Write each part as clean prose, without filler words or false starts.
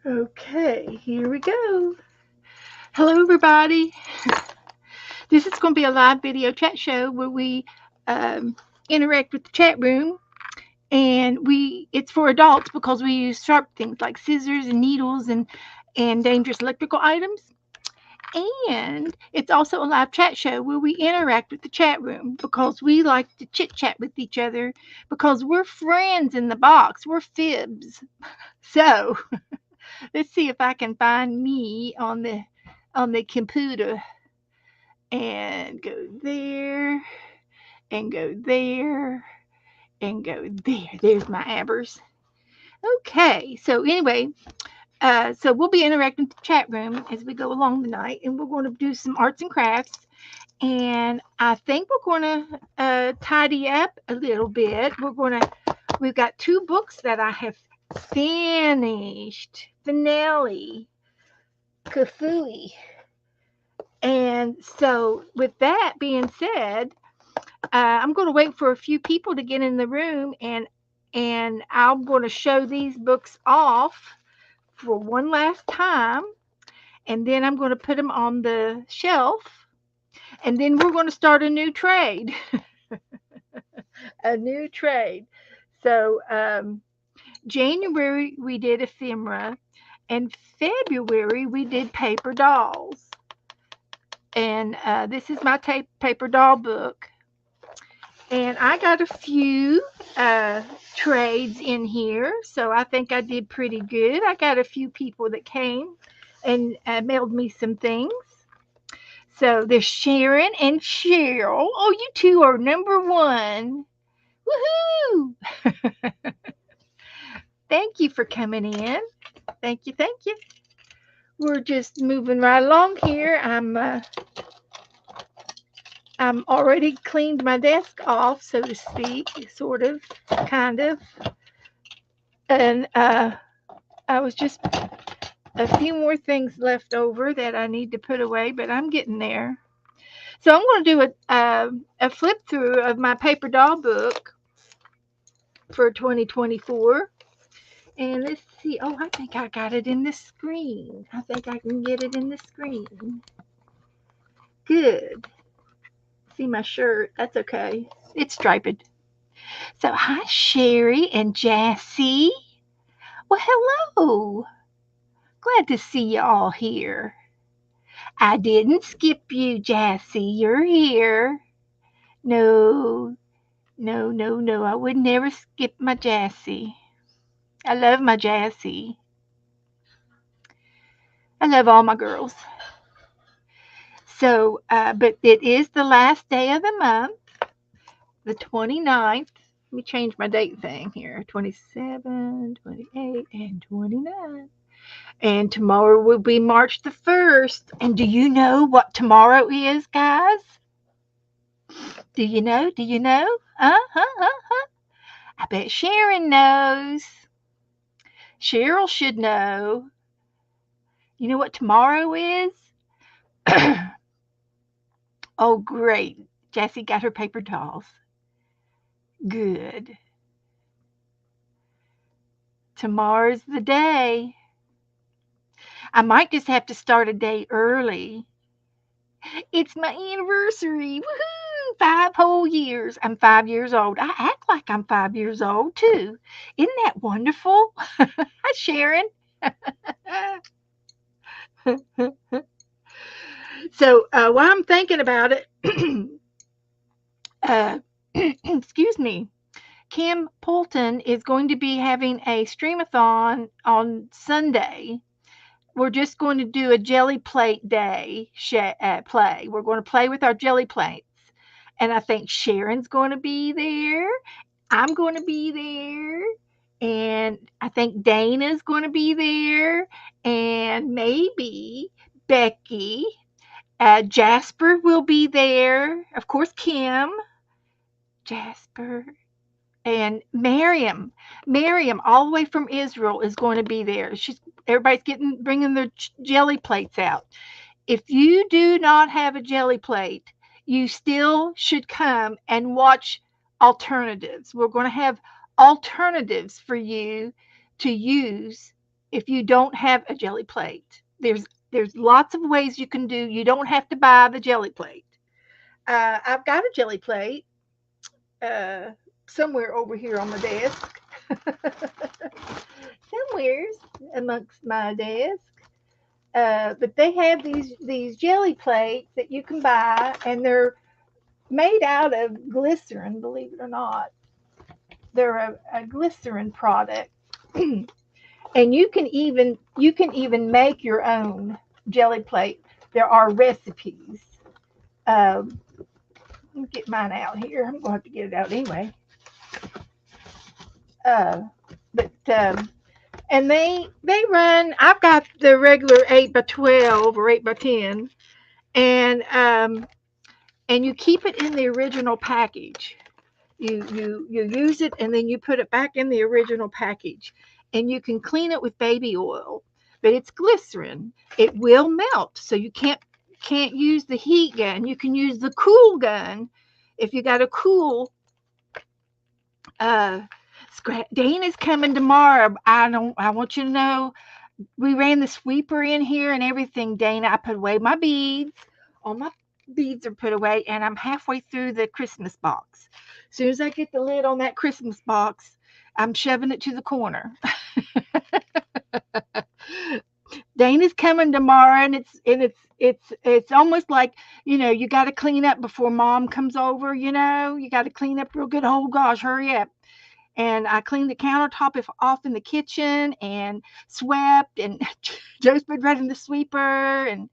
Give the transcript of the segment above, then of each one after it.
Okay, here we go. Hello, everybody. This is going to be a live video chat show where we um, interact with the chat room, and it's for adults because we use sharp things like scissors and needles and dangerous electrical items. And it's also a live chat show where we interact with the chat room because we like to chit chat with each other because we're friends in the box. We're fibs. So let's see if I can find me on the computer and go there and go there and go there. There's my Abbers. Okay, so anyway, so we'll be interacting with the chat room as we go along tonight, and we're going to do some arts and crafts. And I think we're going to tidy up a little bit. We've got two books that I have finished. Finale, Kafui. And so, with that being said, I'm going to wait for a few people to get in the room, and I'm going to show these books off for one last time, and then I'm going to put them on the shelf, and then we're going to start a new trade, a new trade. So January we did ephemera, and February we did paper dolls, and this is my paper doll book. And I got a few trades in here, so I think I did pretty good. I got a few people that came and mailed me some things. So there's Sharon and Cheryl. Oh, you two are number one. Woohoo! Thank you for coming in. Thank you, thank you. We're just moving right along here. I'm already cleaned my desk off, so to speak, sort of, kind of. And I was just a few more things left over that I need to put away, but I'm getting there. So I'm going to do a flip through of my paper doll book for 2024. And let's see. Oh, I think I got it in the screen. I think I can get it in the screen. Good. See my shirt. That's okay. It's striped. So, hi, Sherry and Jassy. Well, hello. Glad to see you all here. I didn't skip you, Jassy. You're here. No, no, no, no. I would never skip my Jassy. I love my Jassy. I love all my girls. So, but it is the last day of the month, the 29th. Let me change my date thing here 27, 28, and 29. And tomorrow will be March the 1st. And do you know what tomorrow is, guys? Do you know? Do you know? I bet Sharon knows. Cheryl should know. You know what tomorrow is? Oh, great. Jessie got her paper dolls. Good. Tomorrow's the day. I might just have to start a day early. It's my anniversary. Woohoo! 5 whole years. I'm 5 years old. I act like I'm 5 years old, too. Isn't that wonderful? Hi, Sharon. So while I'm thinking about it, excuse me, Kim Poulton is going to be having a streamathon on Sunday. We're just going to do a jelly plate day play. We're going to play with our jelly plates. And I think Sharon's going to be there. I'm going to be there. And I think Dana's going to be there. And maybe Becky. Jasper will be there. Of course, Kim. Jasper. And Miriam, all the way from Israel, is going to be there. Everybody's bringing their jelly plates out. If you do not have a jelly plate, you still should come and watch alternatives. We're going to have alternatives for you to use if you don't have a jelly plate. There's lots of ways you can do. You don't have to buy the jelly plate. I've got a jelly plate uh, somewhere over here on the desk, somewheres amongst my desk. But they have these jelly plates that you can buy, and they're made out of glycerin. Believe it or not, they're a glycerin product, and you can even make your own jelly plate. There are recipes. Um, Let me get mine out here. I'm gonna have to get it out anyway. Uh, but and they run. I've got the regular 8 by 12 or 8 by 10, and and you keep it in the original package. You use it, and then you put it back in the original package, and you can clean it with baby oil, but it's glycerin. It will melt, so you can't use the heat gun. You can use the cool gun if you got a cool. uh Dana's coming tomorrow. I want you to know, we ran the sweeper in here and everything, Dana. I put away my beads. All my beads are put away, and I'm halfway through the Christmas box. As soon as I get the lid on that Christmas box, I'm shoving it to the corner. Dana's coming tomorrow, and it's almost like, you got to clean up before Mom comes over. You got to clean up real good. Oh gosh, hurry up! And I cleaned the countertop off in the kitchen and swept, and Joe's been running the sweeper, and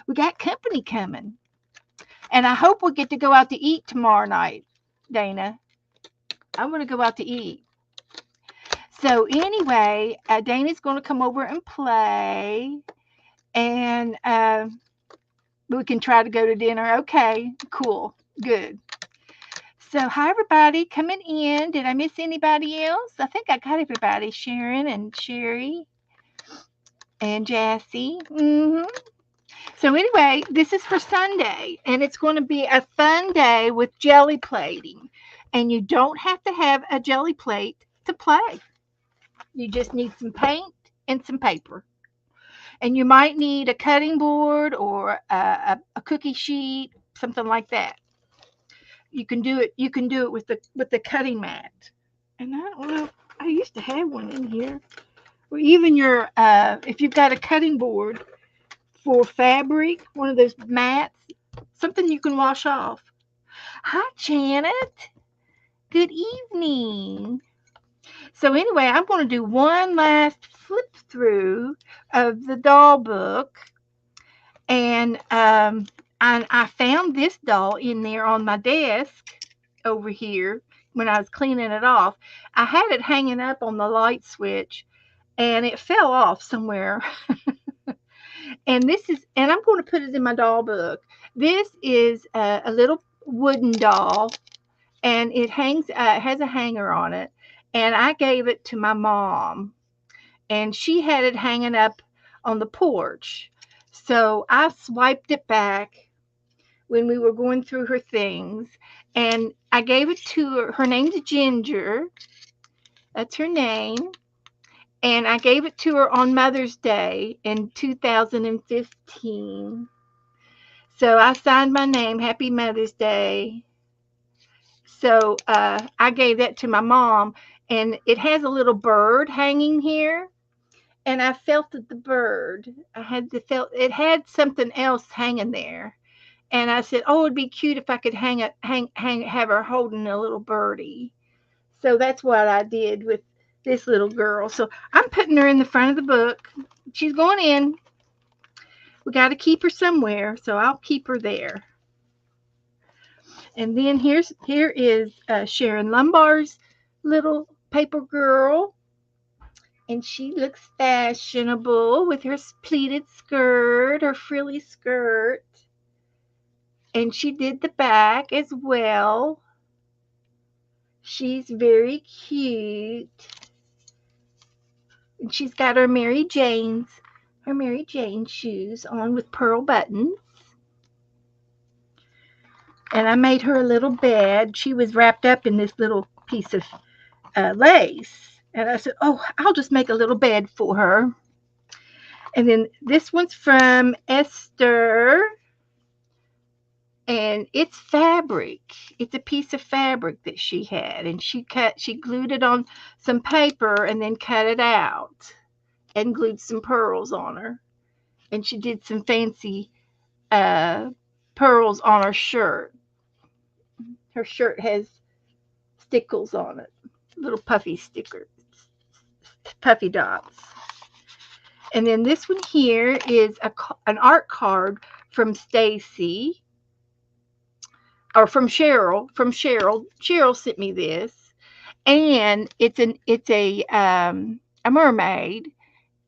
we got company coming. And I hope we'll get to go out to eat tomorrow night, Dana. I want to go out to eat. So anyway, Dana's going to come over and play, and we can try to go to dinner. Okay, cool, good. So, hi everybody coming in. Did I miss anybody else? I think I got everybody. Sharon and Sherry and Jassy. So, anyway, this is for Sunday, and it's going to be a fun day with jelly plating. And you don't have to have a jelly plate to play. You just need some paint and some paper. And you might need a cutting board or a cookie sheet, something like that. You can do it. You can do it with the cutting mat. And I don't know. I used to have one in here. Or even if you've got a cutting board for fabric, one of those mats, something you can wash off. Hi, Janet. Good evening. So anyway, I'm going to do one last flip through of the doll book, and I found this doll in there on my desk over here when I was cleaning it off. I had it hanging up on the light switch, and it fell off somewhere. And I'm going to put it in my doll book. This is a little wooden doll, and it has a hanger on it. And I gave it to my mom, and she had it hanging up on the porch. So I swiped it back when we were going through her things, and I gave it to her. Her name's Ginger. That's her name. And I gave it to her on Mother's Day in 2015. So I signed my name, Happy Mother's Day. So I gave that to my mom, and it has a little bird hanging here. And I felted the bird. It had something else hanging there. And I said, oh, it'd be cute if I could have her holding a little birdie. So that's what I did with this little girl. So I'm putting her in the front of the book. She's going in. We got to keep her somewhere, so I'll keep her there. And then here is Sharon Lumbar's little paper girl. And she looks fashionable with her pleated skirt, her frilly skirt. And she did the back as well. She's very cute. And she's got her Mary Jane shoes on with pearl buttons. And I made her a little bed. She was wrapped up in this little piece of lace. And I said, oh, I'll just make a little bed for her. And then this one's from Esther, and it's fabric. It's a piece of fabric that she had, and she glued it on some paper and then cut it out and glued some pearls on her. And she did some fancy uh, pearls on her shirt. Her shirt has stickles on it, little puffy stickers, puffy dots. And then this one here is an art card from Stacy, or from Cheryl. Cheryl sent me this, and it's a mermaid,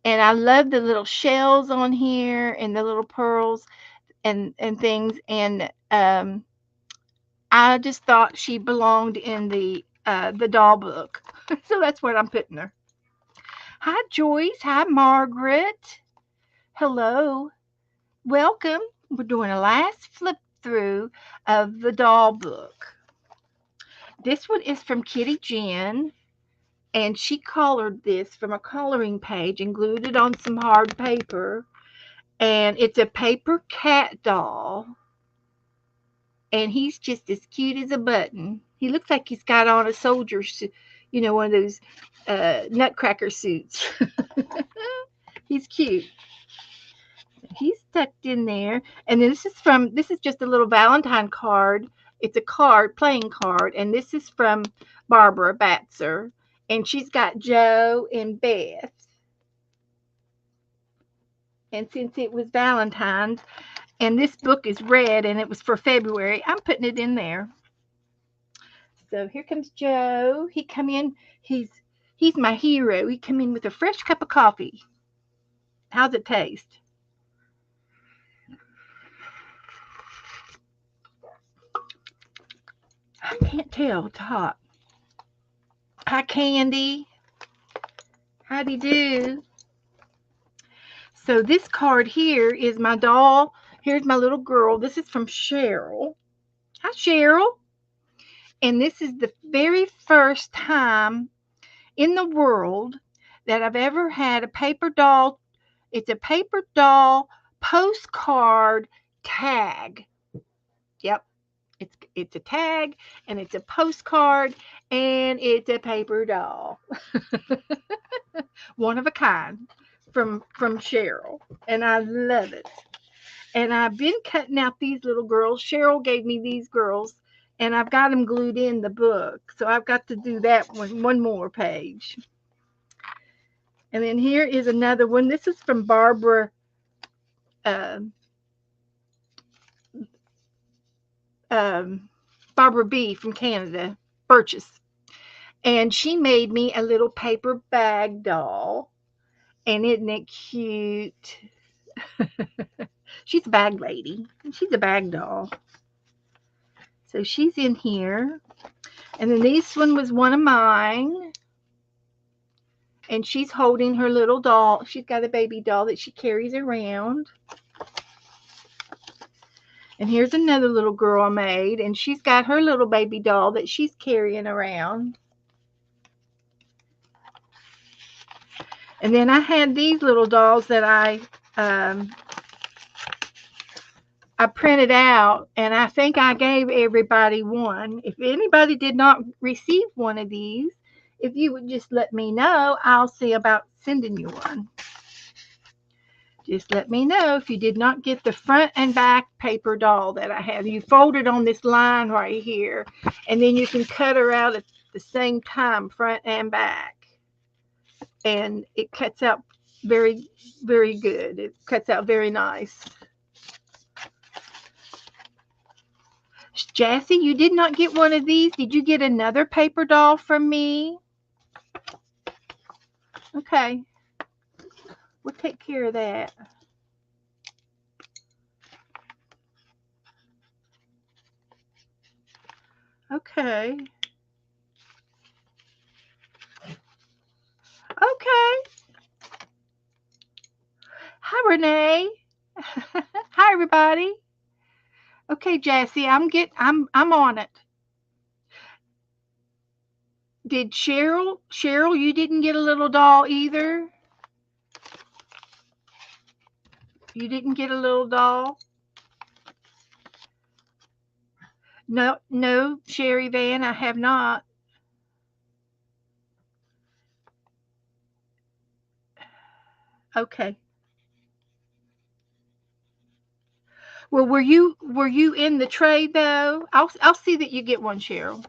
and I love the little shells on here and the little pearls and things. And I just thought she belonged in the doll book, so that's what I'm putting her. Hi Joyce. Hi Margaret. Hello. Welcome. We're doing a last flip through of the doll book. This one is from Kitty Jen, and she colored this from a coloring page and glued it on some hard paper. And it's a paper cat doll, and he's just as cute as a button. He looks like he's got on a soldier suit, one of those nutcracker suits. He's cute. He's tucked in there. And then this is just a little Valentine card. It's a card, playing card, and this is from Barbara Batzer. And she's got Joe and Beth. And since it was Valentine's, and this book is red and it was for February, I'm putting it in there. So here comes Joe. He come in. He's my hero. He come in with a fresh cup of coffee. How's it taste? I can't tell. It's hot. Hi, Candy. How do you do? So this card here is my doll. Here's my little girl. This is from Cheryl. Hi, Cheryl. And this is the very first time in the world that I've ever had a paper doll. It's a paper doll postcard tag. Yep. It's a tag, and it's a postcard, and it's a paper doll. One of a kind from Cheryl, and I love it. And I've been cutting out these little girls. Cheryl gave me these girls, and I've got them glued in the book. So I've got to do that one more page. And then here is another one. This is from Barbara Barbara B from Canada, Burgess. And she made me a little paper bag doll. And isn't it cute? She's a bag lady. She's a bag doll. So she's in here. And then this one was one of mine. And she's holding her little doll. She's got a baby doll that she carries around. And here's another little girl I made. And she's got her little baby doll that she's carrying around. And then I had these little dolls that I printed out, and I think I gave everybody one. If anybody did not receive one of these, if you would just let me know, I'll see about sending you one. Just let me know if you did not get the front and back paper doll that I have. You fold it on this line right here, and then you can cut her out at the same time, front and back. And it cuts out very, very good. It cuts out very nice. Jassy, you did not get one of these. Did you get another paper doll from me? Okay. We'll take care of that. Okay. Okay. Hi, Renee. Hi, everybody. Okay, Jassy, I'm on it. Did Cheryl, you didn't get a little doll either? You didn't get a little doll? No, no, Sherry Van, I have not. Okay. Well, were you in the trade though? I'll see that you get one, Cheryl.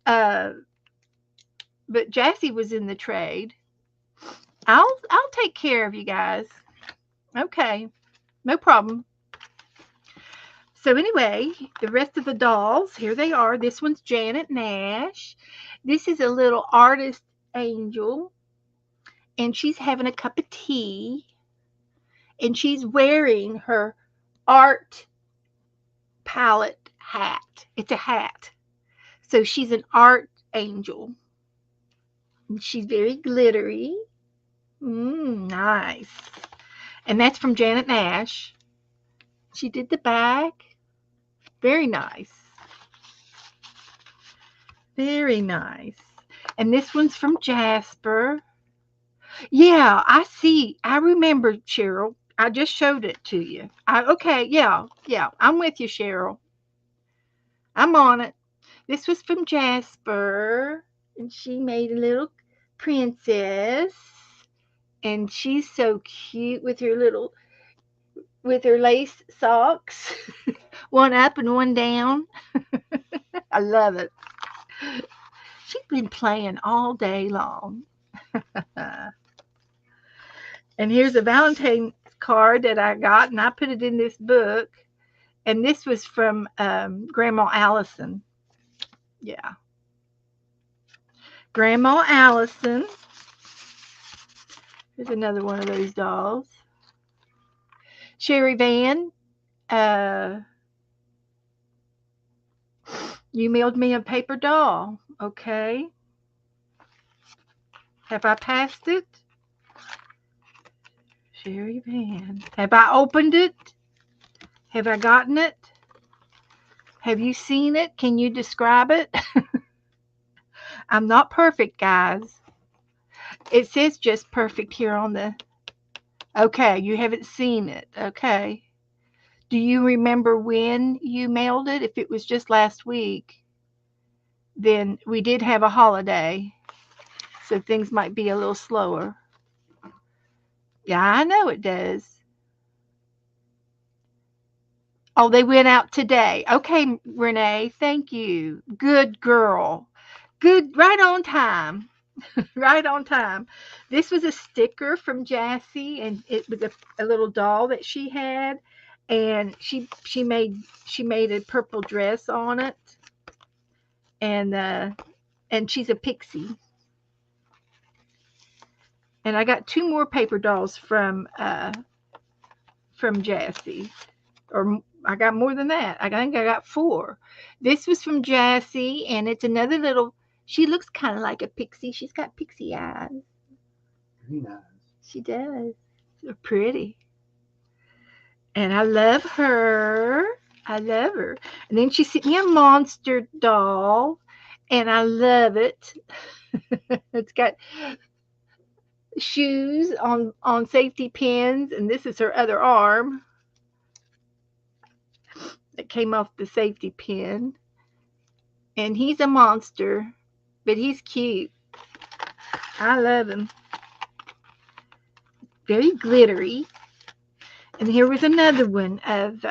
Uh, but Jassy was in the trade. I'll take care of you guys. Okay, no problem. So anyway, the rest of the dolls, here they are. This one's Janet Nash. This is a little artist angel, and she's having a cup of tea, and she's wearing her art palette hat. It's a hat. So she's an art angel. And she's very glittery. Nice. And that's from Janet Nash. She did the back. Very nice. Very nice. And this one's from Jasper. Yeah, I see. I remember, Cheryl. I just showed it to you. Okay, yeah, yeah. I'm with you, Cheryl. I'm on it. This was from Jasper, and she made a little princess, and she's so cute with her lace socks, one up and one down. I love it. She's been playing all day long. And here's a Valentine card that I got, and I put it in this book. And this was from Grandma Allison. Yeah. Grandma Allison. Here's another one of those dolls. Sherry Van, uh, you mailed me a paper doll. Okay. Have I passed it? Sherry Van. Have I opened it? Have I gotten it? Have you seen it? Can you describe it? I'm not perfect, guys. It says just perfect here on the. Okay, you haven't seen it. Okay. Do you remember when you mailed it? If it was just last week, then we did have a holiday, so things might be a little slower. Yeah, I know it does. Oh, they went out today. Okay, Renee, thank you. Good girl. Good, right on time. Right on time. This was a sticker from Jassy, and it was a little doll that she had, and she made a purple dress on it, and she's a pixie. And I got two more paper dolls from Jassy, or I got more than that. I think I got four. This was from Jassy, and it's another little. She looks kind of like a pixie. She's got pixie eyes. Very nice. She does. They're pretty. And I love her. I love her. And then she sent me a monster doll, and I love it. It's got shoes on safety pins, and this is her other arm that came off the safety pin. And he's a monster, but he's cute. I love him. Very glittery. And here was another one of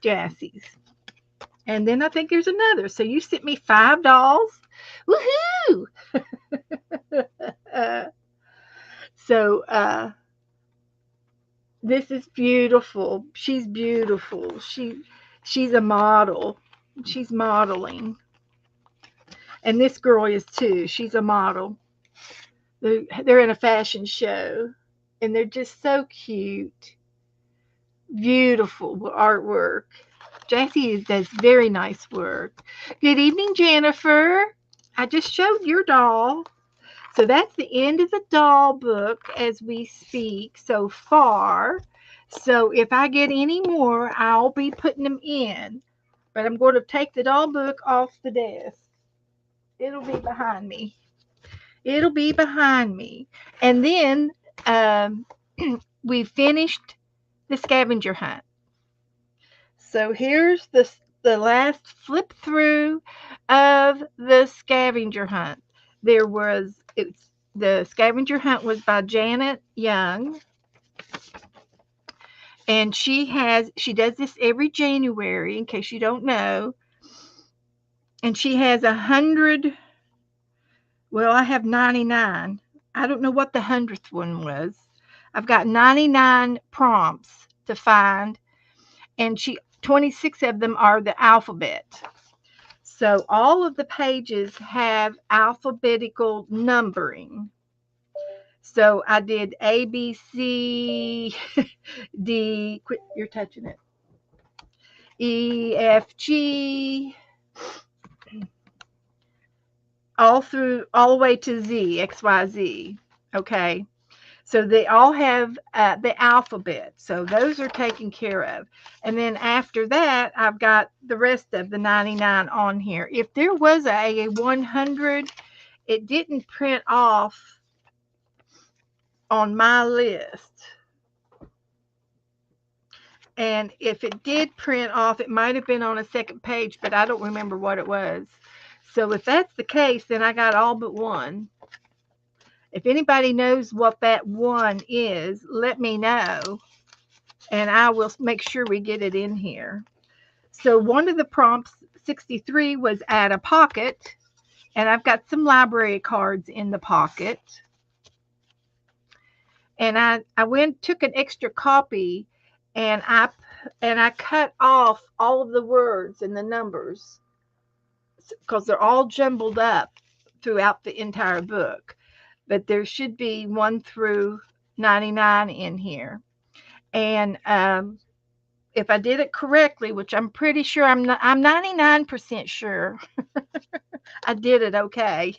Jassy's. And then I think there's another. So you sent me 5 dolls. Woohoo! uh, so this is beautiful. She's beautiful. She's a model. She's modeling. And this girl is too. She's a model. They're in a fashion show, and they're just so cute. Beautiful artwork. Jassy does very nice work. Good evening, Jennifer. I just showed your doll. So that's the end of the doll book as we speak so far. So if I get any more, I'll be putting them in. But I'm going to take the doll book off the desk. It'll be behind me. It'll be behind me. And then we finished the scavenger hunt. So here's the last flip through of the scavenger hunt. The scavenger hunt was by Janet Young, and she does this every January, in case you don't know, and she has 100. Well, I have 99. I don't know what the 100th one was. I've got 99 prompts to find, and 26 of them are the alphabet. So all of the pages have alphabetical numbering. So I did A, B, C, D. Quit, you're touching it. E, F, G, all the way to Z, X, Y, Z. Okay. So they all have the alphabet. So those are taken care of. And then after that, I've got the rest of the 99 on here. If there was a 100, it didn't print off on my list. And if it did print off, it might have been on a second page, but I don't remember what it was. So if that's the case, then I got all but one. If anybody knows what that one is, let me know, and I will make sure we get it in here. So one of the prompts, 63, was add a pocket, and I've got some library cards in the pocket. And I took an extra copy, and I cut off all of the words and the numbers because they're all jumbled up throughout the entire book. But there should be 1 through 99 in here. And if I did it correctly, which I'm pretty sure I'm 99% sure I did it okay.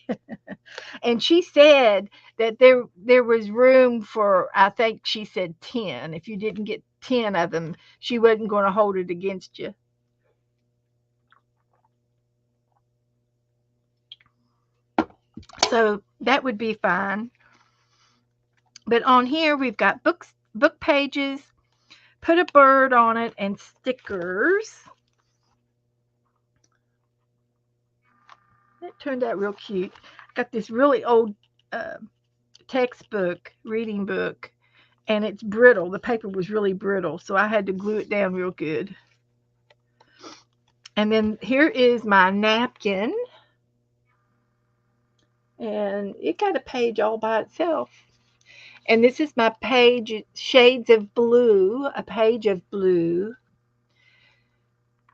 And she said that there was room for, I think she said 10. If you didn't get 10 of them, she wasn't going to hold it against you. So that would be fine. But on here we've got book pages, put a bird on it, and stickers. It turned out real cute. Got this really old textbook, reading book, and it's brittle. The paper was really brittle, so I had to glue it down real good. And then here is my napkin, and it got a page all by itself. And this is my page, Shades of Blue, a page of blue.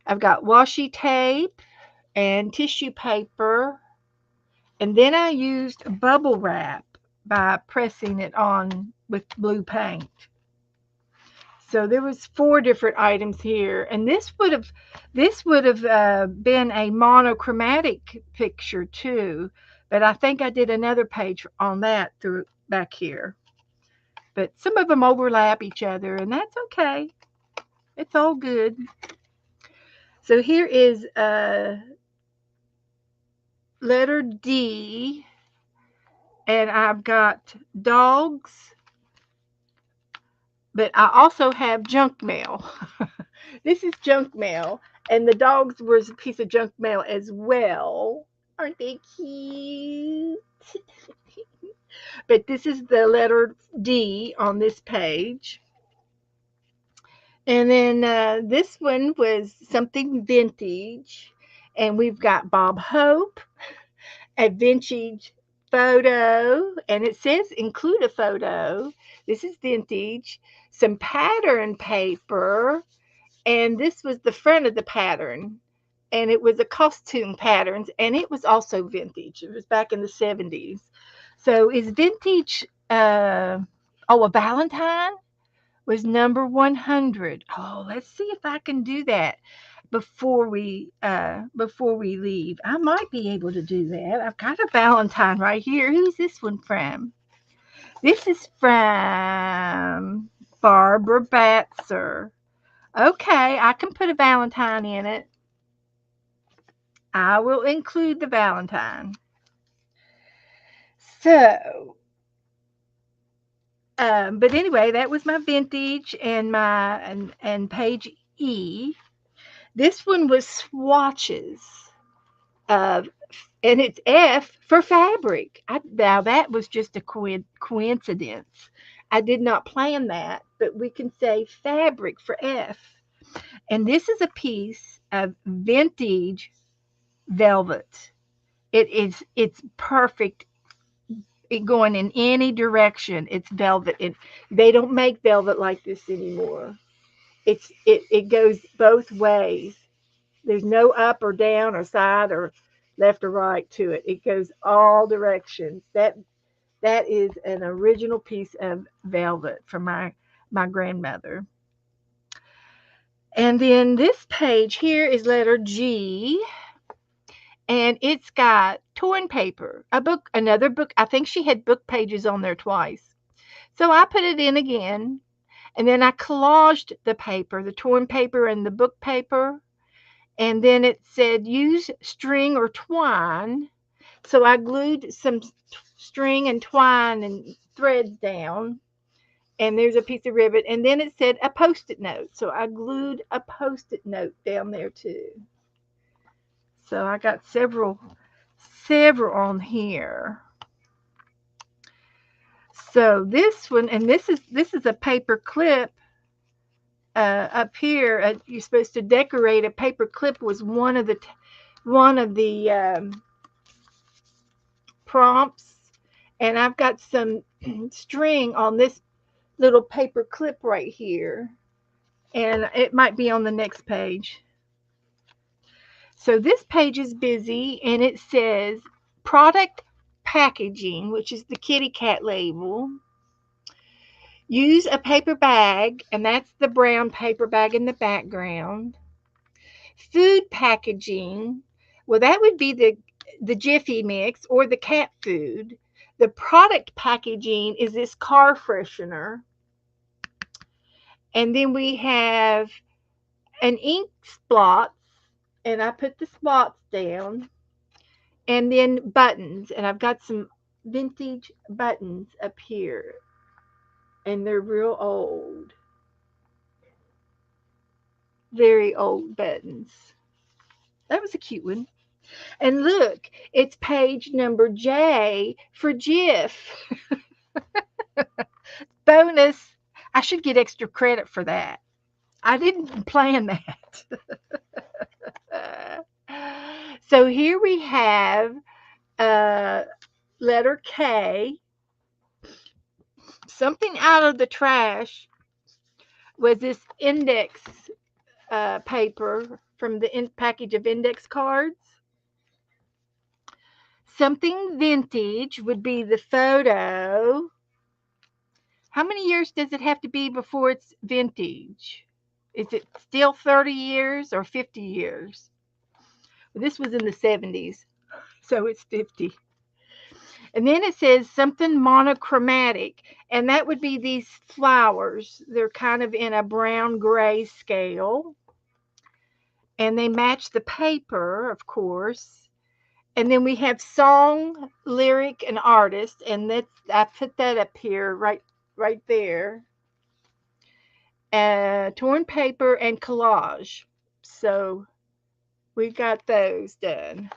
I've got washi tape and tissue paper, and then I used bubble wrap by pressing it on with blue paint. So there was 4 different items here, and this would have been a monochromatic picture too, but I think I did another page on that through back here. But some of them overlap each other, and that's okay. It's all good. So here is letter D, and I've got dogs, but I also have junk mail. This is junk mail, and the dogs were a piece of junk mail as well. Aren't they cute? But this is the letter D on this page. And then this one was something vintage, and we've got Bob Hope, a vintage photo, and it says include a photo. This is vintage. Some pattern paper, and this was the front of the pattern, and it was a costume patterns, and it was also vintage. It was back in the 70s. So is vintage a Valentine was number 100. Oh, let's see if I can do that before we leave. I might be able to do that. I've got a Valentine right here. Who's this one from? This is from Barbara Batzer. Okay, I can put a Valentine in it. I will include the Valentine. So, But anyway, that was my vintage and my and page E. This one was swatches of, and it's F for fabric. Now that was just a coincidence. I did not plan that, but we can say fabric for F. And this is a piece of vintage velvet. It's perfect, going in any direction. It's velvet. They don't make velvet like this anymore. It goes both ways. There's no up or down or side or left or right to it. It goes all directions. That is an original piece of velvet from my grandmother. And then this page here is letter G, and it's got torn paper, a book, another book. I think she had book pages on there twice. So I put it in again, and then I collaged the paper, the torn paper and the book paper, and then it said use string or twine. So I glued some string and twine and threads down, and there's a piece of ribbon, and then it said a post-it note. So I glued a post-it note down there too. So I got several on here. So this one, and this is a paper clip up here. You're supposed to decorate a paper clip was one of the prompts, and I've got some string on this little paper clip right here, and it might be on the next page. So this page is busy, and it says product packaging, which is the kitty cat label. Use a paper bag, and that's the brown paper bag in the background. Food packaging, well, that would be the Jiffy mix or the cat food. The product packaging is this car freshener. And then we have an ink splots, and I put the spots down. And then buttons, and I've got some vintage buttons up here, and they're real old, very old buttons. That was a cute one. And look, it's page number J for Jif. Bonus. I should get extra credit for that. I didn't plan that. So here we have letter K. Something out of the trash was this index paper from the package of index cards. Something vintage would be the photo. How many years does it have to be before it's vintage? Is it still 30 years or 50 years? Well, this was in the 70s, so it's 50. And then it says something monochromatic, and that would be these flowers. They're kind of in a brown gray scale, and they match the paper, of course. And then we have song, lyric, and artist, and I put that up here, right there. Torn paper and collage. So we got those done.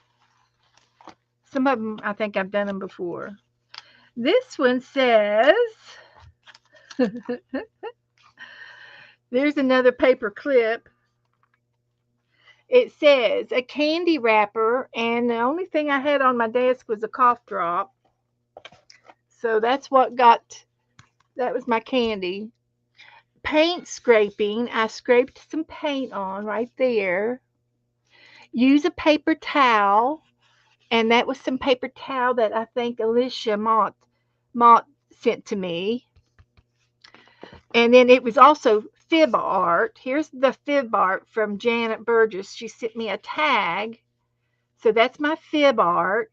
Some of them, I think I've done them before. This one says, there's another paper clip. It says a candy wrapper, and the only thing I had on my desk was a cough drop. So that was my candy. Paint scraping, I scraped some paint on right there. Use a paper towel, and that was some paper towel that I think Alicia Mott sent to me. And then it was also fib art. Here's the fib art from Janet Burgess. She sent me a tag. So that's my fib art.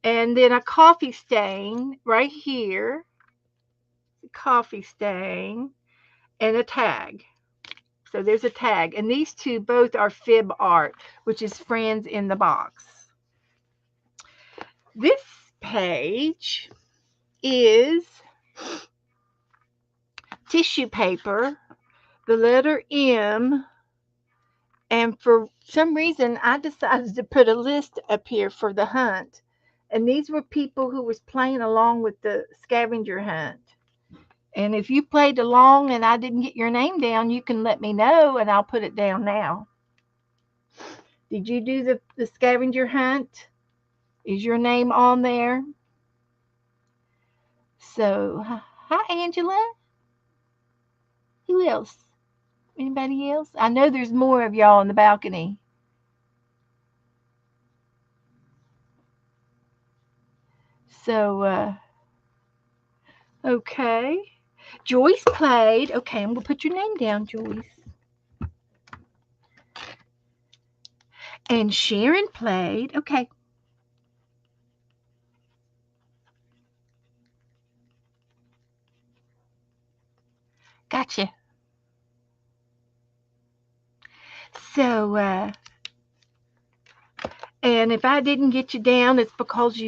And then a coffee stain right here. Coffee stain. And a tag. So there's a tag. And these two both are fib art, which is Friends in the Box. This page is tissue paper, the letter M, and for some reason I decided to put a list up here for the hunt. And these were people who was playing along with the scavenger hunt. And if you played along and I didn't get your name down, you can let me know and I'll put it down now. Did you do the scavenger hunt? Is your name on there? So, hi, Angela. Who else? Anybody else? I know there's more of y'all on the balcony. So, okay. Joyce played. Okay, I'm going to put your name down, Joyce. And Sharon played. Okay. Gotcha. So, and if I didn't get you down, it's because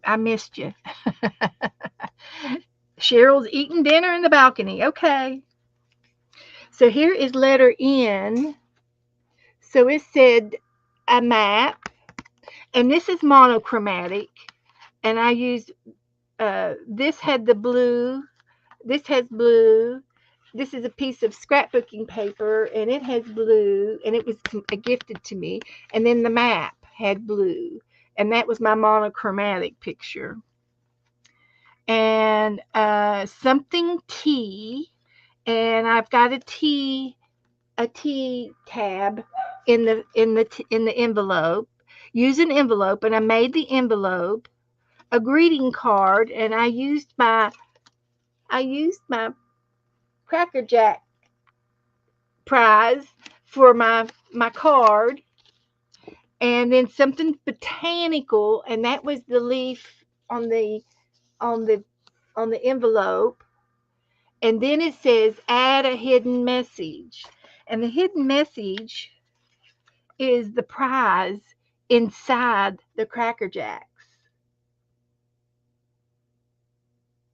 I missed you. Cheryl's eating dinner in the balcony. Okay. So here is letter N. So it said a map, and this is monochromatic. And I used this had the blue. This has blue. This is a piece of scrapbooking paper, and it has blue, and it was gifted to me. And then the map had blue, and that was my monochromatic picture. And something T, and I've got a T tab in the envelope. Use an envelope, and I made the envelope a greeting card, and I used my Cracker Jack prize for my card, and then something botanical, and that was the leaf on the on the on the envelope. And then it says add a hidden message, and the hidden message is the prize inside the Cracker Jacks.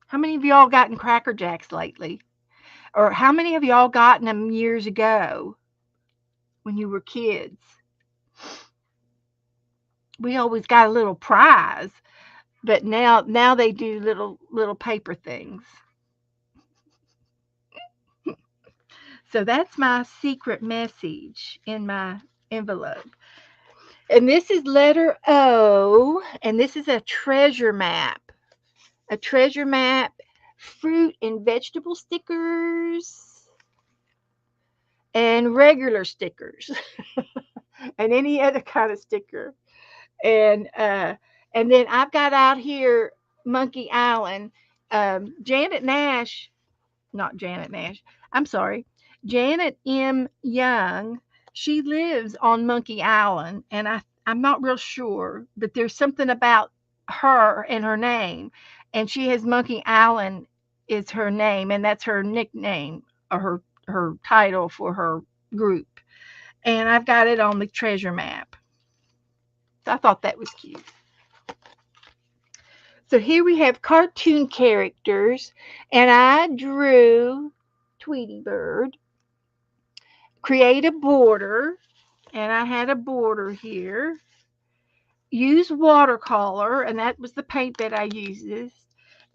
How many of y'all gotten Cracker Jacks lately? Or how many of y'all gotten them years ago when you were kids? We always got a little prize, but now they do little paper things. So that's my secret message in my envelope. And this is letter O, and this is a treasure map. A treasure map, fruit and vegetable stickers, and regular stickers, and any other kind of sticker. And then I've got out here Monkey Island. Janet Nash, not Janet Nash. I'm sorry, Janet M. Young. She lives on Monkey Island, and I'm not real sure, but there's something about her and her name, and she has Monkey Island is her name, and that's her nickname or her title for her group. And I've got it on the treasure map. So I thought that was cute. So here we have cartoon characters, and I drew Tweety Bird. Create a border, and I had a border here. Use watercolor, and that was the paint that I used.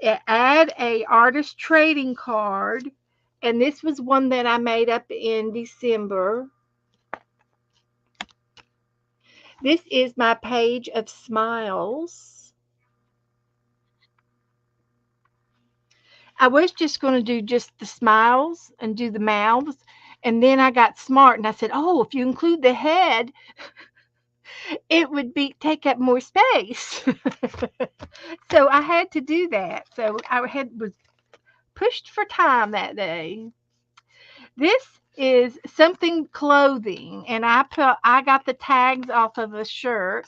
Add a artist trading card, and this was one that I made up in December. This is my page of smiles. I was just going to do just the smiles and do the mouths, and then I got smart and I said, oh, if you include the head, it would take up more space. So I had to do that. So I was pushed for time that day. This is something clothing, and I got the tags off of a shirt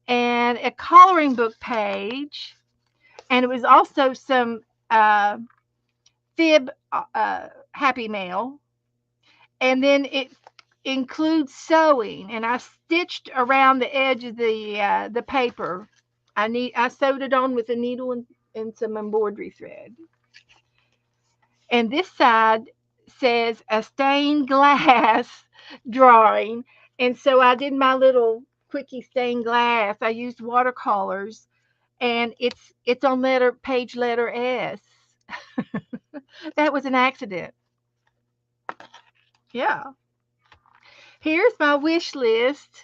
and a coloring book page, and it was also some fib Happy Mail, and then it includes sewing, and I stitched around the edge of the paper. I sewed it on with a needle and some embroidery thread. And this side says a stained glass drawing. And so I did my little quickie stained glass. I used watercolors, and it's on letter S. That was an accident. Yeah. Here's my wish list.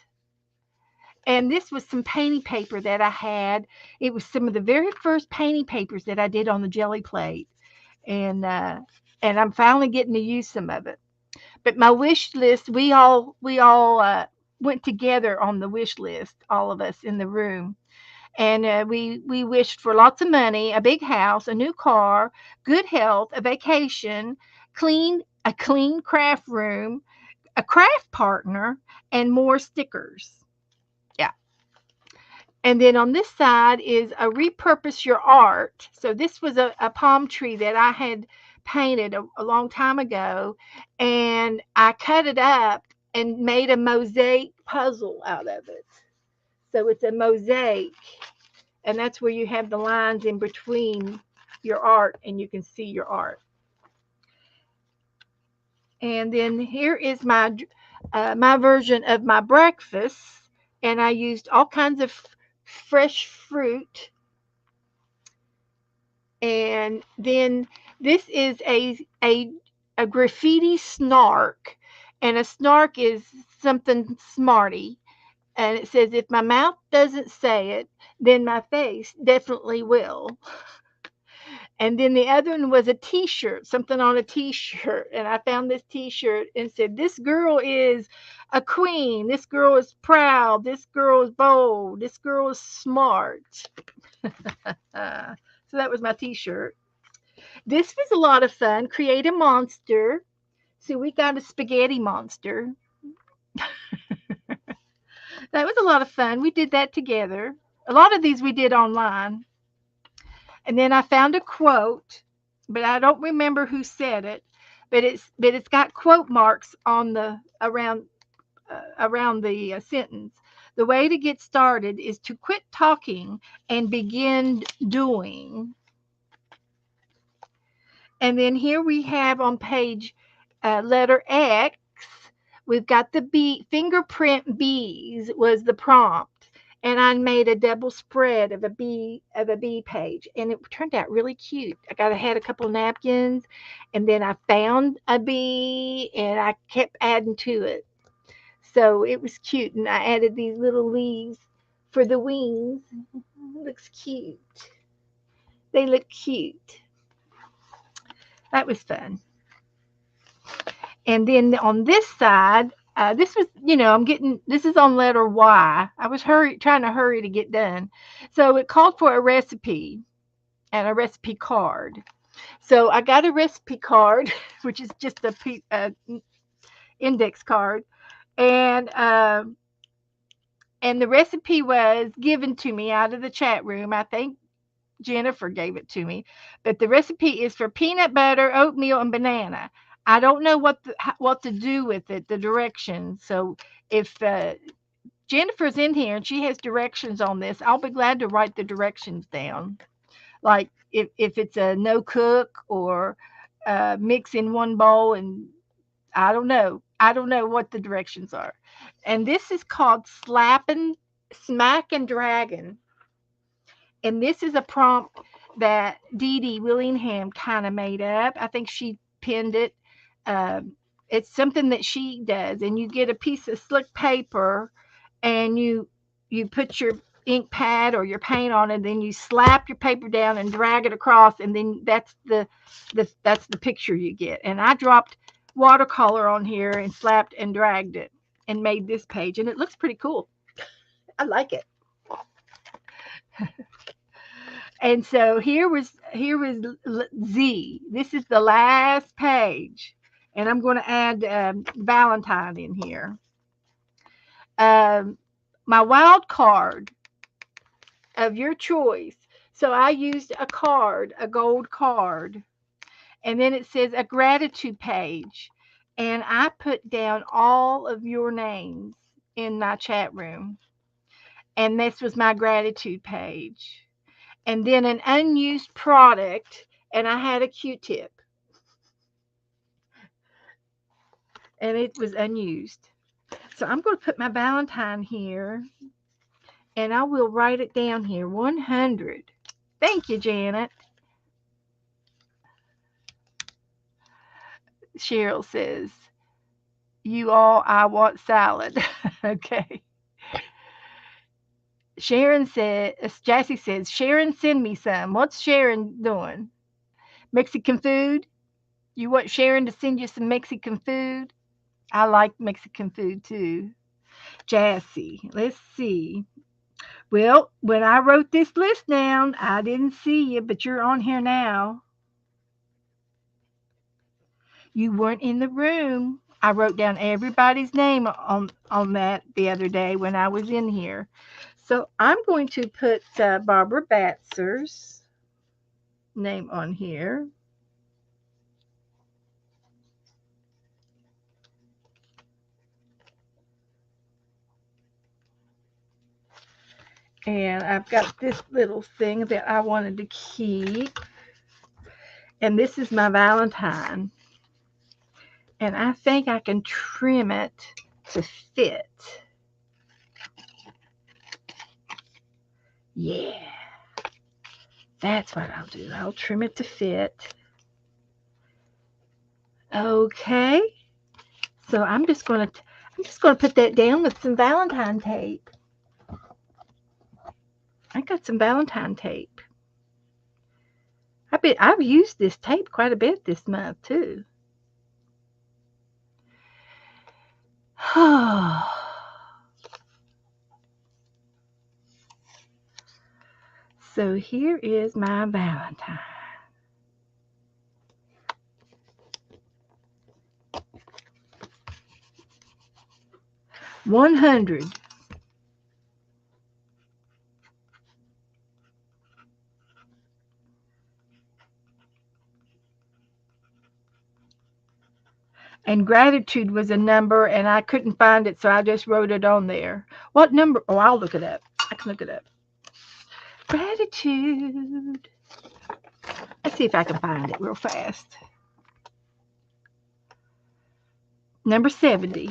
And this was some painting paper that I had. It was some of the very first painting papers that I did on the jelly plate. And I'm finally getting to use some of it. But my wish list, we all went together on the wish list, all of us in the room, and we wished for lots of money, a big house, a new car, good health, a vacation, a clean craft room, a craft partner, and more stickers. Yeah. And then on this side is a repurpose your art. So this was a palm tree that I had painted a long time ago, and I cut it up and made a mosaic puzzle out of it. So it's a mosaic, and that's where you have the lines in between your art, and you can see your art. And then here is my version of my breakfast, and I used all kinds of fresh fruit. And then this is a graffiti snark, and a snark is something smarty. And it says, if my mouth doesn't say it, then my face definitely will. And then the other one was a T-shirt, something on a T-shirt. And I found this T-shirt and said, "This girl is a queen. This girl is proud. This girl is bold. This girl is smart." So that was my T-shirt. This was a lot of fun. Create a monster. So we got a spaghetti monster. That was a lot of fun. We did that together. A lot of these we did online. And then I found a quote, but I don't remember who said it. But it's got quote marks on the around the sentence. The way to get started is to quit talking and begin doing. And then here we have on page letter X, we've got the bee, fingerprint bees was the prompt. And I made a double spread of a bee page, and it turned out really cute. I had a couple of napkins, and then I found a bee, and I kept adding to it. So it was cute, and I added these little leaves for the wings. Looks cute. They look cute. That was fun. And then on this side, this was, this is on letter Y. I was trying to hurry to get done. So it called for a recipe and a recipe card. So I got a recipe card, which is just a index card, and the recipe was given to me out of the chat room. I think Jennifer gave it to me, but the recipe is for peanut butter, oatmeal, and banana. I don't know what to do with it, the directions. So if Jennifer's in here and she has directions on this, I'll be glad to write the directions down. Like if it's a no cook or mix in one bowl, and I don't know. I don't know what the directions are. And this is called Smack and Dragon. And this is a prompt that Dee Dee Willingham kind of made up. I think she pinned it. It's something that she does, and you get a piece of slick paper, and you put your ink pad or your paint on it, and then you slap your paper down and drag it across, and then that's the picture you get. And I dropped watercolor on here and slapped and dragged it and made this page, and it looks pretty cool. I like it. And so here was Z. This is the last page, and I'm going to add Valentine in here. My wild card of your choice. So I used a gold card, and then it says a gratitude page, and I put down all of your names in my chat room, and this was my gratitude page. And then an unused product, and I had a Q-tip. and it was unused. So I'm going to put my Valentine here, and I will write it down here, 100. Thank you, Janet. Cheryl says, you all, I want salad. Okay. Sharon said, Jassy says, Sharon, send me some. What's Sharon doing? Mexican food? You want Sharon to send you some Mexican food? I like Mexican food too. Jassy, let's see. Well, when I wrote this list down, I didn't see you, but you're on here now. You weren't in the room. I wrote down everybody's name on that the other day when I was in here. So I'm going to put Barbara Batzer's name on here. And I've got this little thing that I wanted to keep. And this is my Valentine. And I think I can trim it to fit. Yeah. That's what I'll do. I'll trim it to fit. Okay. So I'm just gonna put that down with some Valentine tape. I got some Valentine tape. I've used this tape quite a bit this month too. So here is my Valentine. 100. And gratitude was a number, and I couldn't find it, so I just wrote it on there. What number? Oh, I'll look it up. I can look it up. Gratitude. Let's see if I can find it real fast. Number 70.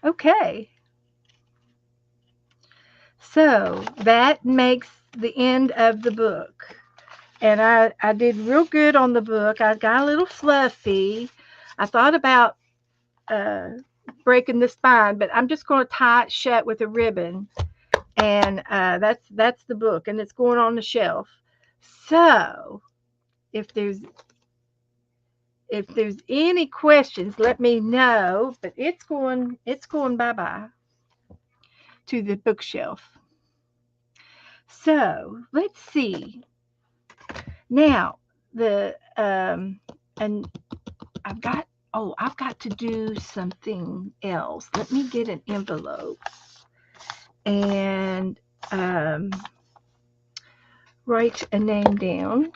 Okay. So that makes the end of the book. And I did real good on the book. I got a little fluffy. I thought about breaking the spine, but I'm just going to tie it shut with a ribbon. And that's the book, and it's going on the shelf. So if there's any questions, let me know. But it's going bye-bye to the bookshelf. So let's see. Now and I've got to do something else. Let me get an envelope and write a name down.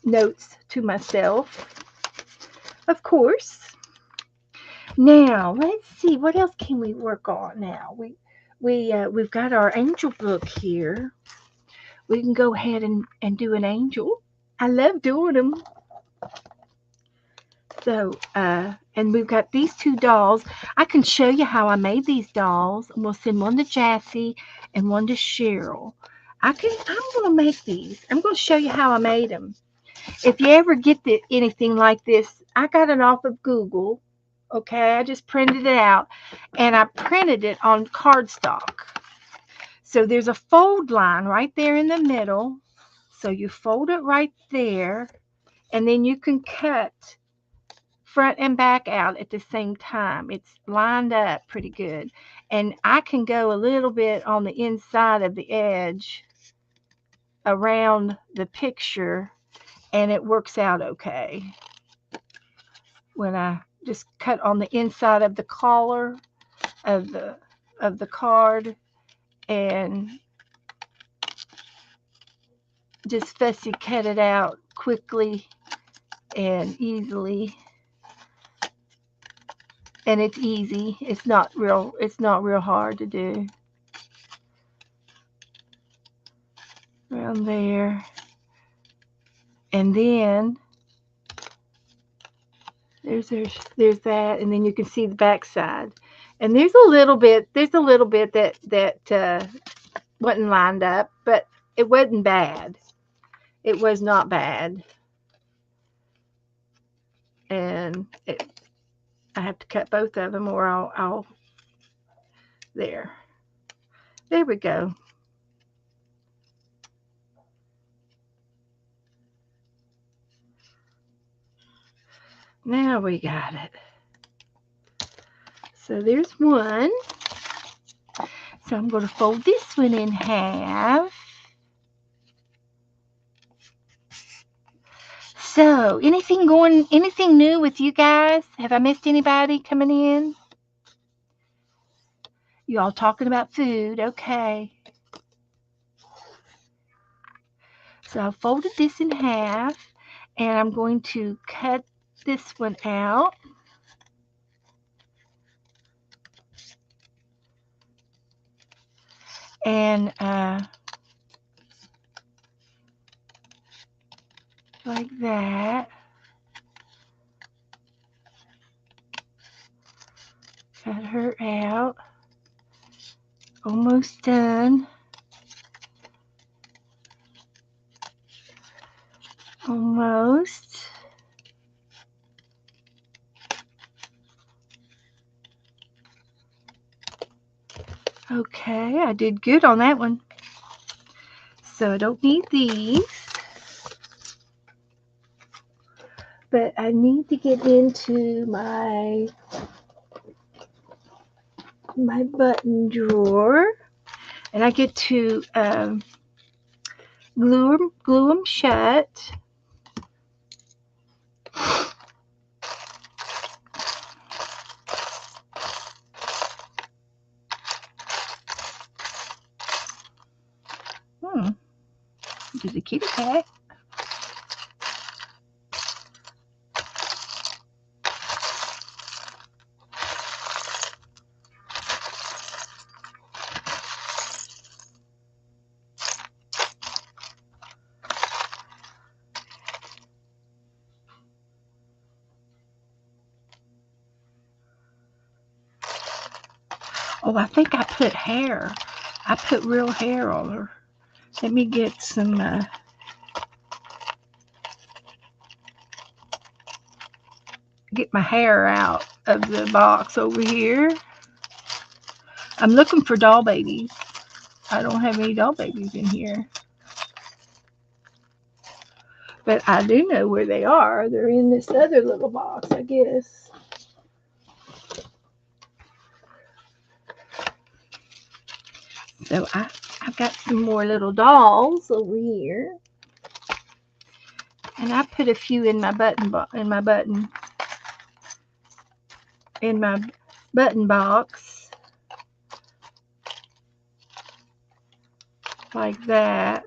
Notes to myself, of course. Now let's see, what else can we work on now? We've got our angel book here. We can go ahead and do an angel. I love doing them. So and we've got these two dolls. I can show you how I made these dolls. I'm gonna send one to Jassy and one to Cheryl. I'm gonna make these. I'm gonna show you how I made them. If you ever get anything like this, I got it off of Google. Okay, I just printed it out, and I printed it on cardstock. So there's a fold line right there in the middle. So you fold it right there, and then you can cut front and back out at the same time. It's lined up pretty good. And I can go a little bit on the inside of the edge around the picture, and it works out okay. When I just cut on the inside of the collar of the card and just fussy cut it out quickly and easily. and it's easy. It's not real hard to do. Around there. And then there's that, and then you can see the back side. And there's a little bit that wasn't lined up, but it wasn't bad. It was not bad. And I have to cut both of them, or I'll there. There we go. Now we got it. So there's one. So I'm going to fold this one in half. So, anything new with you guys? Have I missed anybody coming in? You all talking about food, okay. So I folded this in half, and I'm going to cut this one out. And like that. Cut her out. Almost done. Almost. Okay, I did good on that one. So I don't need these. But I need to get into my button drawer. And I get to glue them shut. There's a kitty cat. Oh, I think I put hair. I put real hair on her. Let me get some get my hair out of the box over here. I'm looking for doll babies. I don't have any doll babies in here. But I do know where they are. They're in this other little box, I guess. So I've got some more little dolls over here. And I put a few in my button box like that.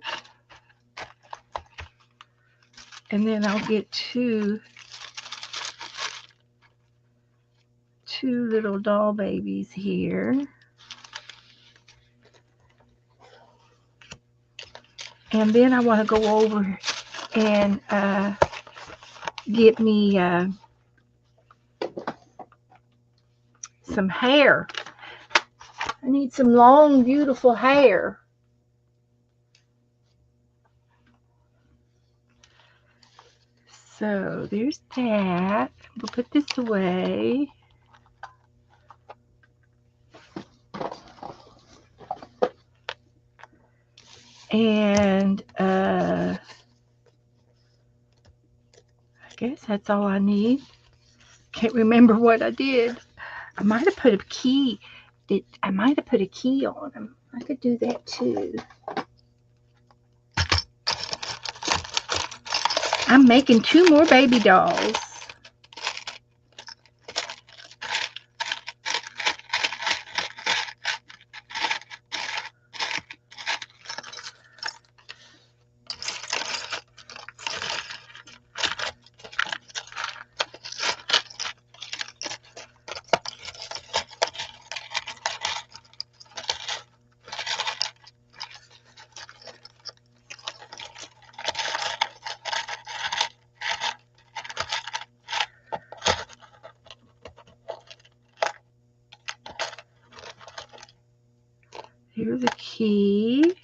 And then I'll get two little doll babies here. And then I want to go over and get me some hair. I need some long, beautiful hair. So there's that. We'll put this away. And I guess that's all I need. Can't remember what I did. I might have put a key. I might have put a key on them. I could do that too. I'm making 2 more baby dolls. Here's a key.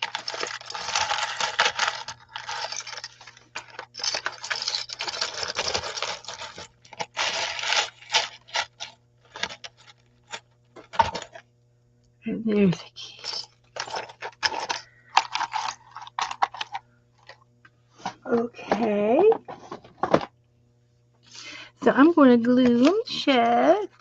And there's a key. Okay. So I'm going to glue them shut.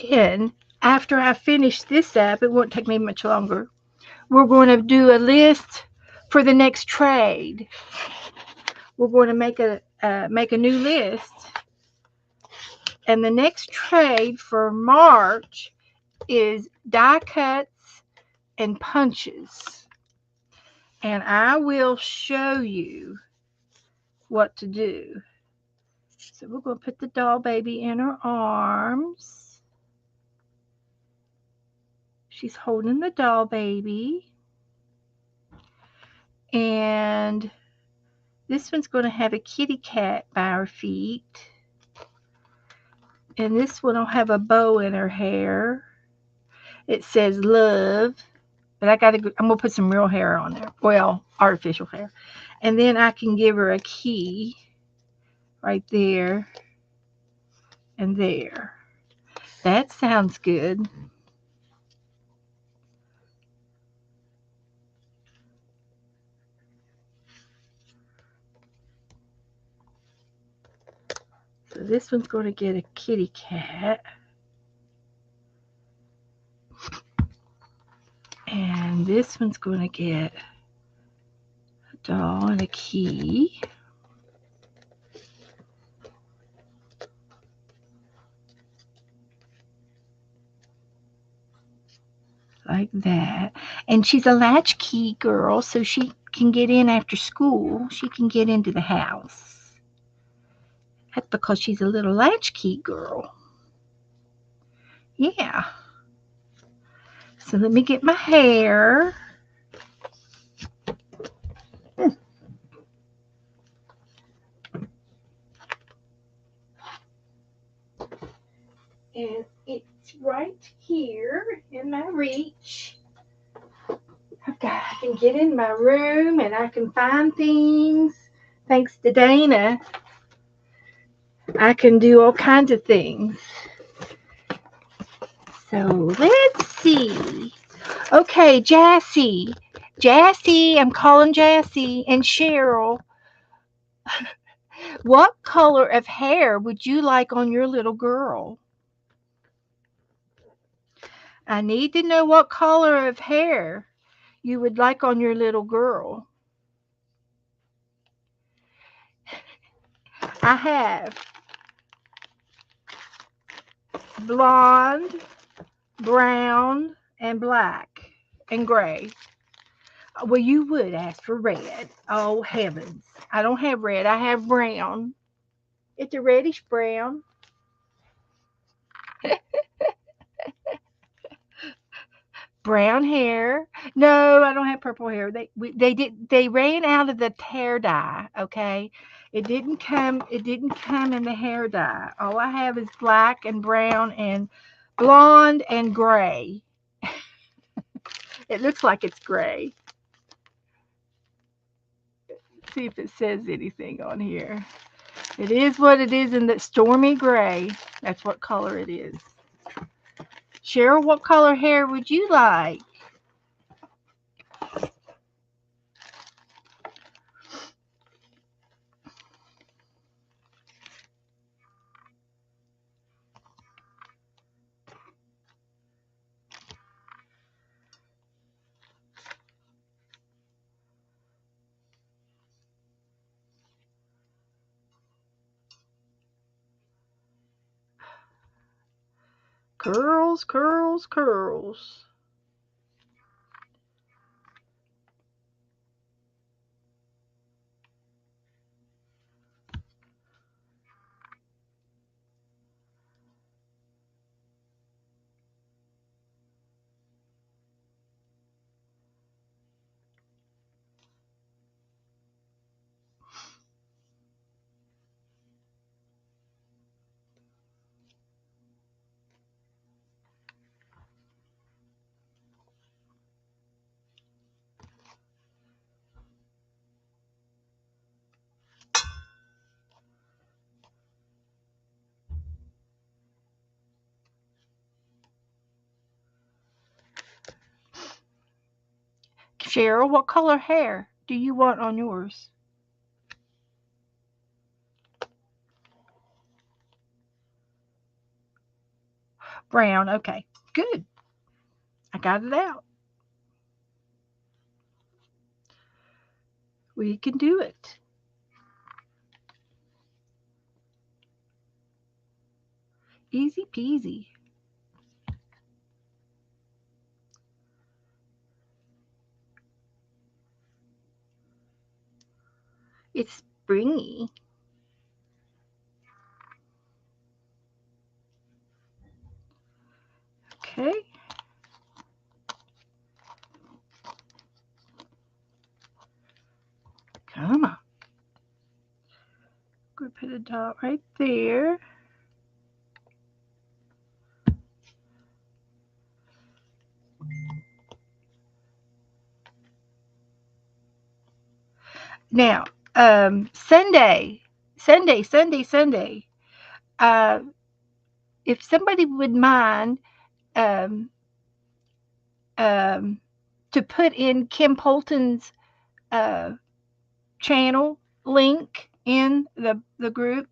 And after I finish this up, it won't take me much longer. We're going to do a list for the next trade. We're going to make a new list. And the next trade for March is die cuts and punches. And I will show you what to do. So we're going to put the doll baby in her arms. She's holding the doll baby. And this one's going to have a kitty cat by her feet. And this one will have a bow in her hair. It says love. But I'm going to put some real hair on there. Well, artificial hair. And then I can give her a key right there and there. That sounds good. So this one's going to get a kitty cat. And this one's going to get a doll and a key. Like that. And she's a latchkey girl, so she can get in after school. She can get into the house. That's because she's a little latchkey girl. Yeah. So let me get my hair. And it's right here in my reach. I can get in my room and I can find things. Thanks to Dana, I can do all kinds of things. So let's see. Okay, Jassy. Jassy, I'm calling Jassy and Cheryl. What color of hair would you like on your little girl? I need to know what color of hair you would like on your little girl. I have blonde, brown, and black, and gray. Well, you would ask for red. Oh, heavens. I don't have red. I have brown. It's a reddish brown. Brown hair. No, I don't have purple hair. They ran out of the hair dye, okay? It didn't come in the hair dye. All I have is black and brown and blonde and gray. It looks like it's gray. Let's see if it says anything on here. It is what it is in the stormy gray. That's what color it is. Cheryl, what color hair would you like? Curls, curls, curls. Cheryl, what color hair do you want on yours? Brown. Okay. Good. I got it out. We can do it. Easy peasy. It's springy. Okay. Come on. Go put a dot right there. Now, Sunday. Uh, if somebody would mind um, um, to put in Kim Polton's uh, channel link in the group,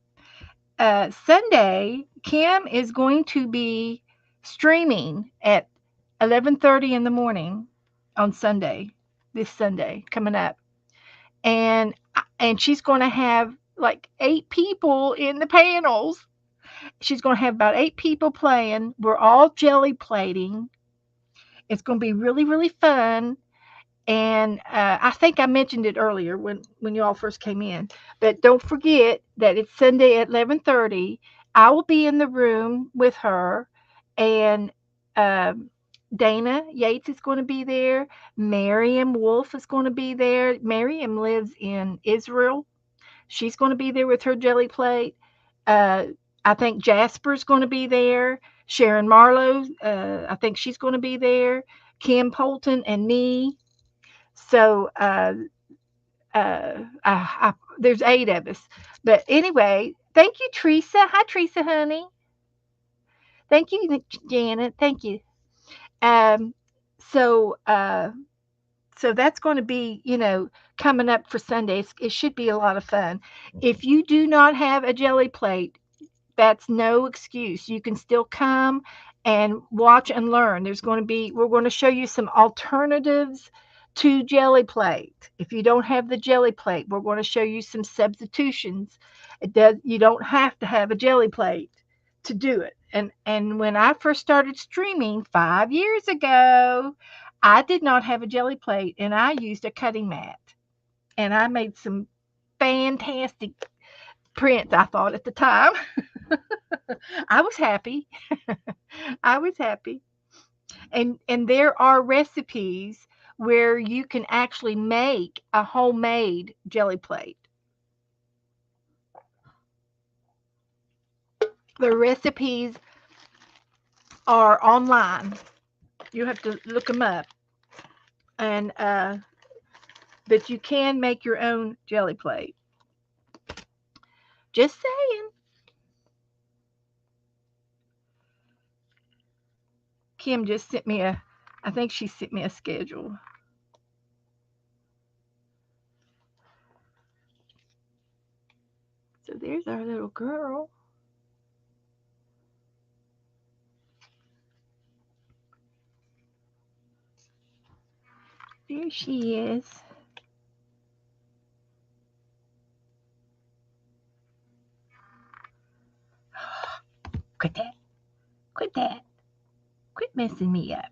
Sunday, Kim is going to be streaming at 11:30 in the morning on Sunday, this Sunday coming up, and she's going to have like 8 people in the panels. She's going to have about 8 people playing. We're all jelly plating. It's going to be really, really fun. And I think I mentioned it earlier when you all first came in. But don't forget that it's Sunday at 11:30. I will be in the room with her, and um, Dana Yates is going to be there. Miriam Wolf is going to be there. Miriam lives in Israel. She's going to be there with her jelly plate. Uh, I think Jasper's going to be there. Sharon Marlowe, I think she's going to be there. Kim Polton and me. So there's 8 of us. But anyway, thank you, Teresa. Hi, Teresa, honey. Thank you, Janet. Thank you. Um, so so that's going to be, coming up for Sundays. It should be a lot of fun. If you do not have a jelly plate, that's no excuse. You can still come and watch and learn. We're going to show you some alternatives to jelly plate. If you don't have the jelly plate, we're going to show you some substitutions. You don't have to have a jelly plate to do it. And when I first started streaming 5 years ago, I did not have a jelly plate and I used a cutting mat. And I made some fantastic prints, I thought at the time. I was happy. I was happy. And there are recipes where you can actually make a homemade jelly plate. The recipes are online. You have to look them up. And but you can make your own jelly plate. Just saying. Kim just sent me I think she sent me a schedule. So there's our little girl. There she is. Quit that. Quit that. Quit messing me up.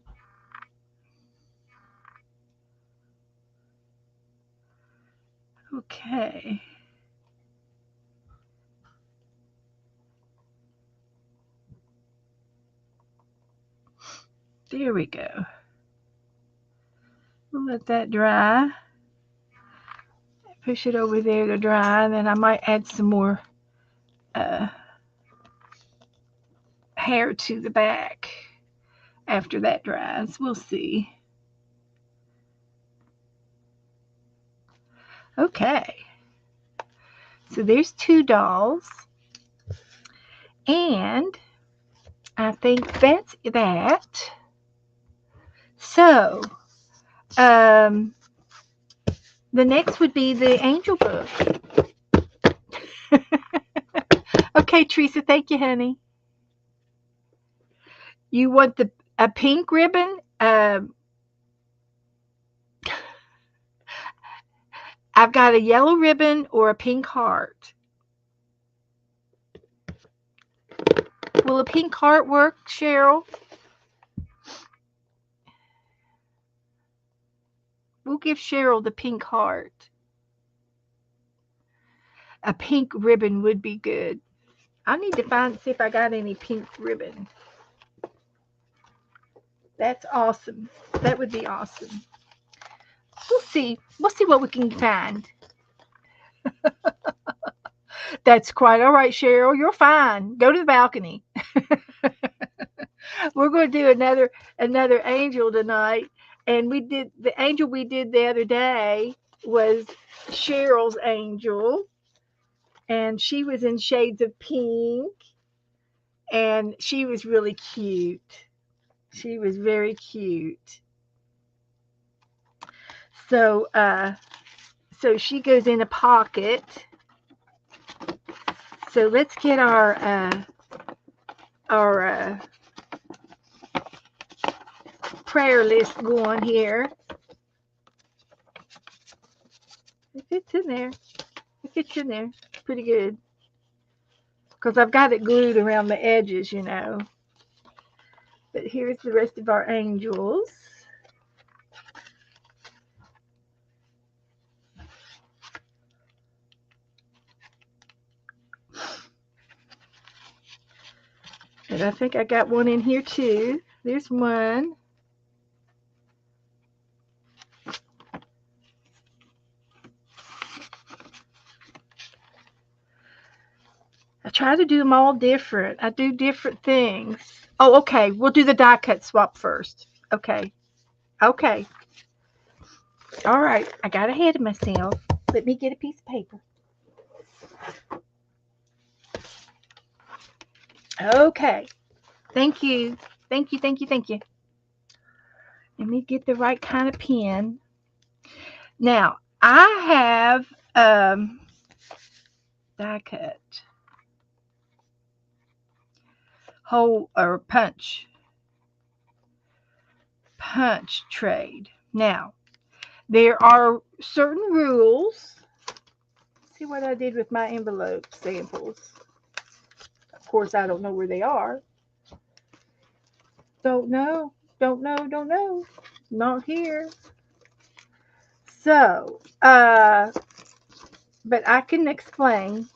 Okay. There we go. We'll let that dry. Push it over there to dry, and then I might add some more hair to the back after that dries. We'll see. Okay. So there's 2 dolls. And I think that's that. So, The next would be the angel book. Okay, Teresa, thank you, honey. You want a pink ribbon? I've got a yellow ribbon or a pink heart. Will a pink heart work, Cheryl? We'll give Cheryl the pink heart. A pink ribbon would be good. I need to see if I got any pink ribbon. That's awesome. That would be awesome. We'll see. We'll see what we can find. That's quite all right, Cheryl. You're fine. Go to the balcony. We're going to do another angel tonight. And we did the angel we did the other day was Cheryl's angel, and she was in shades of pink, and she was really cute. She was very cute. So so she goes in a pocket. So let's get our prayer list going here. It fits in there. It fits in there pretty good. Because I've got it glued around the edges, you know. But here's the rest of our angels. And I think I got one in here too. There's one. I try to do them all different. I do different things. Oh, okay. We'll do the die cut swap first. Okay. Okay. All right. I got ahead of myself. Let me get a piece of paper. Okay. Thank you. Thank you. Thank you. Thank you. Let me get the right kind of pen. Now, I have die cut. Hole or punch trade. Now, there are certain rules. See what I did with my envelope samples. Of course, I don't know where they are. Don't know. Not here. So, but I can explain.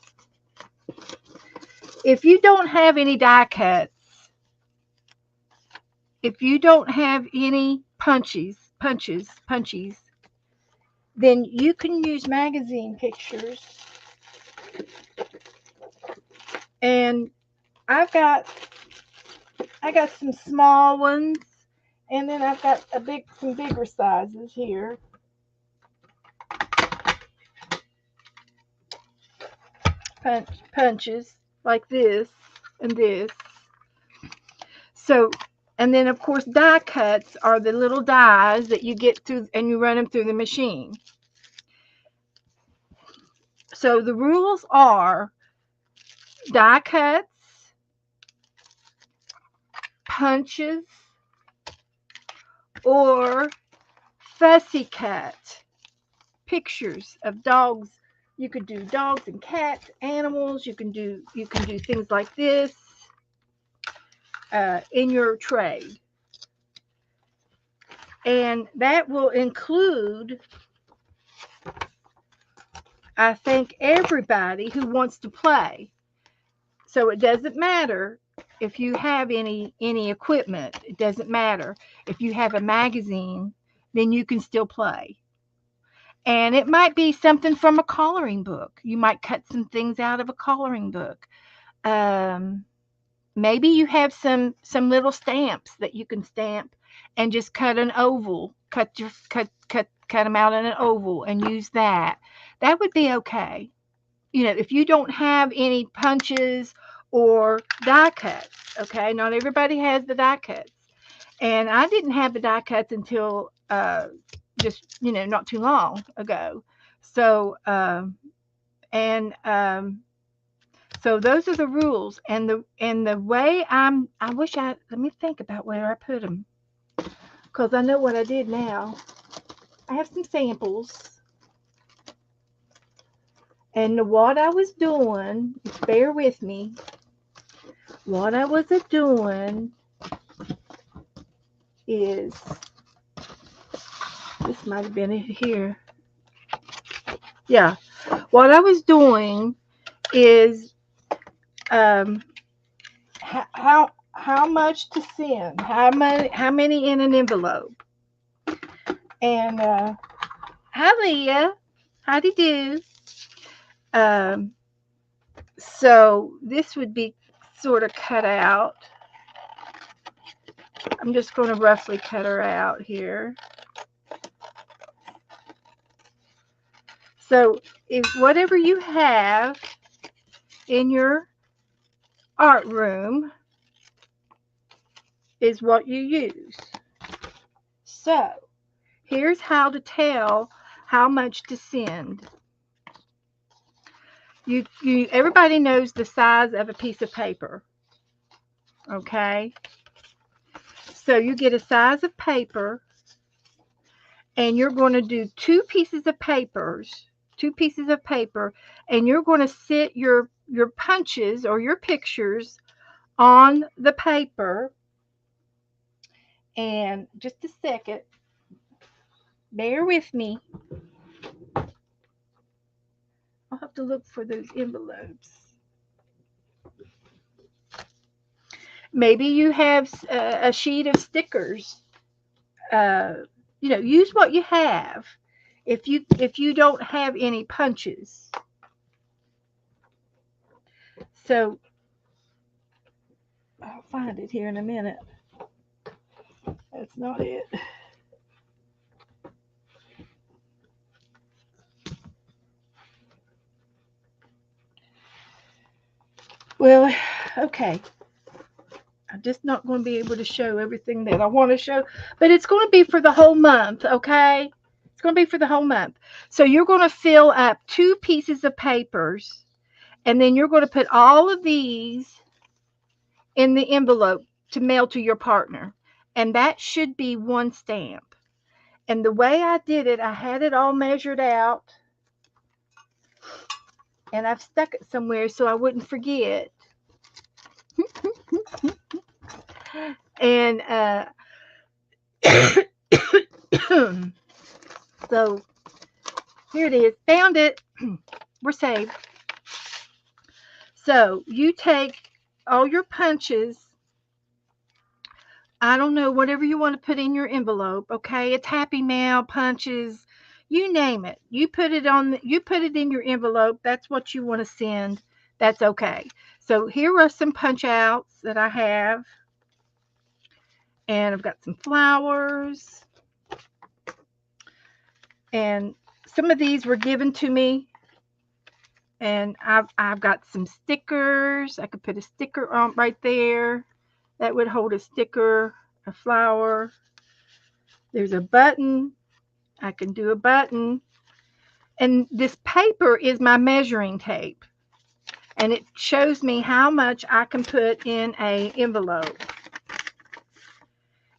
If you don't have any die cuts, if you don't have any punches, then you can use magazine pictures. And I got some small ones, and then I've got some bigger sizes here. Punches like this and this. So, and then of course die cuts are the little dies that you get through and you run them through the machine. So the rules are die cuts, punches, or fussy cut pictures of dogs. You could do dogs and cats, animals. You can do things like this in your trade, and that will include, I think, everybody who wants to play. So it doesn't matter if you have any equipment. It doesn't matter if you have a magazine, then you can still play. And it might be something from a coloring book. You might cut some things out of a coloring book. Maybe you have some little stamps that you can stamp and just cut an oval. Cut them out in an oval and use that. That would be okay. You know, if you don't have any punches or die cuts, okay? Not everybody has the die cuts. And I didn't have the die cuts until just, not too long ago. So, and so those are the rules, and the way I wish let me think about where I put them, because I know what I did now. I have some samples, and what I was doing, bear with me, what I was doing is, this might have been it here. Yeah, what I was doing is, um, how much to send, how many in an envelope, and hi Leah, how do you do? Um, so this would be sort of cut out. I'm just going to roughly cut her out here. So if whatever you have in your art room is what you use. So here's how to tell how much to send. You everybody knows the size of a piece of paper. Okay? So you get a size of paper, and you're going to do two pieces of paper, and you're going to sit your punches or your pictures on the paper. And just a second, bear with me. I'll have to look for those envelopes. Maybe you have a sheet of stickers. Use what you have. If you don't have any punches, so I'll find it here in a minute. That's not it. Well, okay. I'm just not going to be able to show everything that I want to show, but it's going to be for the whole month, okay? It's going to be for the whole month. So you're going to fill up two pieces of papers, and then you're going to put all of these in the envelope to mail to your partner. And that should be one stamp. And the way I did it, I had it all measured out, and I've stuck it somewhere so I wouldn't forget. And so here it is. Found it. We're saved. So you take all your punches. I don't know, whatever you want to put in your envelope. Okay, it's Happy Mail, punches, you name it. You put it in your envelope. That's what you want to send. That's okay. So here are some punch outs that I have, and I've got some flowers, and some of these were given to me. And I've got some stickers. I could put a sticker on right there. That would hold a sticker, a flower. There's a button. I can do a button. And this paper is my measuring tape. And it shows me how much I can put in a envelope.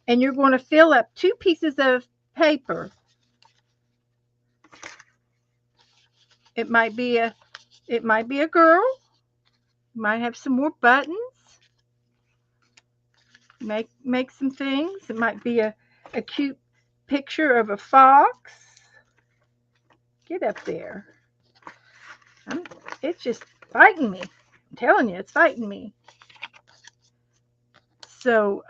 And you're going to fill up two pieces of paper. It might be a girl. Might have some more buttons. Make some things. It might be a cute picture of a fox. Get up there. It's just fighting me. I'm telling you, it's fighting me. So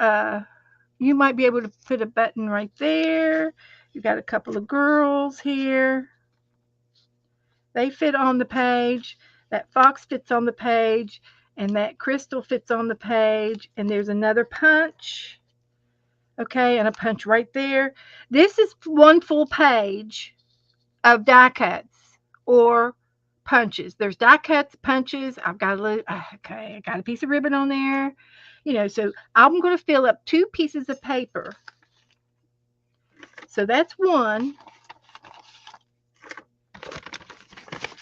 you might be able to put a button right there. You've got a couple of girls here. They fit on the page. That fox fits on the page. And that crystal fits on the page. And there's another punch. Okay, and a punch right there. This is one full page of die cuts or punches. There's die cuts, punches. I got a piece of ribbon on there. So I'm going to fill up two pieces of paper. So that's one.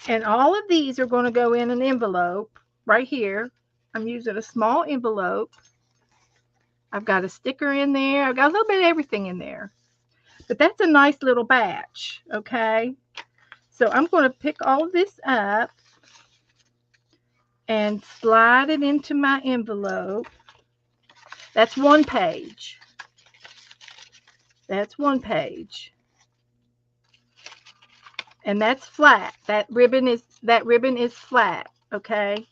And all of these are going to go in an envelope right here. I'm using a small envelope. I've got a sticker in there. I've got a little bit of everything in there. But that's a nice little batch, okay? So I'm going to pick all of this up and slide it into my envelope. That's one page. That's one page. And that's flat. That ribbon is flat, okay?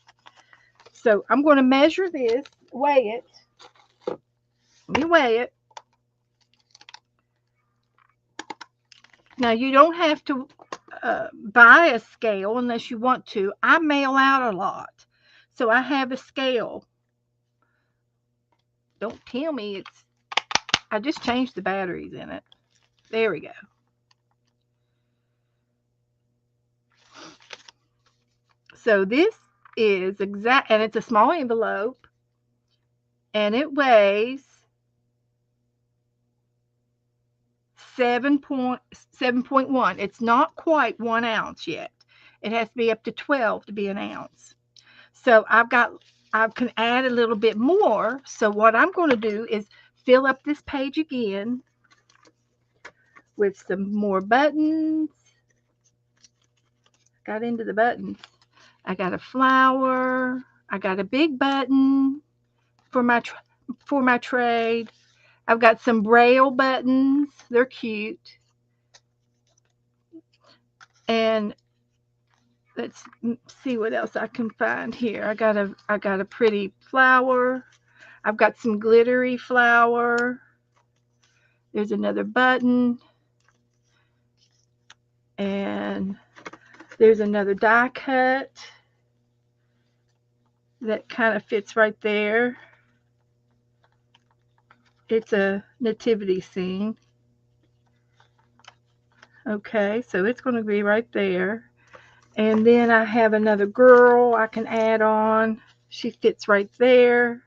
So I'm going to measure this, weigh it. Let me weigh it. Now you don't have to buy a scale unless you want to. I mail out a lot, so I have a scale. Don't tell me it's. I just changed the batteries in it. There we go. So this is exact, and it's a small envelope, and it weighs 7.1. It's not quite 1 ounce yet. It has to be up to 12 to be an ounce. So I can add a little bit more. So what I'm going to do is fill up this page again with some more buttons. Got into the buttons. I got a flower. I got a big button for my trade. I've got some braille buttons. They're cute. And let's see what else I can find here. I got a pretty flower. I've got some glittery flower. There's another button. And there's another die cut that kind of fits right there. It's a nativity scene. Okay, so it's going to be right there. And then I have another girl I can add on. She fits right there.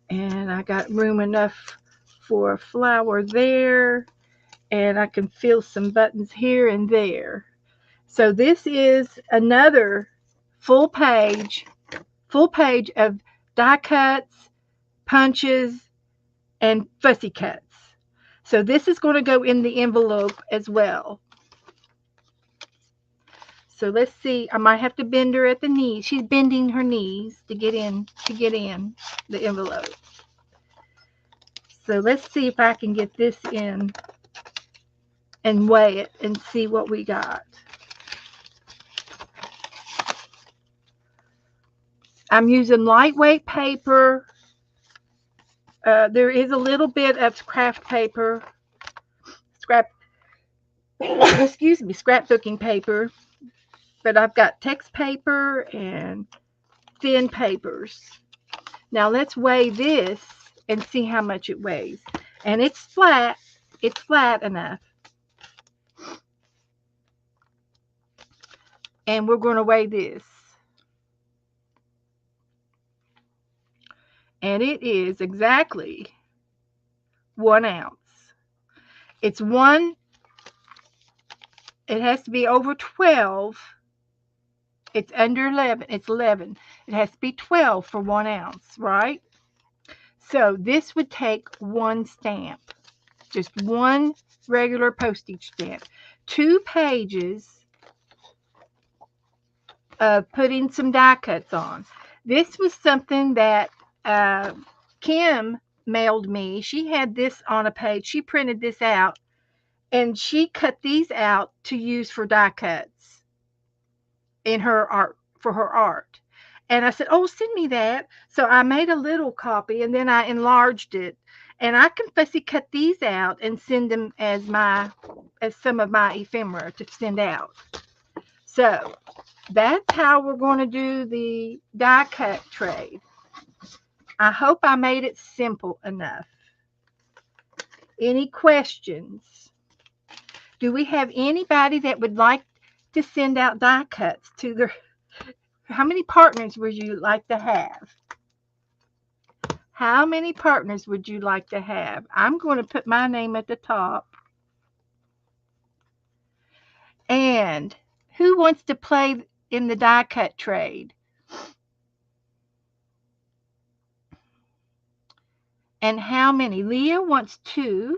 And I got room enough for a flower there. And I can fill some buttons here and there. So this is another full page of die cuts, punches, and fussy cuts. So this is going to go in the envelope as well. So let's see. I might have to bend her at the knees. She's bending her knees to get in the envelope. So let's see if I can get this in and weigh it and see what we got. I'm using lightweight paper. There is a little bit of craft paper, scrapbooking paper, but I've got text paper and thin papers. Now let's weigh this and see how much it weighs. And it's flat enough. And we're going to weigh this. And it is exactly 1 ounce. It has to be over 12. It's under 11. It's 11. It has to be 12 for 1 ounce, right? So this would take one stamp. Just one regular postage stamp. 2 pages of putting some die cuts on. This was something that Kim mailed me. She had this on a page. She printed this out, and she cut these out to use for die cuts in her art, for her art. And I said, oh, send me that. So I made a little copy, and then I enlarged it. And I can fussy cut these out and send them as some of my ephemera to send out. So that's how we're going to do the die cut trade. I hope I made it simple enough. Any questions? Do we have anybody that would like to send out die cuts to their... How many partners would you like to have? How many partners would you like to have? I'm going to put my name at the top. And who wants to play in the die cut trade? And how many? Leah wants 2.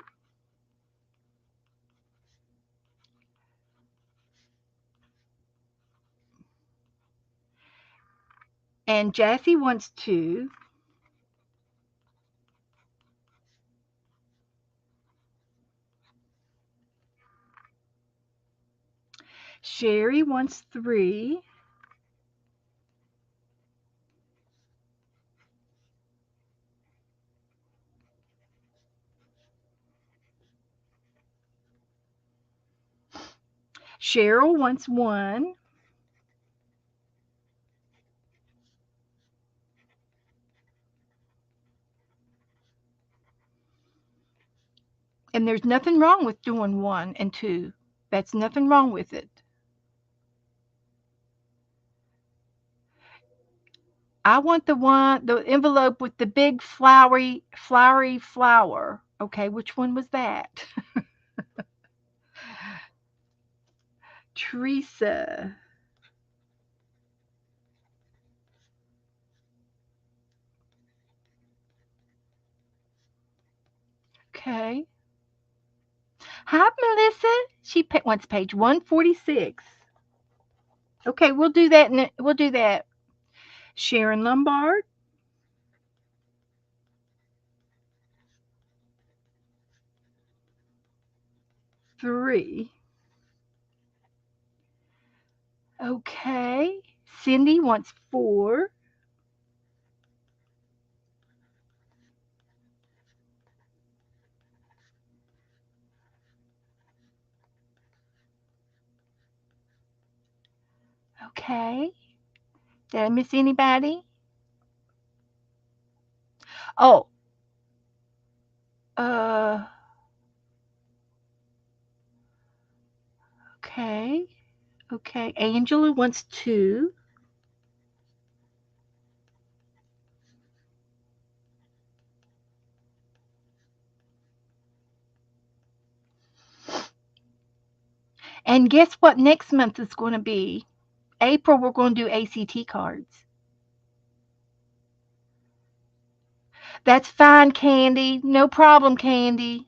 And Jassy wants 2. Sherry wants 3. Cheryl wants 1. And there's nothing wrong with doing 1 and 2. That's nothing wrong with it. I want the envelope with the big flowery flower. Okay, which one was that? Teresa. Okay. Hi, Melissa. She wants page 146. Okay, we'll do that. We'll do that. Sharon Lombard. 3. Okay. Cindy wants 4. Okay. Did I miss anybody? Oh, uh, okay. Okay. Angela wants 2. And guess what next month is going to be? April, we're going to do ACT cards. That's fine, Candy. No problem, Candy.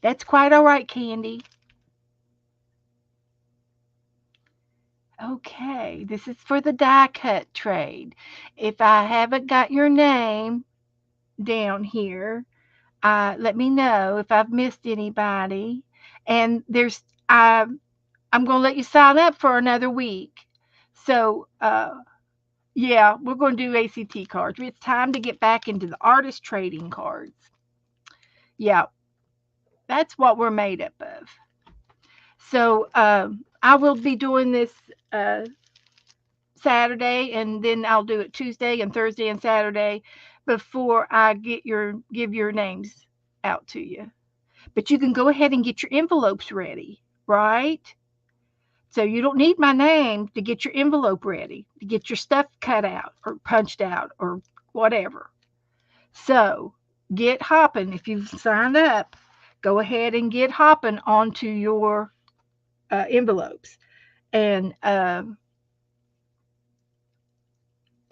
That's quite all right, Candy. Okay, this is for the die cut trade. If I haven't got your name down here, let me know if I've missed anybody. And I'm going to let you sign up for another week. So, yeah, we're going to do ACT cards. It's time to get back into the artist trading cards. Yeah, that's what we're made up of. So, I will be doing this uh, Saturday, and then I'll do it Tuesday and Thursday and Saturday before I give your names out to you. But you can go ahead and get your envelopes ready, right? So you don't need my name to get your envelope ready, to get your stuff cut out or punched out or whatever. So get hopping. If you've signed up, go ahead and get hopping onto your envelopes. And and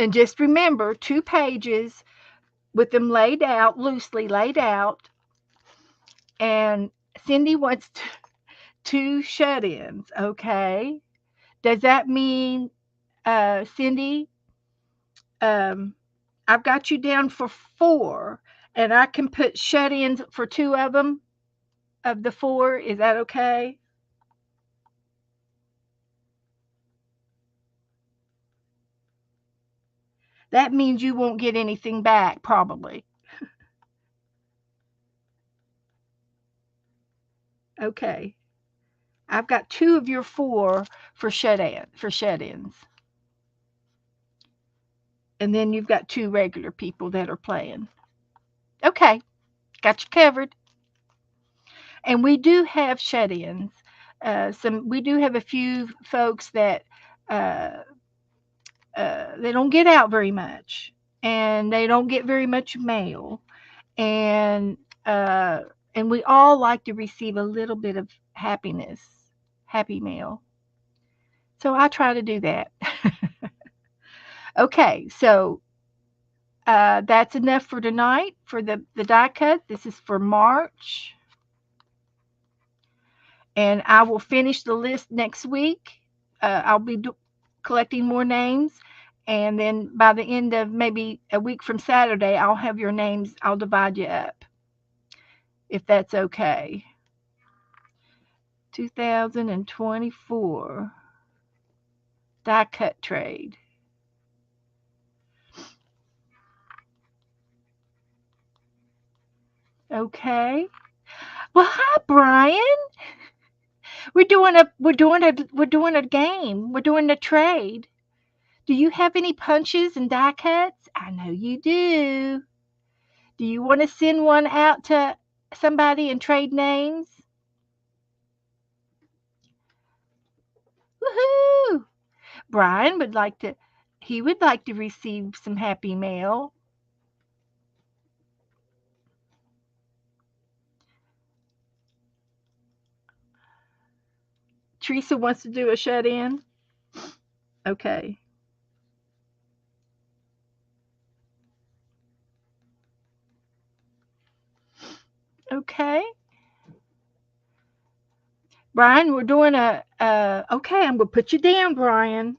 just remember 2 pages with them laid out, loosely laid out. And Cindy wants 2 shut-ins. Okay. Does that mean, Cindy, um, I've got you down for 4, and I can put shut-ins for 2 of them, of the 4. Is that okay? That means you won't get anything back, probably. Okay. I've got 2 of your 4 for shut-ins. And then you've got 2 regular people that are playing. Okay, got you covered. And we do have shut-ins. We do have a few folks that uh, they don't get out very much, and they don't get very much mail, and uh, And we all like to receive a little bit of happiness, happy mail. So I try to do that. Okay, so that's enough for tonight for the die cut. This is for March. And I will finish the list next week. I'll be collecting more names. And then by the end of maybe a week from Saturday, I'll have your names. I'll divide you up if that's okay. 2024 die cut trade. Okay. Well, hi, Brian. We're doing a game. We're doing a trade. Do you have any punches and die cuts? I know you do. Do you want to send one out to somebody and trade names? Woohoo! Brian would like to. He would like to receive some happy mail. Teresa wants to do a shut in. Okay. Okay. Brian, we're doing okay, I'm going to put you down, Brian.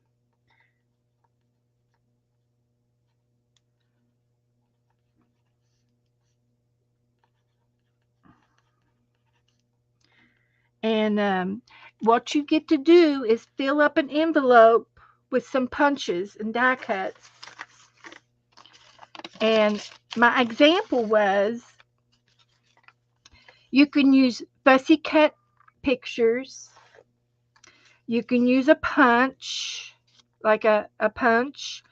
And what you get to do is fill up an envelope with some punches and die cuts. And my example was you can use fussy cut pictures. You can use a punch, like a punch.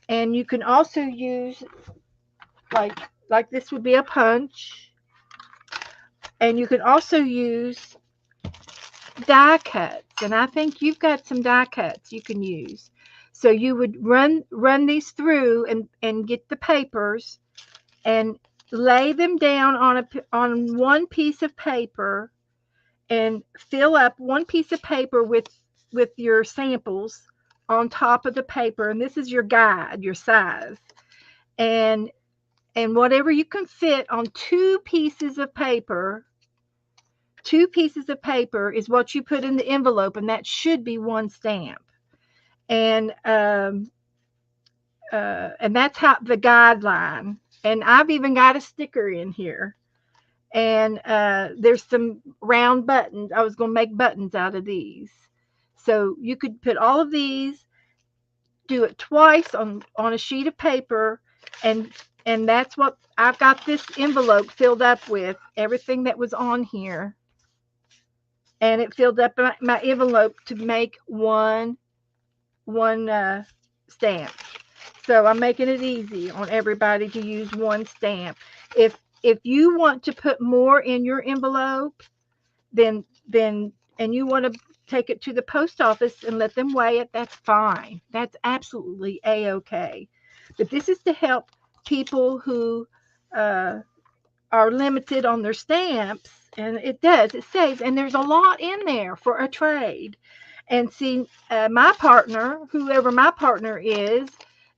And you can also use like this would be a punch. And you can also use die cuts. And I think you've got some die cuts you can use. So you would run these through and get the papers and lay them down on one piece of paper and fill up one piece of paper with your samples on top of the paper, and this is your guide, your size, and whatever you can fit on two pieces of paper is what you put in the envelope, and that should be one stamp. And and that's how the guideline. And I've even got a sticker in here. And there's some round buttons. I was going to make buttons out of these. So you could put all of these, do it twice on a sheet of paper, and that's what I've got this envelope filled up with, everything that was on here. And it filled up my envelope to make one stamp. So I'm making it easy on everybody to use one stamp. If you want to put more in your envelope, then and you want to take it to the post office and let them weigh it, that's fine. That's absolutely a-okay. But this is to help people who are limited on their stamps, and it saves, and there's a lot in there for a trade. And see, my partner, whoever my partner is,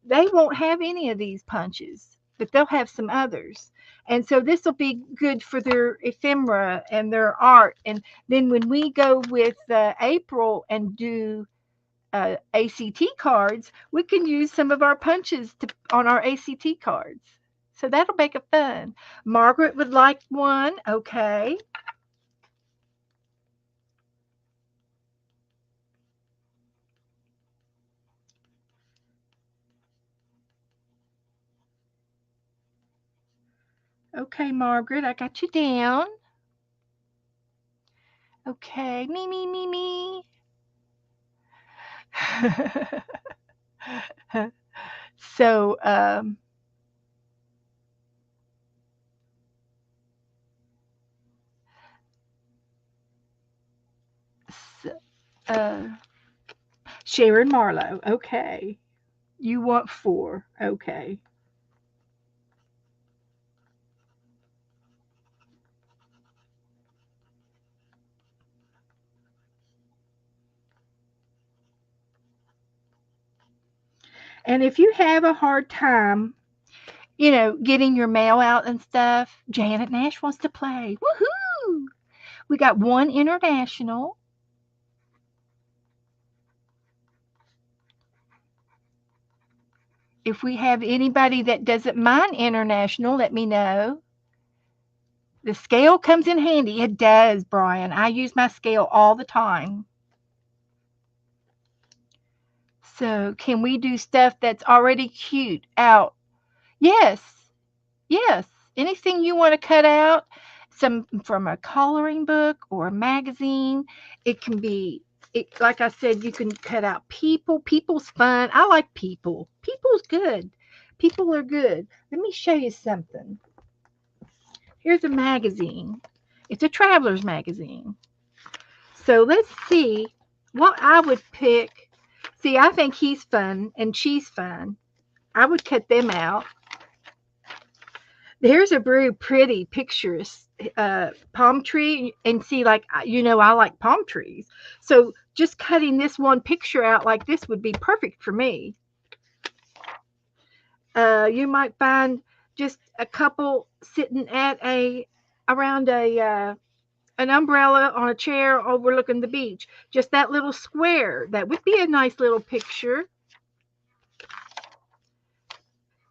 they won't have any of these punches, but they'll have some others. And so this will be good for their ephemera and their art. And then when we go with April and do ACT cards, we can use some of our punches on our ACT cards. So that'll make it fun. Margaret would like one. Okay. Okay, Margaret, I got you down. Okay, me. So, uh, Sharon Marlowe. Okay. You want 4. Okay. And if you have a hard time, getting your mail out and stuff, Janet Nash wants to play. Woohoo! We got one international. If we have anybody that doesn't mind international, let me know. The scale comes in handy. It does, Brian. I use my scale all the time. So, can we do stuff that's already cute out? Yes, yes. Anything you want to cut out, some from a coloring book or a magazine. It can be, like I said, you can cut out people. People's fun. I like people. People's good. People are good. Let me show you something. Here's a magazine. It's a traveler's magazine. So let's see what I would pick. See, I think he's fun and she's fun. I would cut them out. Here's a very pretty pictures palm tree, and see, like, I like palm trees. So just cutting this one picture out like this would be perfect for me. You might find just a couple sitting at a around a an umbrella on a chair overlooking the beach. Just that little square. That would be a nice little picture.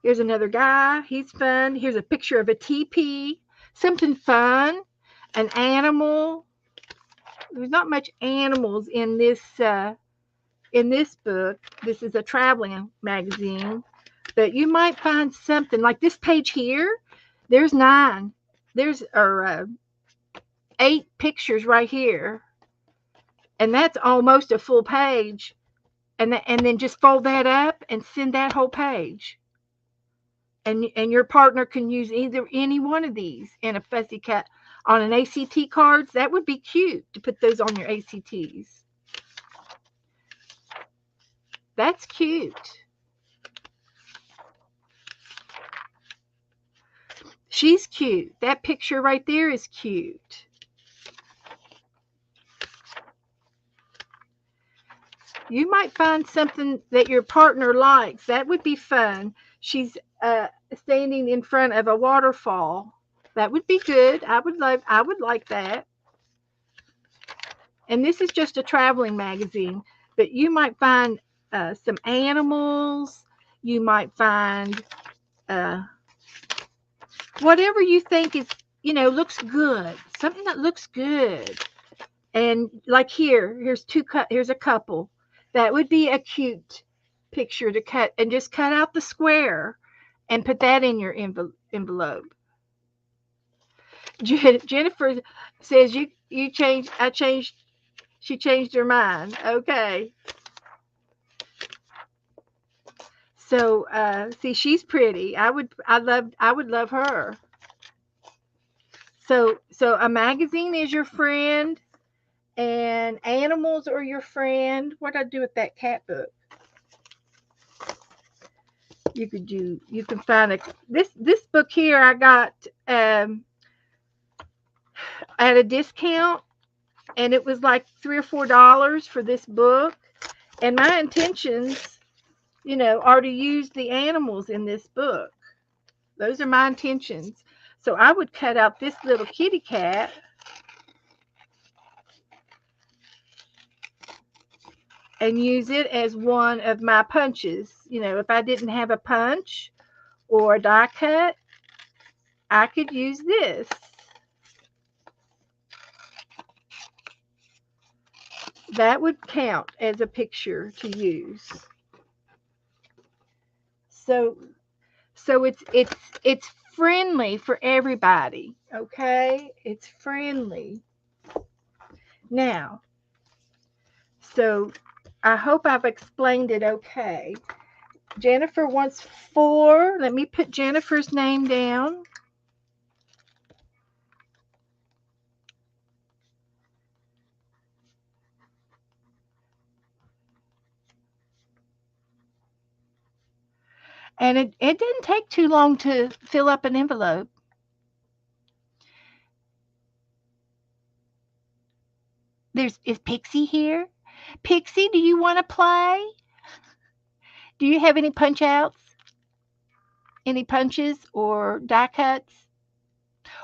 Here's another guy. He's fun. Here's a picture of a teepee. Something fun. An animal. There's not much animals in this book. This is a traveling magazine. But you might find something like this page here. There's 9. There's 8 pictures right here. And that's almost a full page. And then just fold that up and send that whole page. And your partner can use either any one of these in a fussy cut on an ACT cards. That would be cute to put those on your ACTs. That's cute. She's cute. That picture right there is cute. You might find something that your partner likes. That would be fun. She's standing in front of a waterfall. That would be good. I would like that. And this is just a traveling magazine, but you might find some animals. You might find uh, whatever you think is, looks good. Something that looks good. And like here's a couple. That would be a cute picture to cut, and just cut out the square and put that in your envelope. Jennifer says you changed. I changed. She changed her mind. Okay. So see, she's pretty. I would love her. So a magazine is your friend, and animals are your friend. What I do with that cat book? You can find this book here I got at a discount, and it was like $3 or $4 for this book. And my intentions, are to use the animals in this book. Those are my intentions. So I would cut out this little kitty cat and use it as one of my punches. If I didn't have a punch or a die cut, I could use this. That would count as a picture to use. So it's friendly for everybody, okay? It's friendly. Now, so I hope I've explained it okay. Jennifer wants 4. Let me put Jennifer's name down. And it didn't take too long to fill up an envelope. Is Pixie here? Pixie, do you want to play? Do you have any punch outs? Any punches or die cuts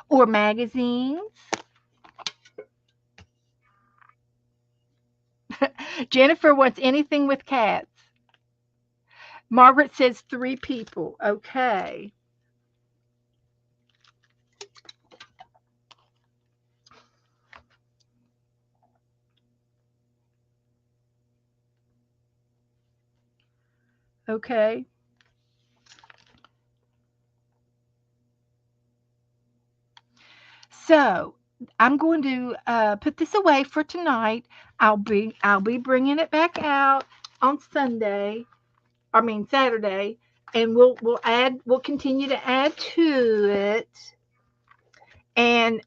or magazines? Jennifer wants anything with cats. Margaret says 3 people. Okay. Okay. So I'm going to put this away for tonight. I'll be bringing it back out on Sunday. I mean Saturday, and we'll continue to add to it. And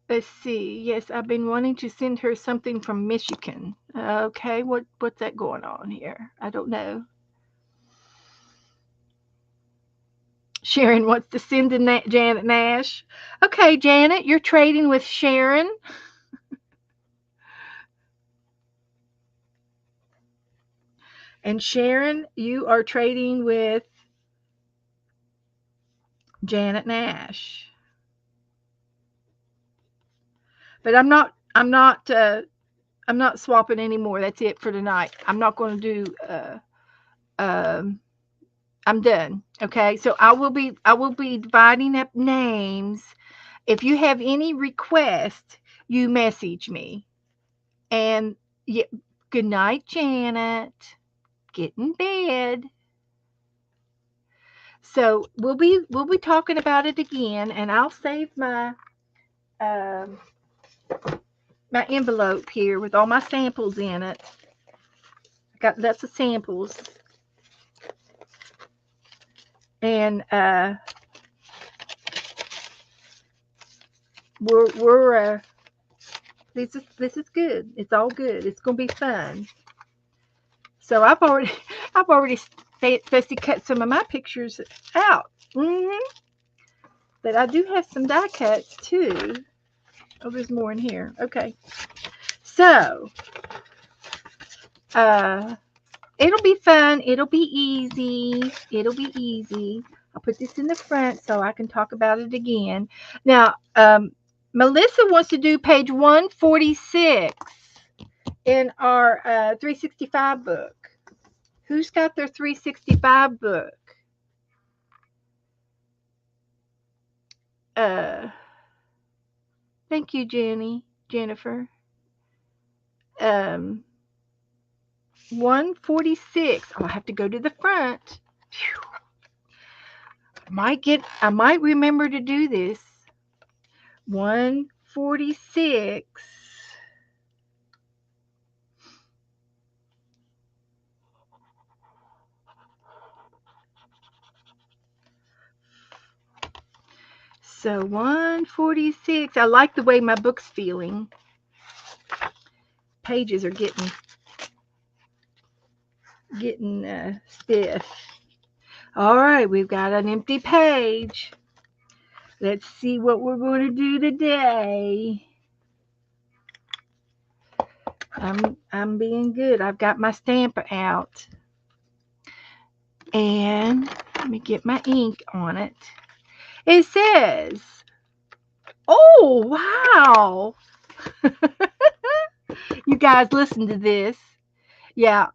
let's see. Yes, I've been wanting to send her something from Michigan. Okay, what's that going on here? I don't know. Sharon wants to send to Janet Nash. Okay, Janet, you're trading with Sharon. And Sharon, you are trading with Janet Nash. But I'm not swapping anymore. That's it for tonight. I'm not going to do um I'm done. Okay? So I will be dividing up names. If you have any requests, you message me. And yeah, good night, Janet. Get in bed. So we'll be talking about it again, and I'll save um, my envelope here with all my samples in it. I got lots of samples, and we're this is good. It's all good. It's gonna be fun. So I've already fussy cut some of my pictures out. But I do have some die cuts too. Oh, there's more in here. Okay. So, uh, it'll be fun. It'll be easy. It'll be easy. I'll put this in the front so I can talk about it again. Now, Melissa wants to do page 146 in our 365 book. Who's got their 365 book? Uh, thank you, Jennifer. Um, 146. Oh, I have to go to the front. Phew. I might remember to do this. 146. So 146. I like the way my book's feeling. Pages are getting stiff. All right, we've got an empty page. Let's see what we're going to do today. I'm being good. I've got my stamper out. And let me get my ink on it. It says, oh, wow. You guys listen to this. Yeah.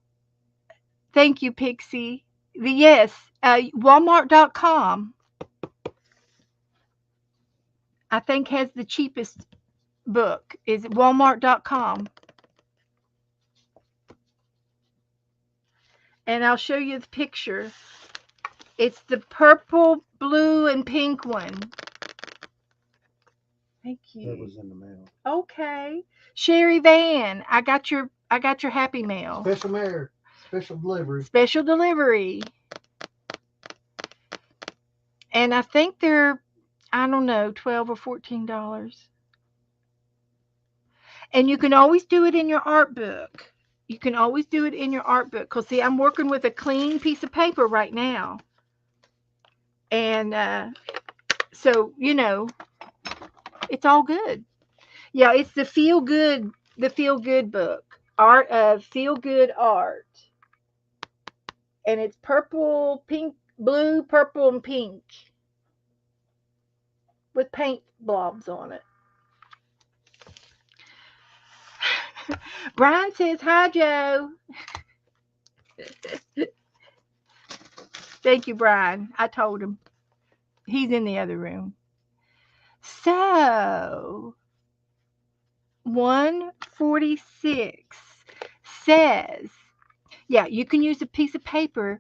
Thank you, Pixie. Yes, Walmart.com, I think, has the cheapest book. Is it Walmart.com? And I'll show you the picture. It's the purple, blue, and pink one. Thank you. That was in the mail. Okay. Sherry Van, I got your happy mail. Special delivery. Special delivery. And I think they're, I don't know, $12 or $14. And you can always do it in your art book. You can always do it in your art book. Because, see, I'm working with a clean piece of paper right now. And So, it's all good. Yeah, it's the feel good book. Art of Feel Good Art. And it's purple, pink, blue, purple, and pink with paint blobs on it. Brian says, "Hi, Joe." Thank you, Brian. I told him. He's in the other room. So, 146 says, yeah, you can use a piece of paper.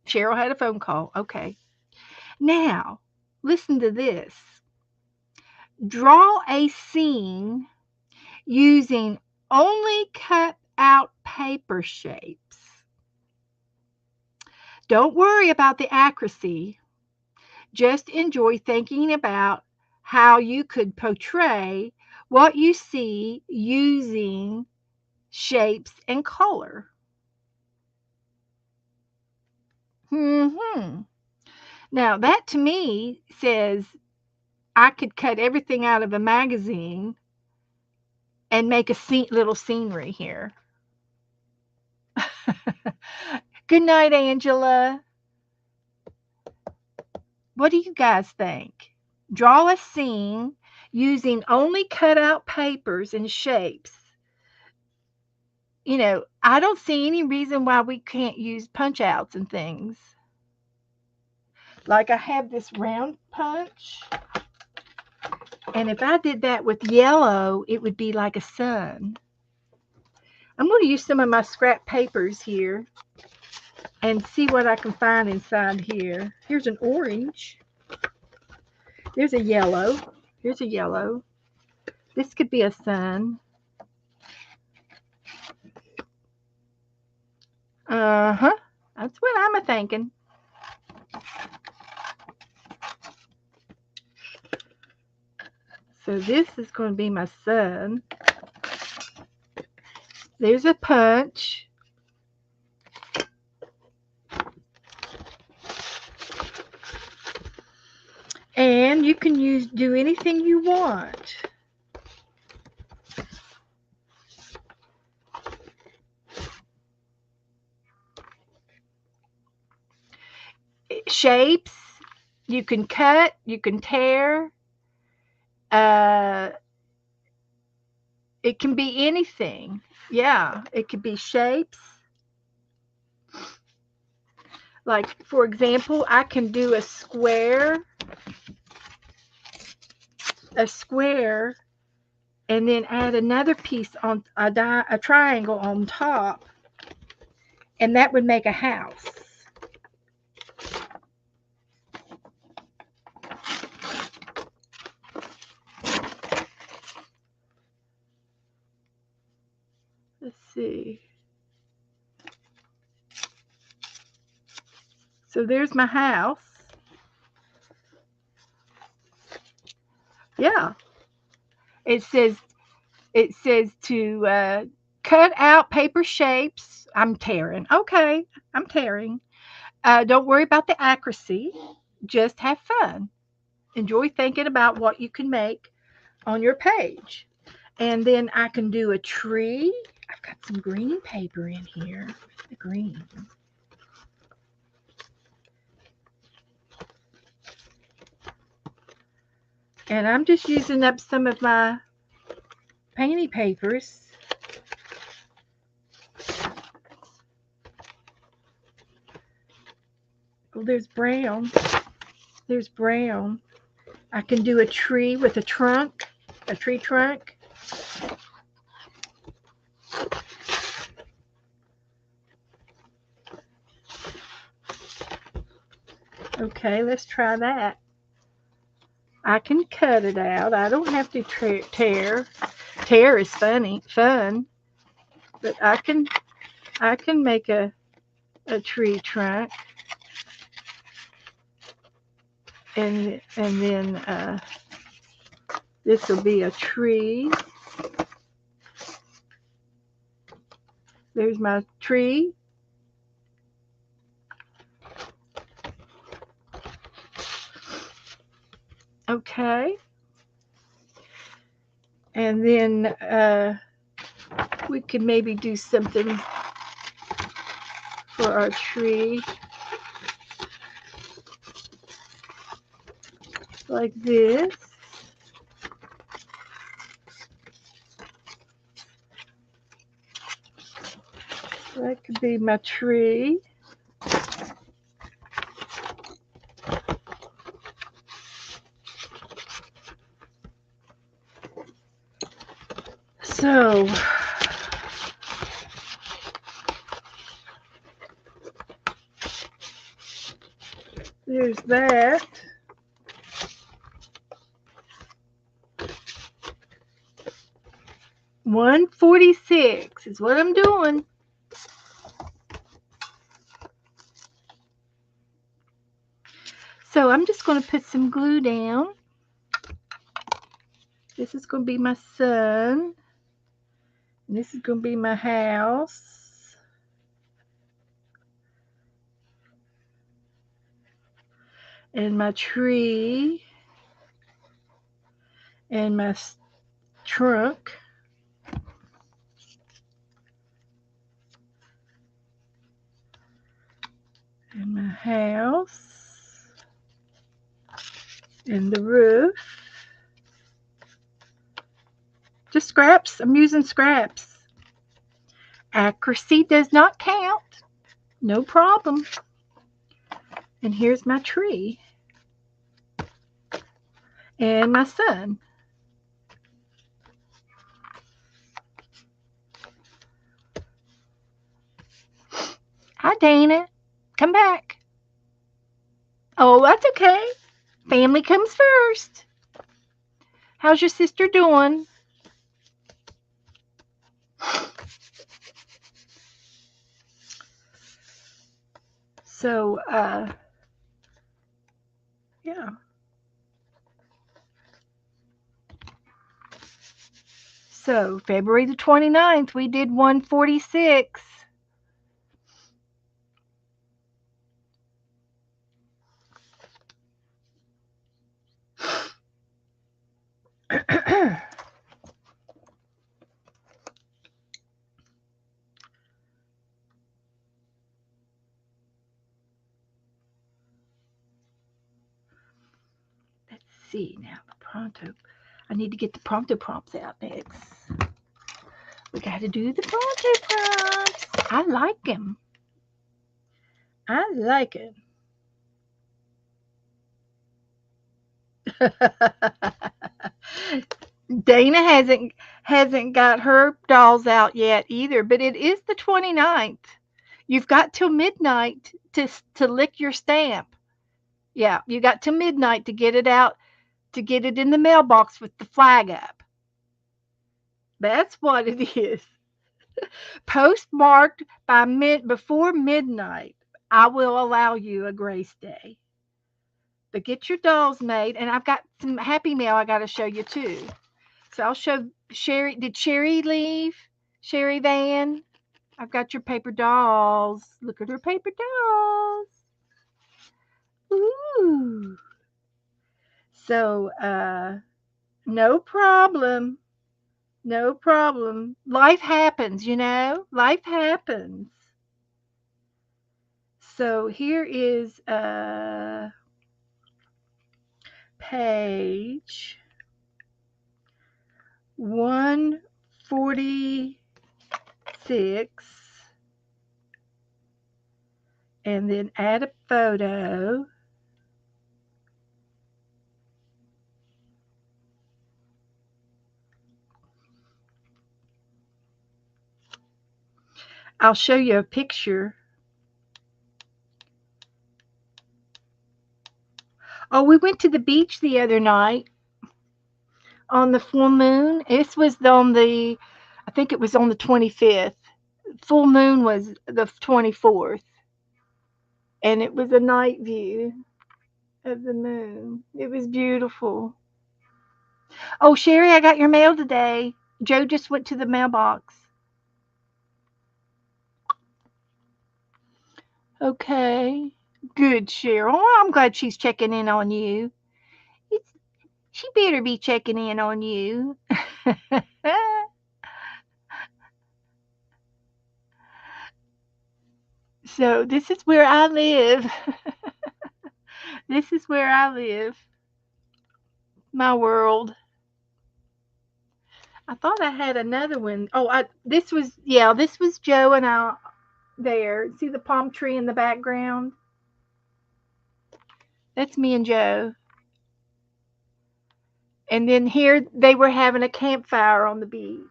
Cheryl had a phone call. Okay. Now, listen to this. Draw a scene using only cut out paper shapes. Don't worry about the accuracy. Just enjoy thinking about how you could portray what you see using shapes and color. Hmm. Now, that to me says I could cut everything out of a magazine and make a little scenery here. Good night, Angela. What do you guys think? Draw a scene using only cut out papers and shapes. I don't see any reason why we can't use punch outs and things. Like I have this round punch, and if I did that with yellow, it would be like a sun. I'm going to use some of my scrap papers here and see what I can find inside here. Here's an orange. There's a yellow. Here's a yellow. This could be a sun. Uh-huh. That's what I'm a-thinking. So this is going to be my sun. There's a punch. And you can do anything you want. Shapes, you can cut, you can tear. Uh, it can be anything. Yeah, it could be shapes. Like, for example, I can do a square, and then add another piece on a triangle on top, and that would make a house. Let's see. So there's my house. Yeah. It says to cut out paper shapes. I'm tearing. Okay, I'm tearing. Don't worry about the accuracy. Just have fun. Enjoy thinking about what you can make on your page. And then I can do a tree. I've got some green paper in here. Where's the green? And I'm just using up some of my painty papers. Oh, there's brown. There's brown. I can do a tree with a tree trunk. Okay, let's try that. I can cut it out. I don't have to tear. Tear is fun, but I can make a tree trunk, and then this will be a tree. There's my tree. Okay. And then we can maybe do something for our tree like this. That could be my tree. So there's that. 146 is what I'm doing. So I'm just going to put some glue down. This is going to be my sun. And this is going to be my house. And my tree. And my trunk. And my house. And the roof. Just scraps. I'm using scraps. Accuracy does not count. No problem. And here's my tree. And my sun. Hi, Dana. Come back. Oh, that's okay. Family comes first. How's your sister doing? So, yeah. So, February the 29th, we did 146. Let's see now the pronto. I need to get the pronto prompts out next. We got to do the pronto prompts. I like them. I like it. Dana hasn't got her dolls out yet either, but it is the 29th. You've got till midnight to lick your stamp. Yeah, you got till midnight to get it out, to get it in the mailbox with the flag up. That's what it is. Postmarked by before midnight. I will allow you a grace day. But get your dolls made, and I've got some happy mail I got to show you too. So I'll show Sherry. Did Sherry leave? Sherry Van? I've got your paper dolls. Look at her paper dolls. Ooh. So, no problem. No problem. Life happens, you know? Life happens. So here is page 146, and then add a photo. I'll show you a picture. Oh, we went to the beach the other night on the full moon. This was on the, I think it was on the 25th. Full moon was the 24th. And it was a night view of the moon. It was beautiful. Oh, Sherry, I got your mail today. Joe just went to the mailbox. Okay. Good, Cheryl. Oh, I'm glad she's checking in on you. It's She better be checking in on you. So this is where I live. This is where I live. My world. I thought I had another one. Oh, this was Joe and I there. See the palm tree in the background? That's me and Joe. And then here they were having a campfire on the beach.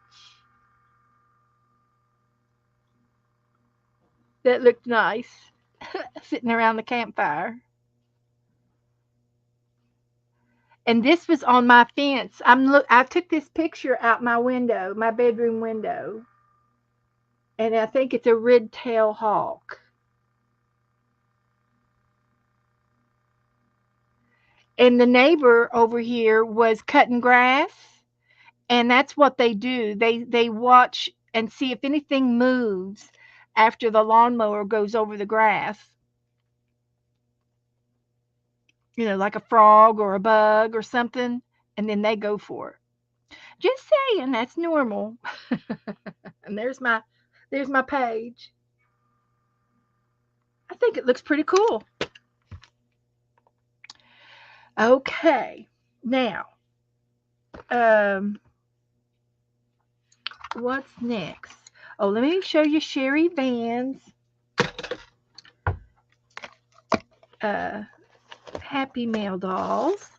That looked nice. Sitting around the campfire. And this was on my fence. I took this picture out my window, my bedroom window. And I think it's a red-tailed hawk. And the neighbor over here was cutting grass, and that's what they do. They watch and see if anything moves after the lawnmower goes over the grass. Like a frog or a bug or something, and then they go for it. Just saying, that's normal. And there's my page. I think it looks pretty cool. Okay, now, um, what's next? Oh, let me show you Sherry Van's uh, Happy Mail dolls,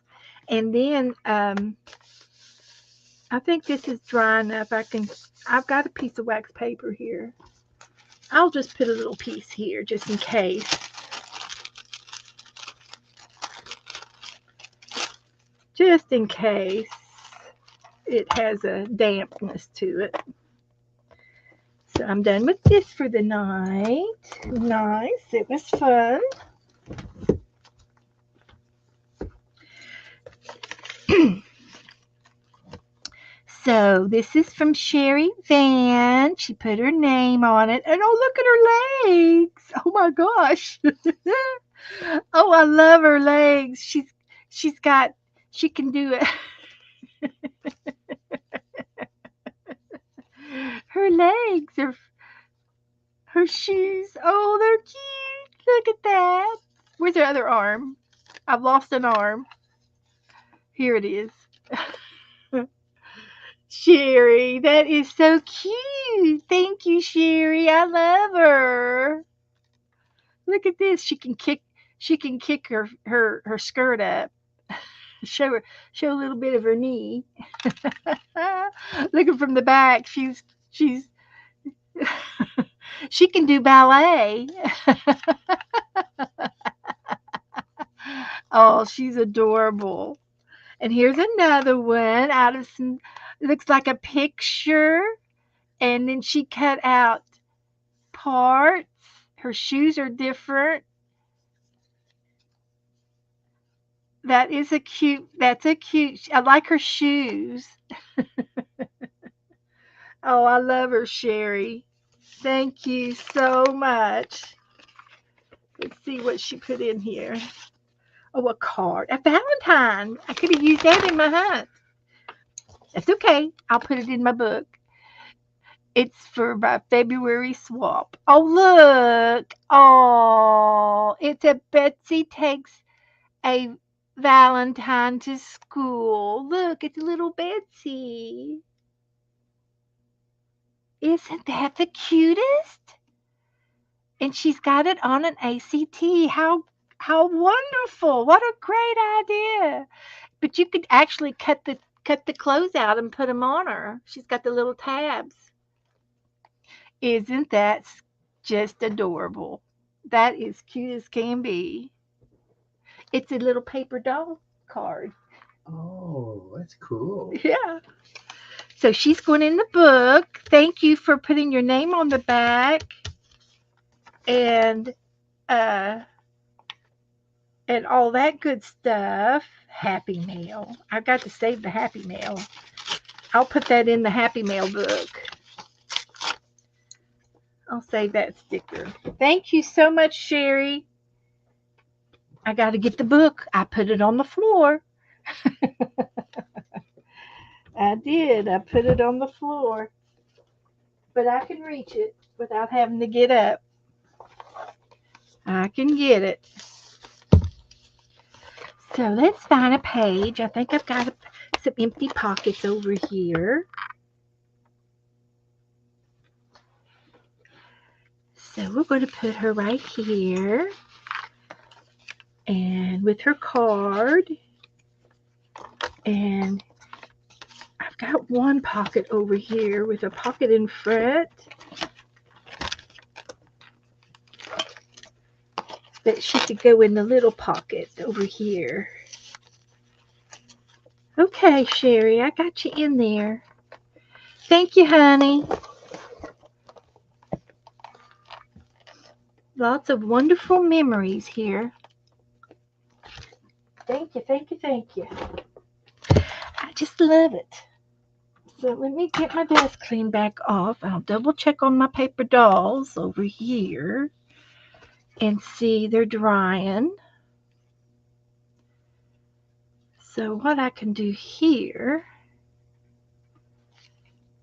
and then I think this is dry enough. I've got a piece of wax paper here. I'll just put a little piece here just in case. Just in case it has a dampness to it. So I'm done with this for the night. Nice. It was fun. So this is from Sherry Van. She put her name on it. And oh, look at her legs. Oh my gosh. Oh, I love her legs. She's got she can do it. Her legs are her shoes. Oh, they're cute. Look at that. Where's her other arm? I've lost an arm. Here it is. Sherry, that is so cute. Thank you, Sherry. I love her. Look at this. She can kick her skirt up. Show a little bit of her knee. Looking from the back, she's she can do ballet. Oh, she's adorable. And here's another one out of some looks like a picture, and then she cut out parts. Her shoes are different. That's a cute. I like her shoes. Oh, I love her, Sherry. Thank you so much. Let's see what she put in here. Oh, a card. A Valentine. I could have used that in my hunt. That's okay. I'll put it in my book. It's for my February swap. Oh, look. Oh, it's a Betsy takes a Valentine to school. Look, it's little Betsy. Isn't that the cutest? And she's got it on an ACT. How wonderful. What a great idea. But you could actually cut the clothes out and put them on her. She's got the little tabs. Isn't that just adorable? That is cute as can be. It's a little paper doll card. Oh, that's cool. Yeah. So she's going in the book. Thank you for putting your name on the back. And uh and all that good stuff. Happy Mail. I've got to save the Happy Mail. I'll put that in the Happy Mail book. I'll save that sticker. Thank you so much, Sherry. I got to get the book. I put it on the floor. I did. I put it on the floor, but I can reach it without having to get up. I can get it. So let's find a page. I think I've got some empty pockets over here. So we're going to put her right here. And with her card. And I've got one pocket over here with a pocket in front. But she could go in the little pocket over here. Okay, Sherry, I got you in there. Thank you, honey. Lots of wonderful memories here. Thank you, thank you, thank you. I just love it. So let me get my desk clean back off. I'll double check on my paper dolls over here and see they're drying. So what I can do here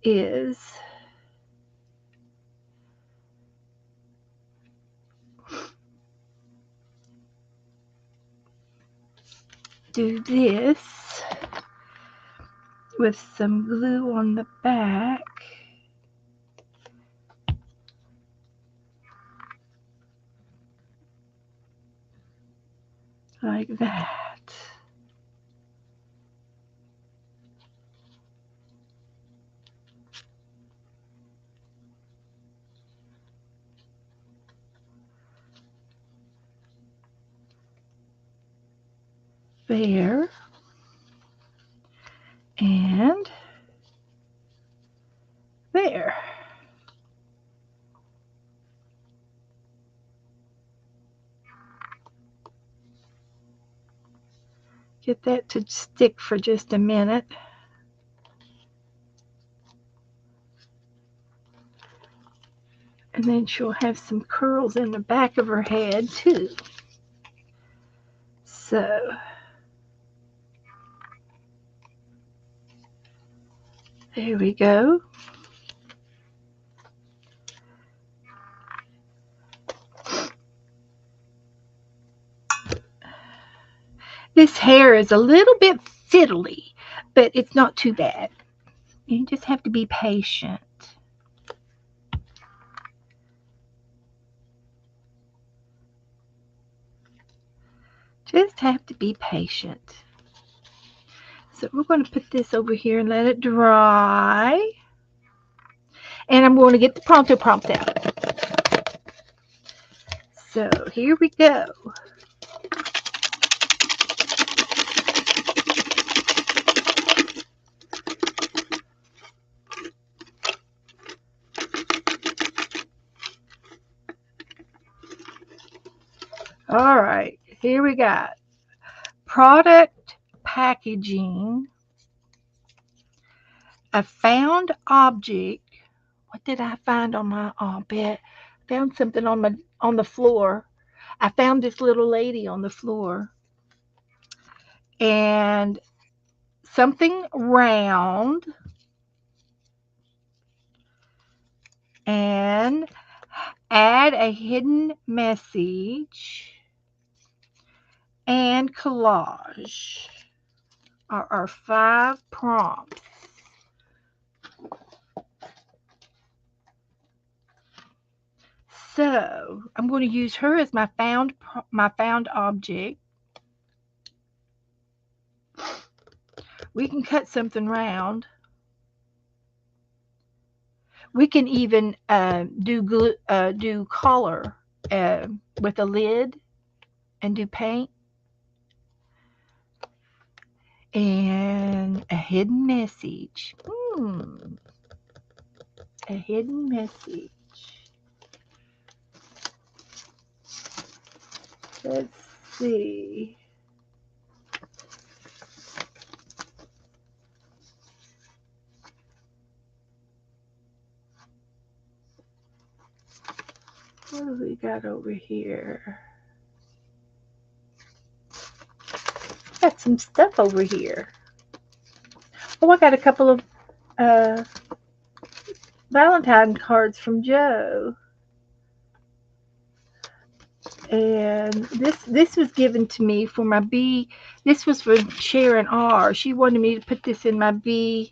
is do this with some glue on the back. Like that. There. And there. Get that to stick for just a minute. And then she'll have some curls in the back of her head too. So there we go. This hair is a little bit fiddly, but it's not too bad. You just have to be patient. Just have to be patient. So we're going to put this over here and let it dry. And I'm going to get the pronto prompts out. So here we go. All right, here we got product packaging, a found object. What did I find on my bed? Found something on the floor. I found this little lady on the floor. And something round and add a hidden message and collage are our 5 prompts. So I'm going to use her as my found object. We can cut something round. We can even do color with a lid and do paint. And a hidden message. A hidden message. Let's see. What do we got over here? got some stuff over here. Oh, I got a couple of uh, Valentine cards from Joe, and this was given to me for my B. This was for Sharon R. She wanted me to put this in my B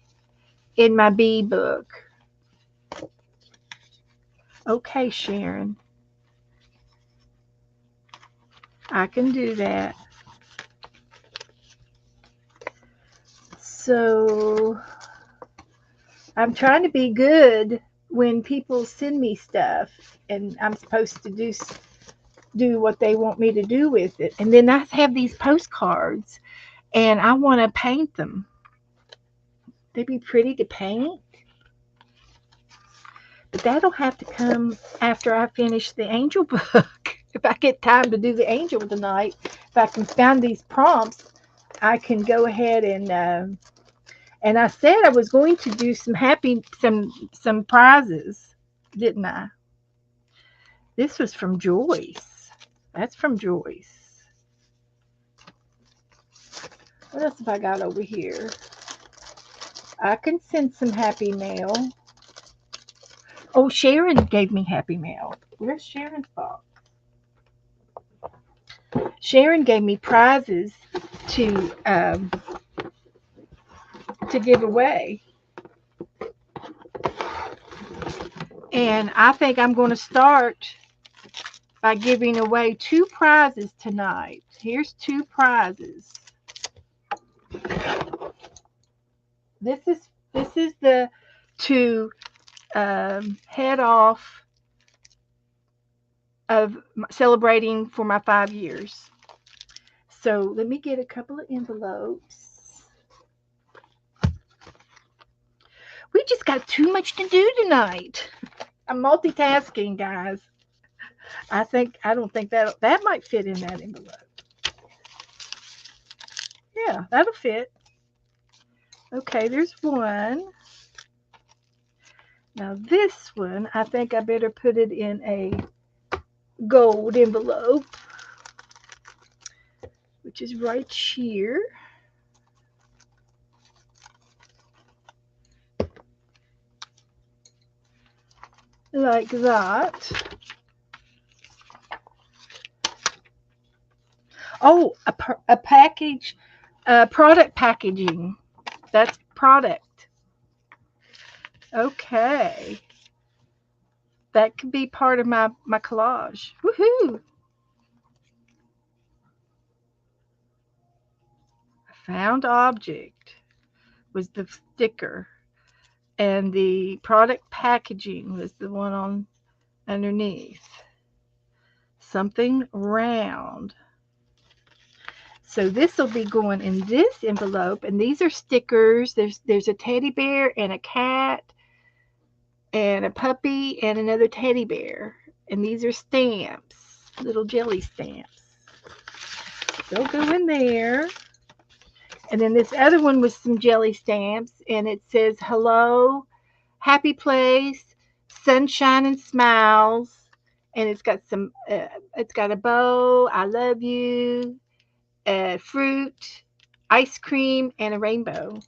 book. Okay, Sharon, I can do that. So I'm trying to be good when people send me stuff, and I'm supposed to do what they want me to do with it. And then I have these postcards, and I want to paint them. They'd be pretty to paint, but that'll have to come after I finish the angel book. If I get time to do the angel tonight, if I can find these prompts, I can go ahead and I said I was going to do some prizes, didn't I? This was from Joyce. That's from Joyce. What else have I got over here? I can send some happy mail. Oh, Sharon gave me happy mail. Where's Sharon's box? Sharon gave me prizes to um, to give away, and I think I'm going to start by giving away two prizes tonight. Here's two prizes. This is the to head off of celebrating for my 5 years. So let me get a couple of envelopes. We just got too much to do tonight. I'm multitasking, guys. I don't think that might fit in that envelope. Yeah, that'll fit. Okay, there's one. Now this one, I think I better put it in a gold envelope, which is right here. Like that. Oh, a package, product packaging. That's product. Okay. That could be part of my collage. Woohoo! Found object was the sticker, and the product packaging was the one on underneath. Something round. So this will be going in this envelope, and these are stickers. There's a teddy bear and a cat and a puppy and another teddy bear, and these are stamps, little jelly stamps. They'll go in there. And then this other one with some jelly stamps, and it says hello, happy place, sunshine and smiles, and it's got a bow, I love you, fruit, ice cream, and a rainbow.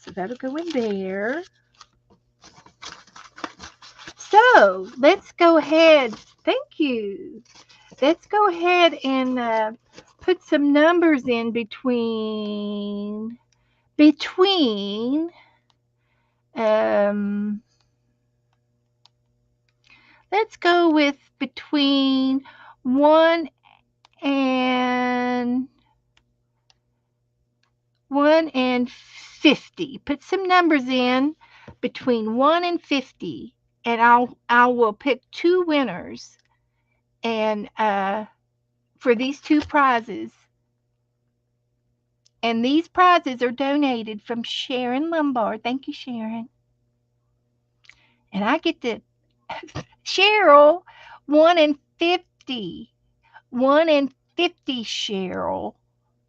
So that'll go in there. So let's go ahead. Thank you. Let's go ahead and put some numbers in between um, let's go with between 1 and 1 and 50. Put some numbers in between 1 and 50, and I will pick two winners, and for these two prizes. And these prizes are donated from Sharon Lombard. Thank you, Sharon. And I get to Cheryl, 1 in 50. 1 in 50, Cheryl.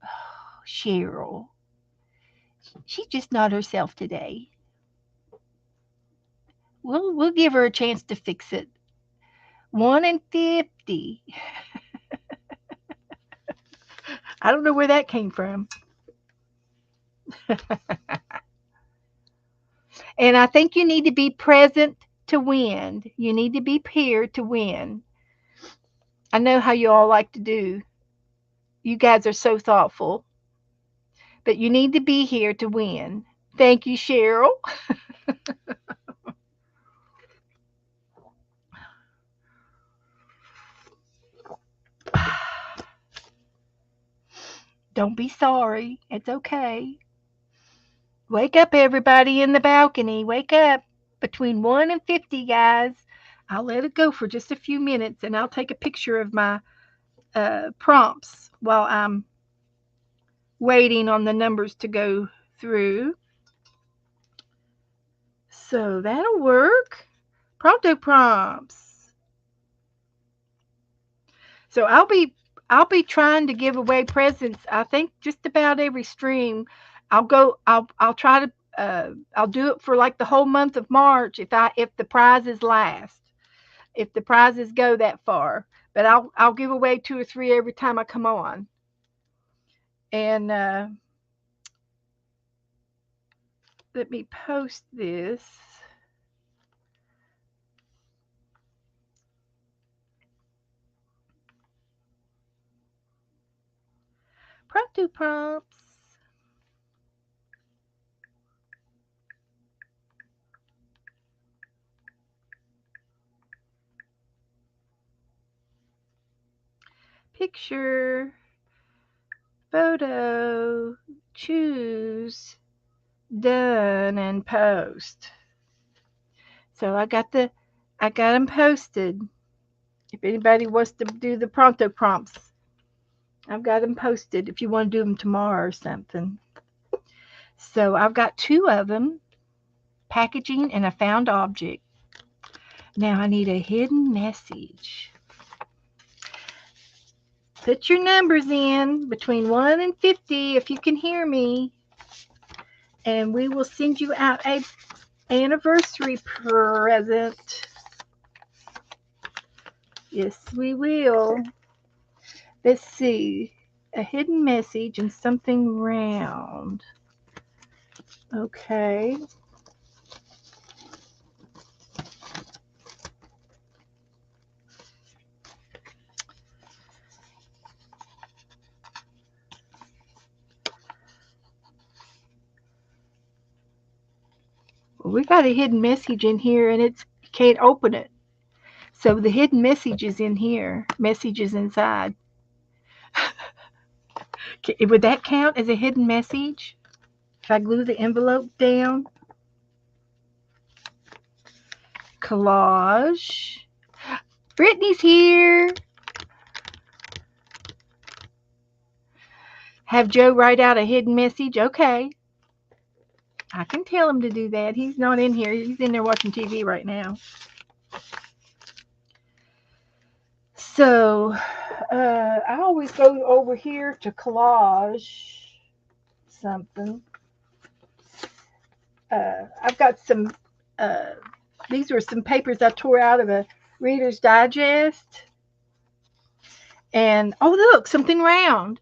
Oh, Cheryl. She's just not herself today. We'll give her a chance to fix it. 1 in 50. I don't know where that came from. And I think you need to be present to win. You need to be here to win. I know how you all like to do. You guys are so thoughtful, but you need to be here to win. Thank you, Cheryl. Don't be sorry. It's okay. Wake up, everybody in the balcony. Wake up. Between 1 and 50, guys. I'll let it go for just a few minutes and I'll take a picture of my prompts while I'm waiting on the numbers to go through. So that'll work. Pronto prompts. So I'll be trying to give away presents. I think just about every stream. I'll try to I'll do it for like the whole month of March if the prizes last. If the prizes go that far. But I'll give away 2 or 3 every time I come on. And let me post this. Pronto prompts. Picture, photo, choose, done, and post. So I got them posted. If anybody wants to do the pronto prompts, I've got them posted. If you want to do them tomorrow or something. So I've got 2 of them: packaging and a found object. Now I need a hidden message. Put your numbers in between 1 and 50 if you can hear me. And we will send you out a anniversary present. Yes, we will. Let's see. A hidden message and something round. Okay. Well, we got a hidden message in here and it's you can't open it. So the hidden message is in here. Message is inside. Would that count as a hidden message? If I glue the envelope down? Collage. Brittany's here. Have Joe write out a hidden message? Okay. I can tell him to do that. He's not in here. He's in there watching TV right now. So I always go over here to collage something. I've got some, uh, these were some papers I tore out of a Reader's Digest. And, oh, look, something round.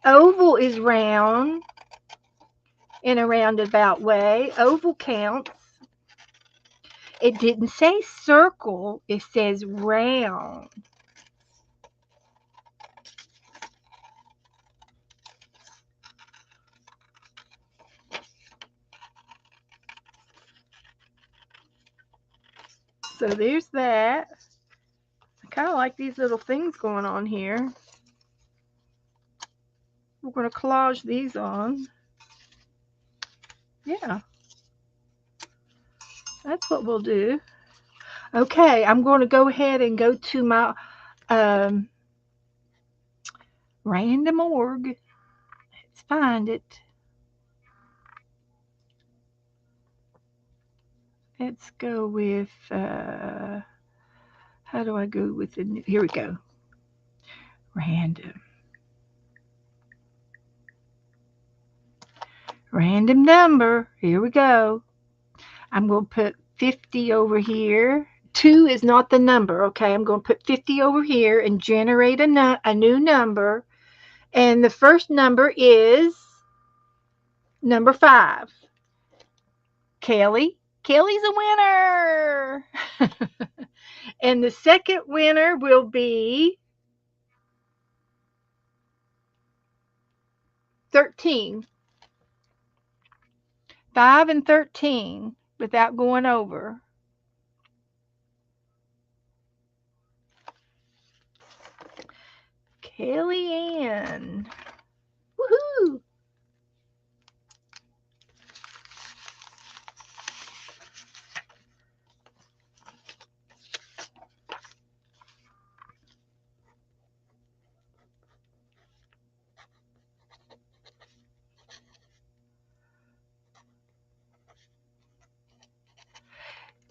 Oval is round in a roundabout way. Oval counts. It didn't say circle, it says round. So there's that. I kind of like these little things going on here. We're going to collage these on. Yeah, that's what we'll do. Okay, I'm going to go ahead and go to my random org. Let's find it. Let's go with, how do I go with it? Here we go. Random. Random number. Here we go. I'm going to put 50 over here. 2 is not the number. Okay, I'm going to put 50 over here and generate a new number. And the first number is number 5. Kelly. Kelly's a winner. And the second winner will be 13. 5 and 13 without going over. Kelly Ann. Woohoo!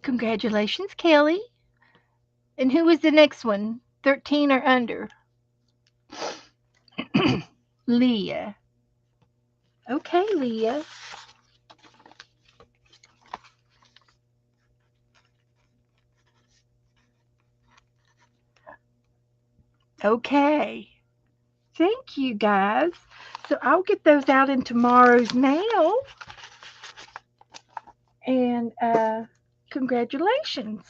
Congratulations, Kelly. And who was the next one? 13 or under? Leah. Okay, Leah. Okay. Thank you, guys. So I'll get those out in tomorrow's mail. And congratulations.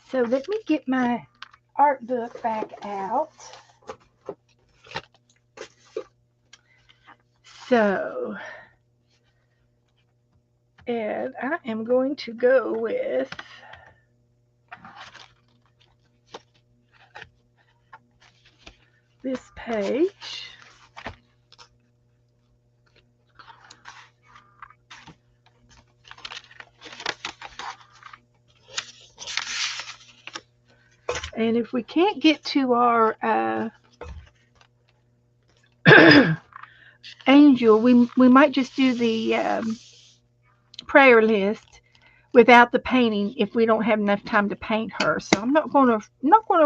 So let me get my art book back out. So, and I am going to go with this page. And if we can't get to our angel, we might just do the prayer list without the painting if we don't have enough time to paint her. So I'm not gonna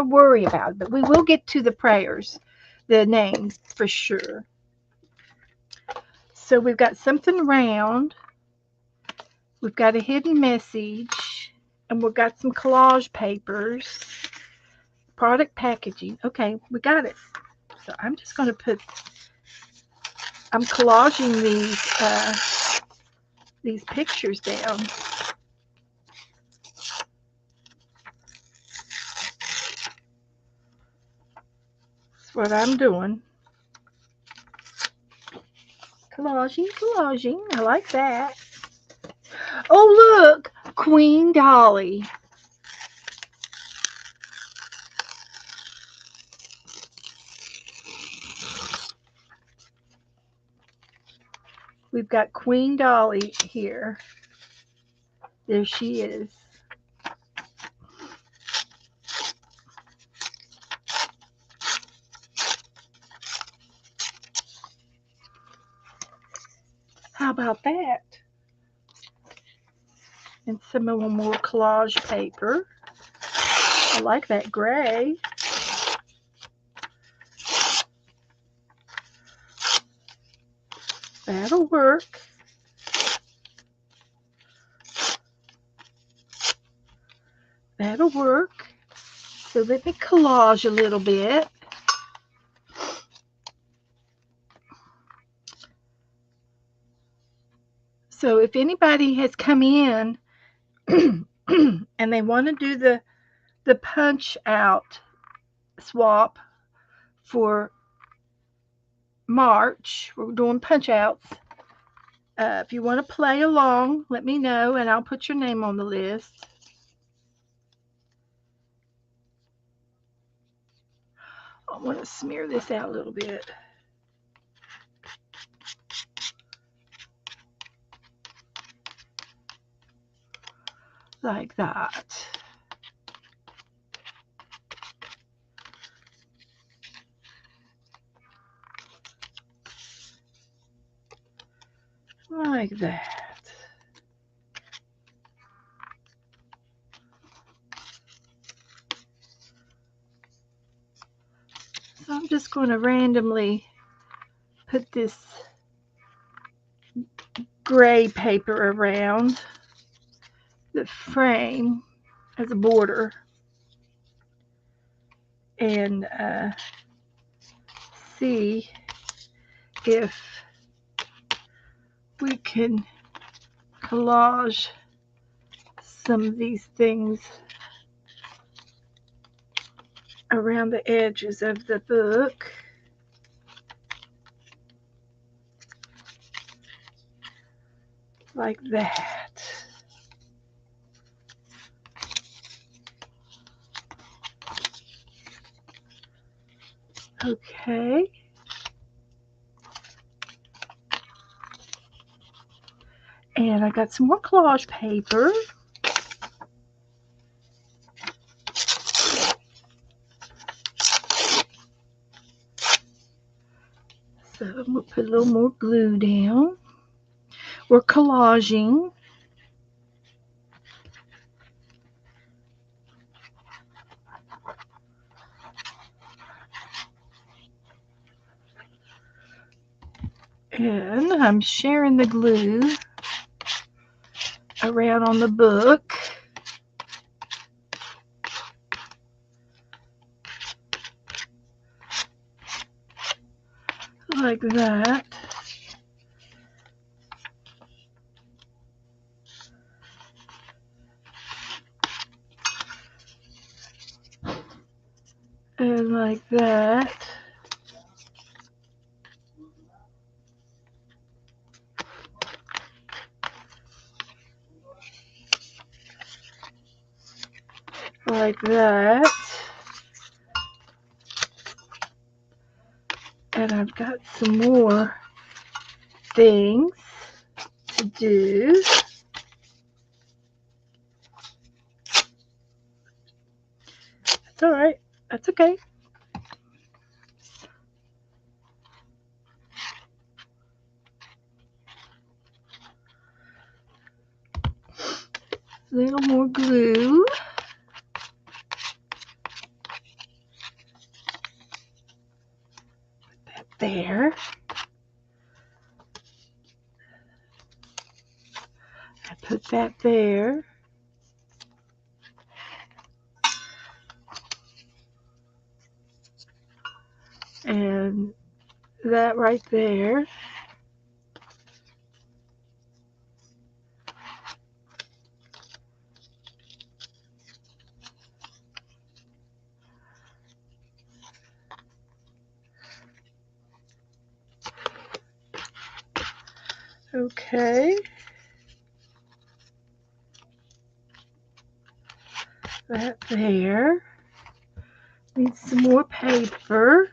worry about it, but we will get to the prayers, the names for sure. So we've got something round, we've got a hidden message, and we've got some collage papers, product packaging. Okay, we got it. So I'm just gonna I'm collaging these pictures down. That's what I'm doing. Collaging. I like that. Oh, look, Queen Dolly. We've got Queen Dolly here. There she is. How about that? And some more collage paper. I like that gray. That'll work. That'll work. So let me collage a little bit. So if anybody has come in and they want to do the punch out swap for March, we're doing punch outs. If you want to play along, let me know and I'll put your name on the list. I want to smear this out a little bit. Like that. Like that. So I'm just going to randomly put this gray paper around the frame as a border and see if we can collage some of these things around the edges of the book. Like that. Okay. And I got some more collage paper. So I'm going to put a little more glue down. We're collaging. And I'm sharing the glue around on the book. Like that. And like that. Like that. And I've got some more things to do. That's alright. That's okay. A little more glue. Put that there. I put that there. And that right there. Okay. That there. Need some more paper.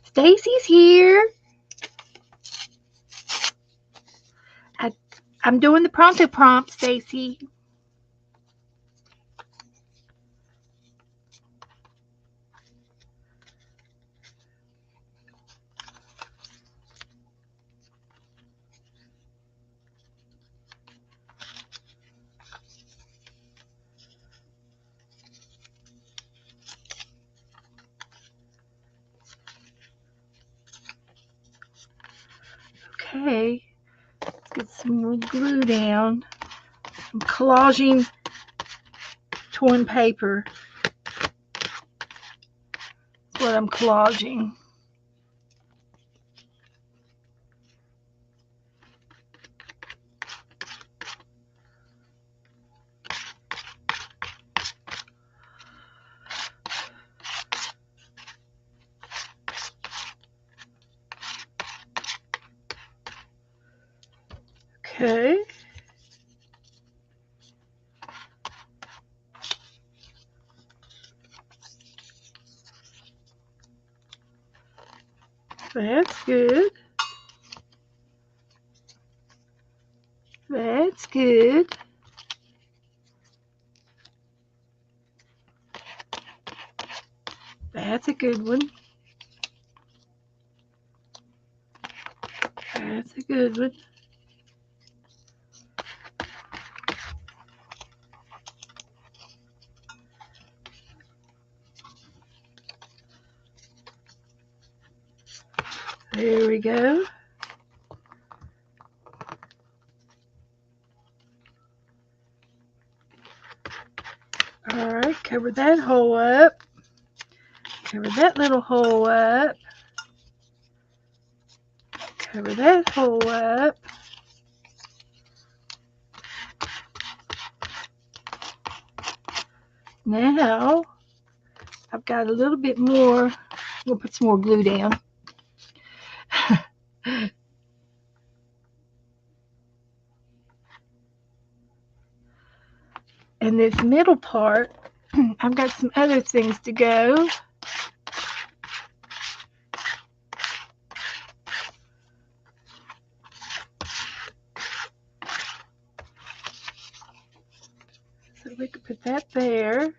Stacy's here. I'm doing the pronto prompt, Stacy. Okay. Let's get some more glue down. I'm collaging torn paper. That's what I'm collaging. Okay. That's good. That's good. That's a good one. That's a good one. There we go. Alright, cover that hole up. Cover that little hole up. Cover that hole up. Now, I've got a little bit more. We'll put some more glue down. And this middle part, I've got some other things to go. So we could put that there.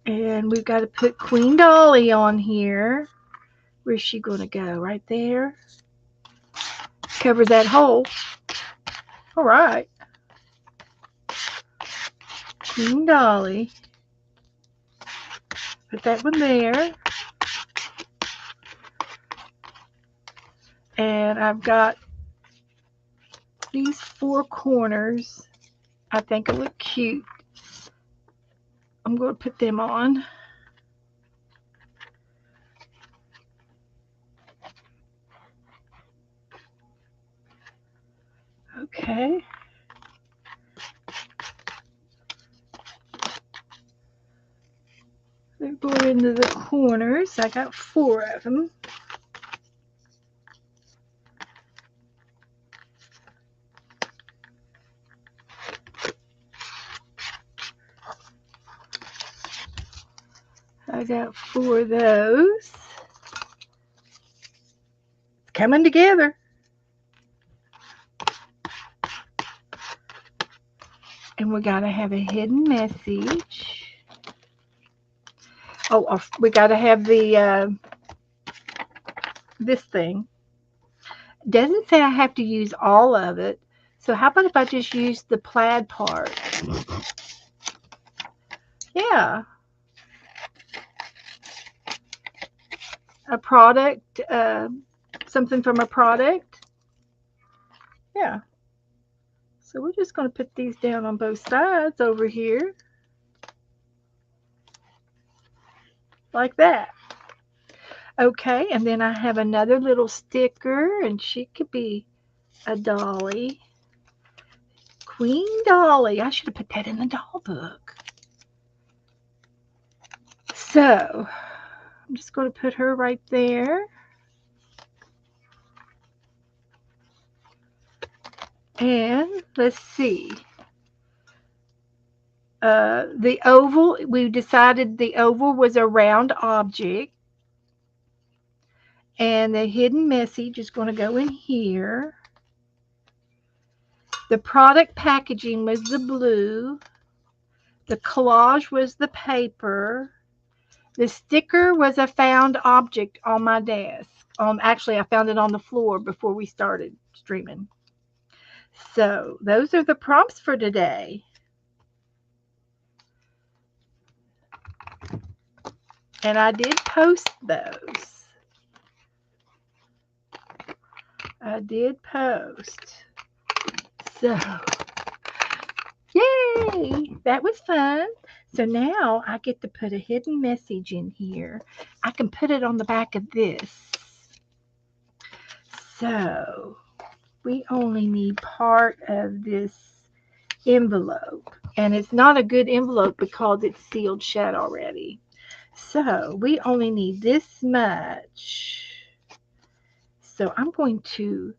And we've got to put Queen Dolly on here. Where's she going to go? Right there. Cover that hole. All right. Queen Dolly. Put that one there. And I've got these four corners. I think will look cute. I'm going to put them on. Okay. They're going into the corners. I got four of them. I got four of those. It's coming together. And we got to have a hidden message. Oh, we got to have the this thing. It doesn't say I have to use all of it. So how about if I just use the plaid part? Yeah. A product, something from a product. Yeah. So we're just going to put these down on both sides over here. Like that. Okay, and then I have another little sticker, and she could be a dolly. Queen Dolly. I should have put that in the doll book. So, I'm just going to put her right there. And let's see. The oval, we decided the oval was a round object. And the hidden message is going to go in here. The product packaging was the blue. The collage was the paper. The sticker was a found object on my desk. Actually, I found it on the floor before we started streaming. So those are the prompts for today. And I did post those. I did post. So, yay! That was fun. So now I get to put a hidden message in here. I can put it on the back of this. So we only need part of this envelope. And it's not a good envelope because it's sealed shut already. So we only need this much. So I'm going to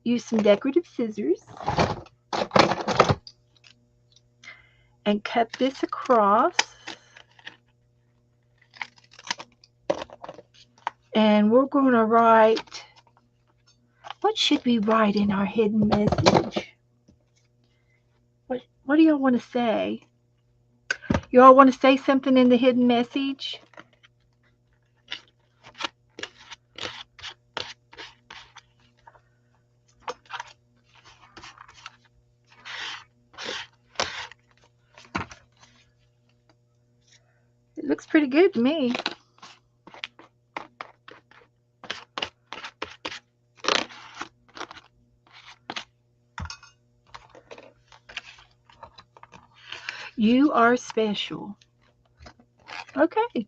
use some decorative scissors and cut this across. And we're going to write, what should we write in our hidden message? What do y'all want to say? You all want to say something in the hidden message? It looks pretty good to me. You are special. Okay.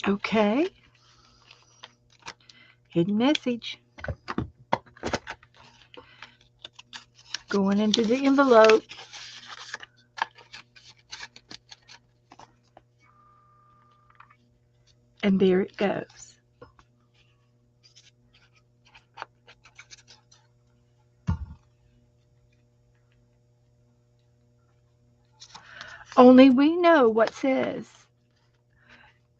Okay. Hidden message. Going into the envelope. And there it goes. Only we know what says.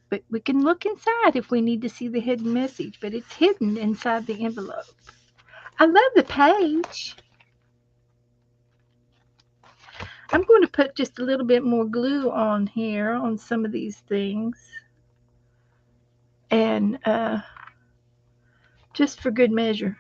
But we can look inside if we need to see the hidden message, but it's hidden inside the envelope. I love the page. I'm going to put just a little bit more glue on here on some of these things. And just for good measure.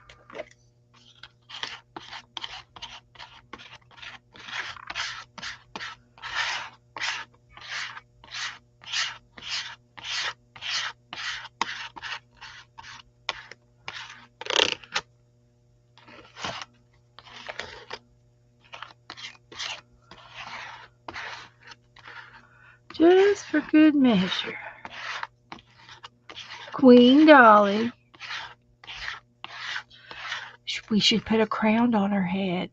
Just for good measure. Queen Dolly. We should put a crown on her head.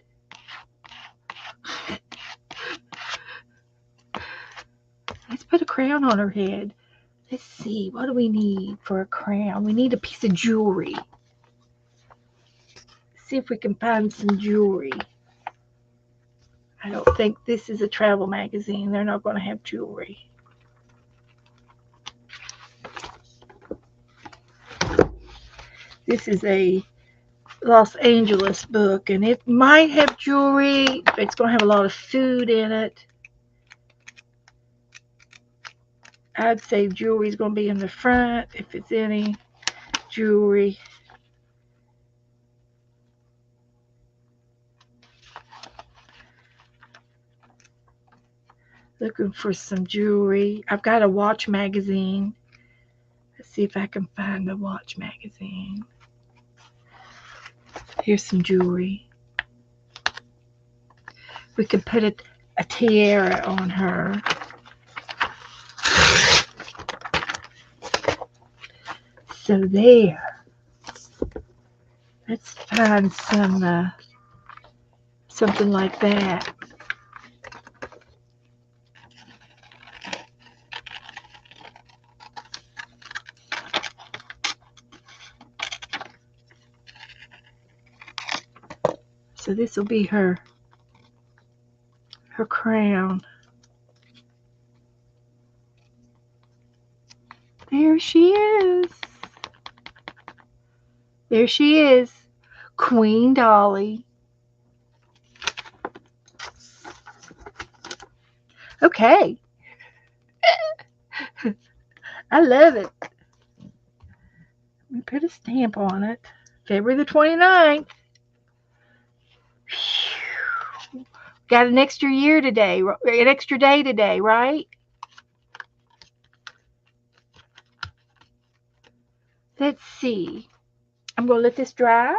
Let's put a crown on her head. Let's see, what do we need for a crown? We need a piece of jewelry. See if we can find some jewelry. I don't think this is a travel magazine. They're not going to have jewelry. This is a Los Angeles book, and it might have jewelry, but it's going to have a lot of food in it. I'd say jewelry is going to be in the front, if it's any jewelry. Looking for some jewelry. I've got a watch magazine. Let's see if I can find the watch magazine. Here's some jewelry. We could put a tiara on her. So there. Let's find some something like that. So this will be her crown. There she is. There she is. Queen Dolly. Okay. I love it. Let me put a stamp on it. February the 29th. Got an extra year today, an extra day today, right? Let's see. I'm going to let this dry.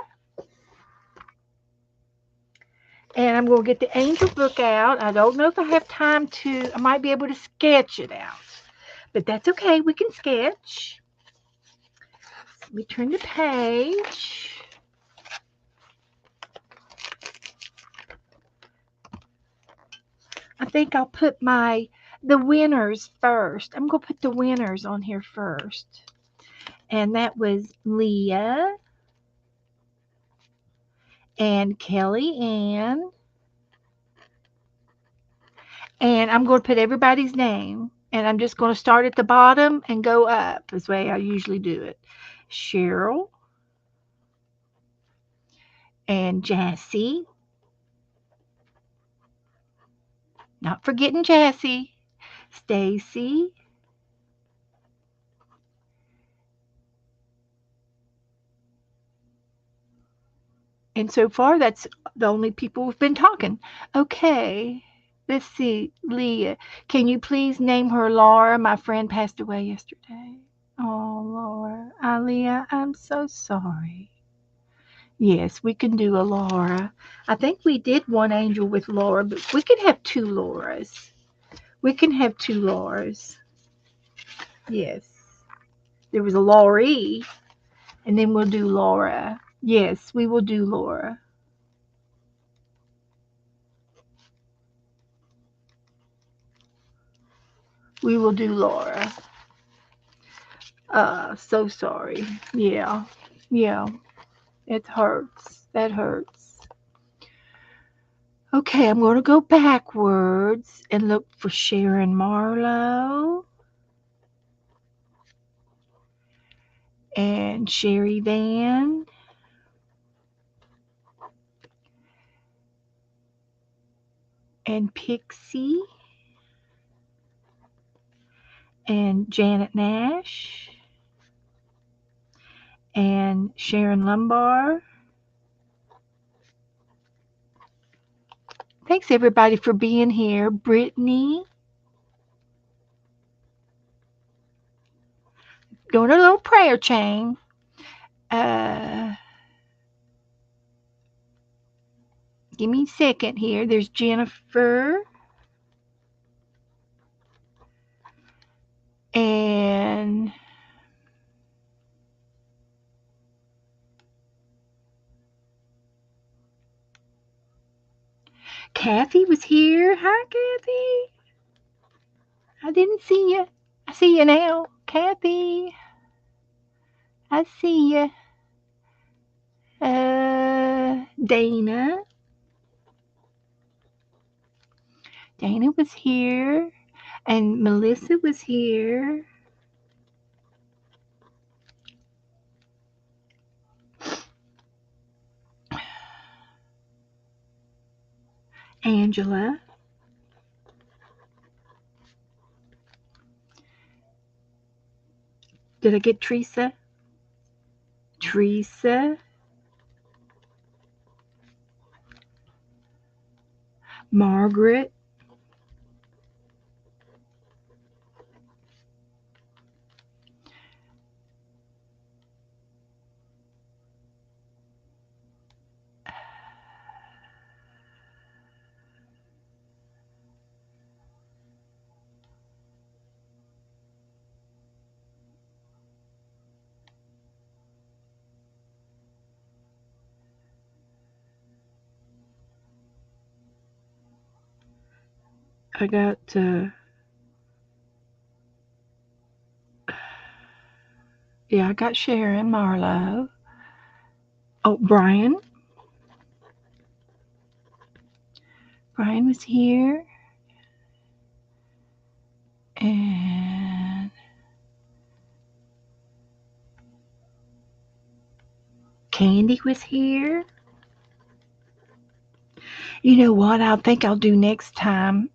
And I'm going to get the angel book out. I don't know if I have time to, I might be able to sketch it out. But that's okay. We can sketch. Let me turn the page. I think I'll put the winners first. I'm going to put the winners on here first. And that was Leah and Kelly Ann. And I'm going to put everybody's name. And I'm just going to start at the bottom and go up. That's the way I usually do it. Cheryl and Jassy. Not forgetting Jassy. Stacy. And so far, that's the only people who've been talking. Okay, let's see. Leah, can you please name her Laura? My friend passed away yesterday. Oh, Laura. Leah, I'm so sorry. Yes, we can do a Laura. I think we did one angel with Laura, but we could have two Lauras. We can have two Lauras. Yes. There was a Laurie, and then we'll do Laura. Yes, we will do Laura. We will do Laura. So sorry. Yeah. Yeah. It hurts. That hurts. Okay, I'm going to go backwards and look for Sharon Marlowe and Sherry Van and Pixie and Janet Nash and Sharon Lumbar. Thanks everybody for being here. Brittany, doing a little prayer chain. Uh, Give me a second here. There's Jennifer and Kathy was here. Hi, Kathy. I didn't see you. I see you now. Kathy, I see you. Dana. Dana was here. And Melissa was here. Angela. Did I get Teresa? Teresa. Margaret. I got yeah, I got Sharon Marlowe. Oh, Brian. Brian was here. And Candy was here. You know what? I think I'll do next time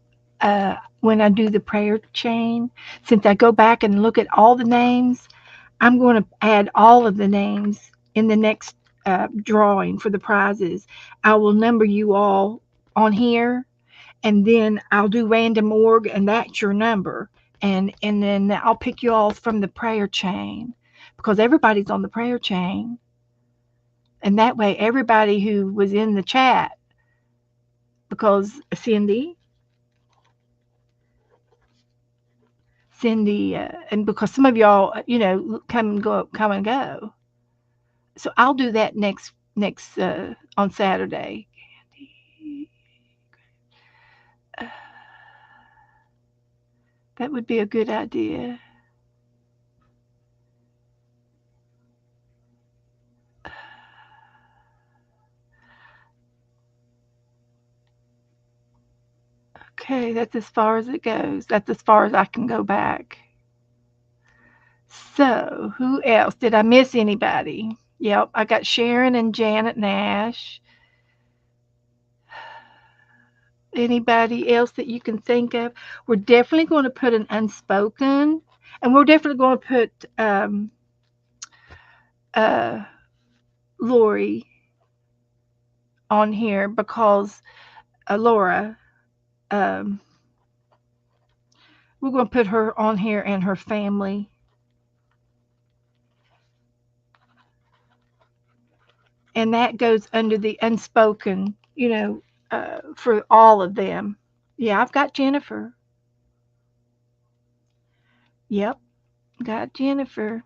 when I do the prayer chain. Since I go back and look at all the names, I'm going to add all of the names in the next drawing for the prizes. I will number you all on here, and then I'll do random org, and that's your number. And then I'll pick you all from the prayer chain because everybody's on the prayer chain. And that way, everybody who was in the chat, because Cindy, and because some of y'all, come and go. So I'll do that next on Saturday. Uh, that would be a good idea. Okay, that's as far as it goes. That's as far as I can go back. So, who else? Did I miss anybody? Yep, I got Sharon and Janet Nash. Anybody else that you can think of? We're definitely going to put an unspoken, and we're definitely going to put uh, Lori. on here because Laura, um, we're going to put her on here and her family. And that goes under the unspoken, for all of them. Yeah, I've got Jennifer. Yep, got Jennifer.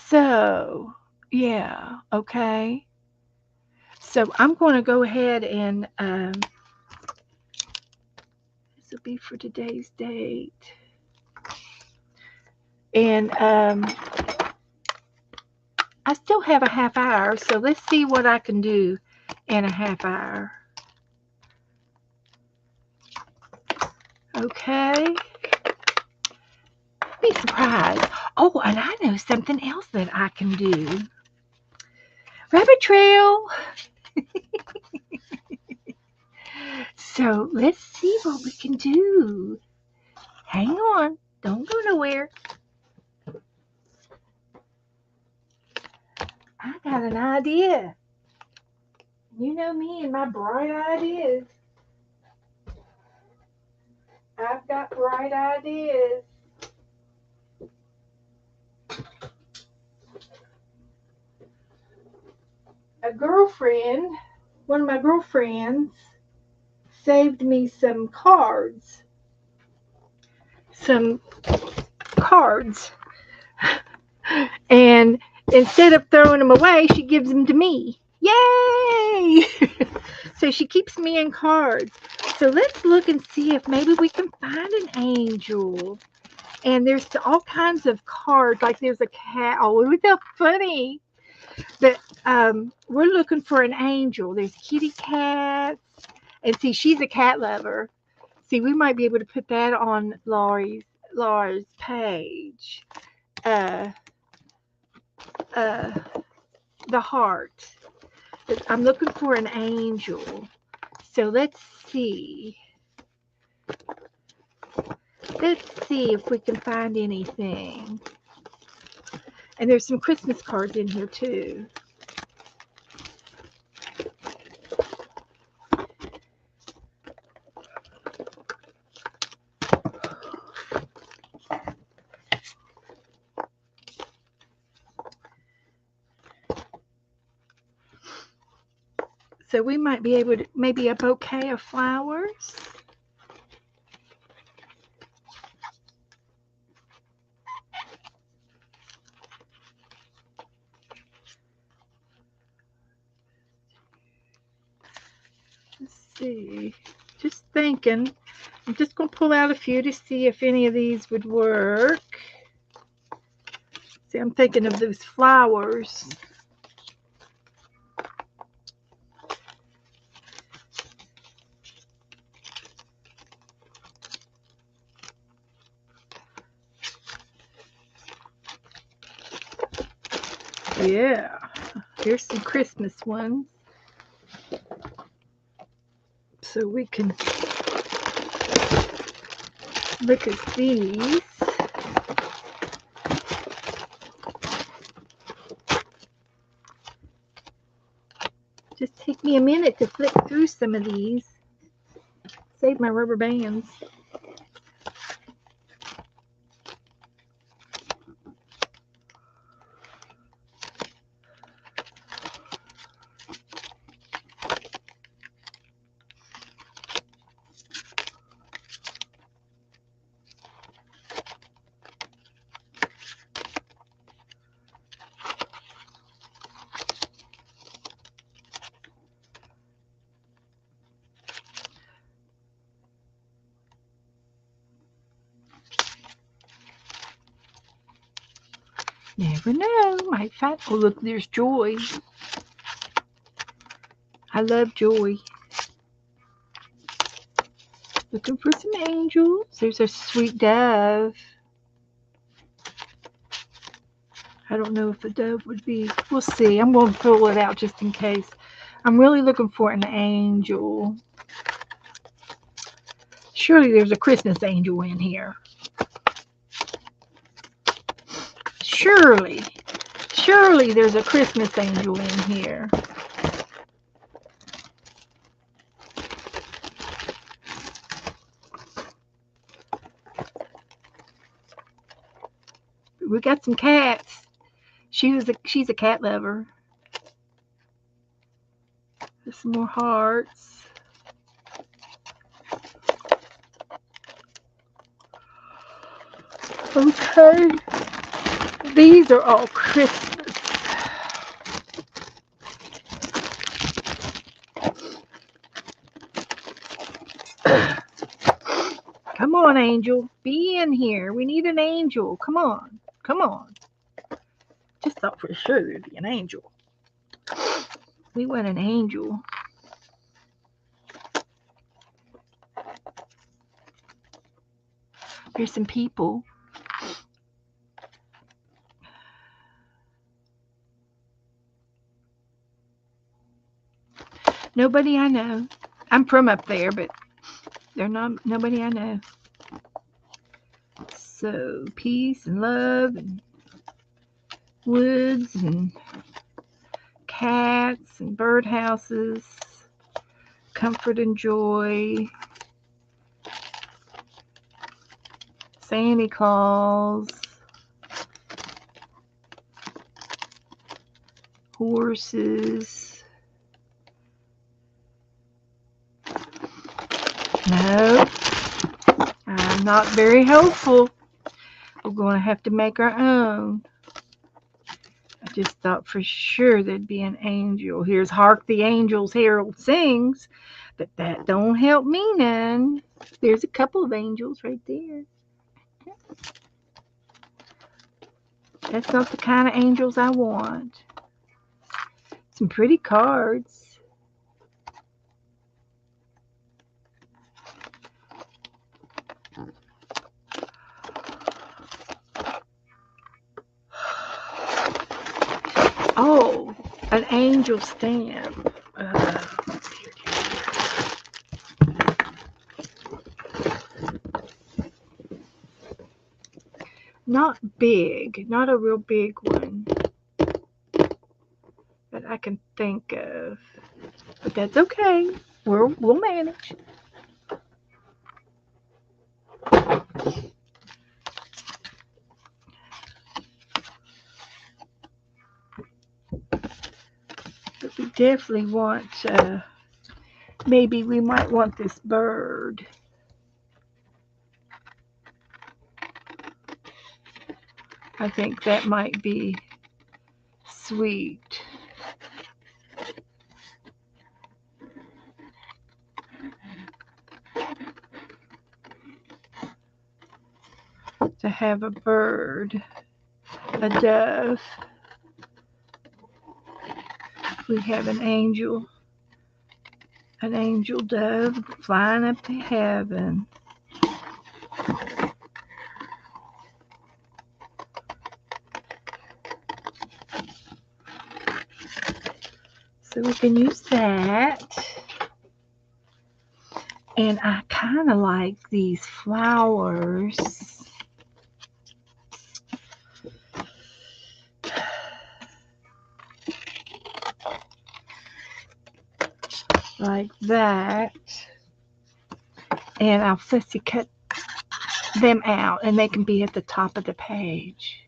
So, yeah, okay. So I'm going to go ahead and this will be for today's date. And I still have a half hour, so let's see what I can do in a half hour. Okay. Be surprised. Oh, and I know something else that I can do. Rabbit trail. So let's see what we can do. Hang on. Don't go nowhere. I got an idea. You know me and my bright ideas. I've got bright ideas. A girlfriend, one of my girlfriends, saved me some cards. Some cards. And instead of throwing them away, she gives them to me. Yay! So she keeps me in cards. So let's look and see if maybe we can find an angel. And there's all kinds of cards. Like there's a cat. Oh, isn't that funny? But we're looking for an angel. There's kitty cats. And see, she's a cat lover. See, we might be able to put that on Laura's page. Uh, uh, the heart. I'm looking for an angel. So let's see. Let's see if we can find anything. And there's some Christmas cards in here too. So we might be able to, maybe a bouquet of flowers. Let's see. Just thinking. I'm just going to pull out a few to see if any of these would work. See, I'm thinking of those flowers. Yeah. Here's some Christmas ones. So we can look at these. Just take me a minute to flip through some of these. Save my rubber bands. Never know. Might find. Oh, look, there's Joy. I love Joy. Looking for some angels. There's a sweet dove. I don't know if a dove would be. We'll see. I'm going to pull it out just in case. I'm really looking for an angel. Surely there's a Christmas angel in here. Surely. surely there's a Christmas angel in here. We got some cats. She's a cat lover. There's some more hearts. Okay. These are all Christmas. Come on, angel. Be in here. We need an angel. Come on. Come on. Just thought for sure there'd be an angel. We want an angel. There's some people. Nobody I know. I'm from up there, but they're not nobody I know. So peace and love and woods and cats and birdhouses, comfort and joy, Santa Claus, horses. No, I'm not very hopeful. We're going to have to make our own. I just thought for sure there'd be an angel. Here's Hark the Angels Herald Sings, but that don't help me none. There's a couple of angels right there. That's not the kind of angels I want. Some pretty cards. Oh, an angel stamp. Not big, not a real big one that I can think of. But that's okay. We'll manage. But we definitely want, maybe we might want this bird. I think that might be sweet. To have a bird, a dove. We have an angel dove flying up to heaven. So we can use that. And I kind of like these flowers. Like that. And I'll fussy cut them out and they can be at the top of the page.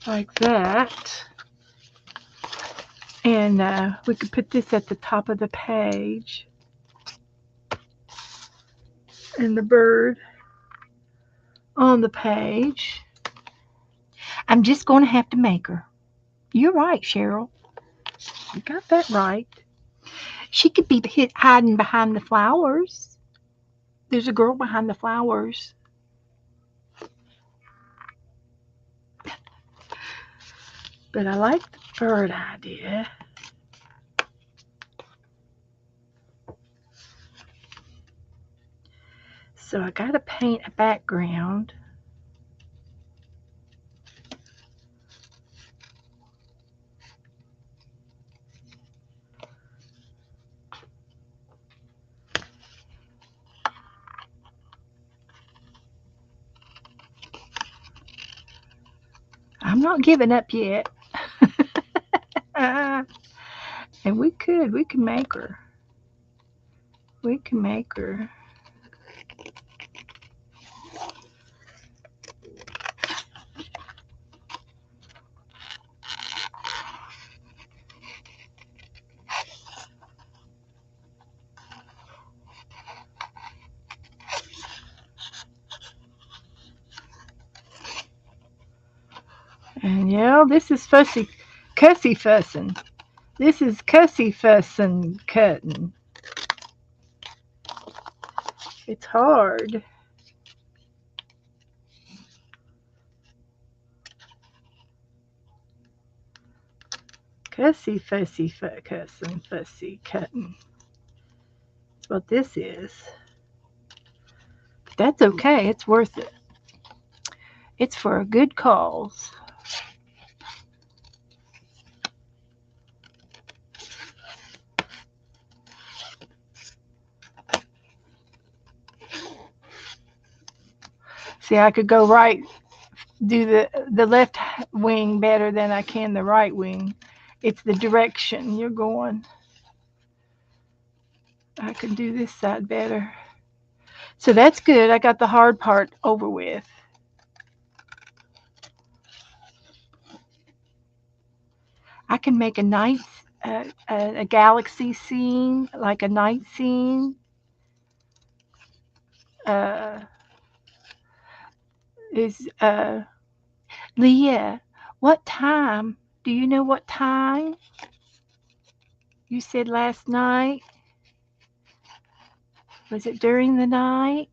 Like that. And we could put this at the top of the page. And the bird on the page. I'm just going to have to make her. You're right, Cheryl. You got that right. She could be hiding behind the flowers. There's a girl behind the flowers. But I like the bird idea. So I got to paint a background. I'm not giving up yet. And we can make her. We can make her. And this is cussy fussing. This is cussy fussing cutting. It's hard. Cussy fussy cussing fussy cutting. That's what this is. But that's okay. It's worth it. It's for a good cause. See, I could go right, do the left wing better than I can the right wing. It's the direction you're going. I can do this side better. So that's good. I got the hard part over with. I can make a night, a galaxy scene, like a night scene. Uh, is Leah? What time? Do you know what time? You said last night. Was it during the night?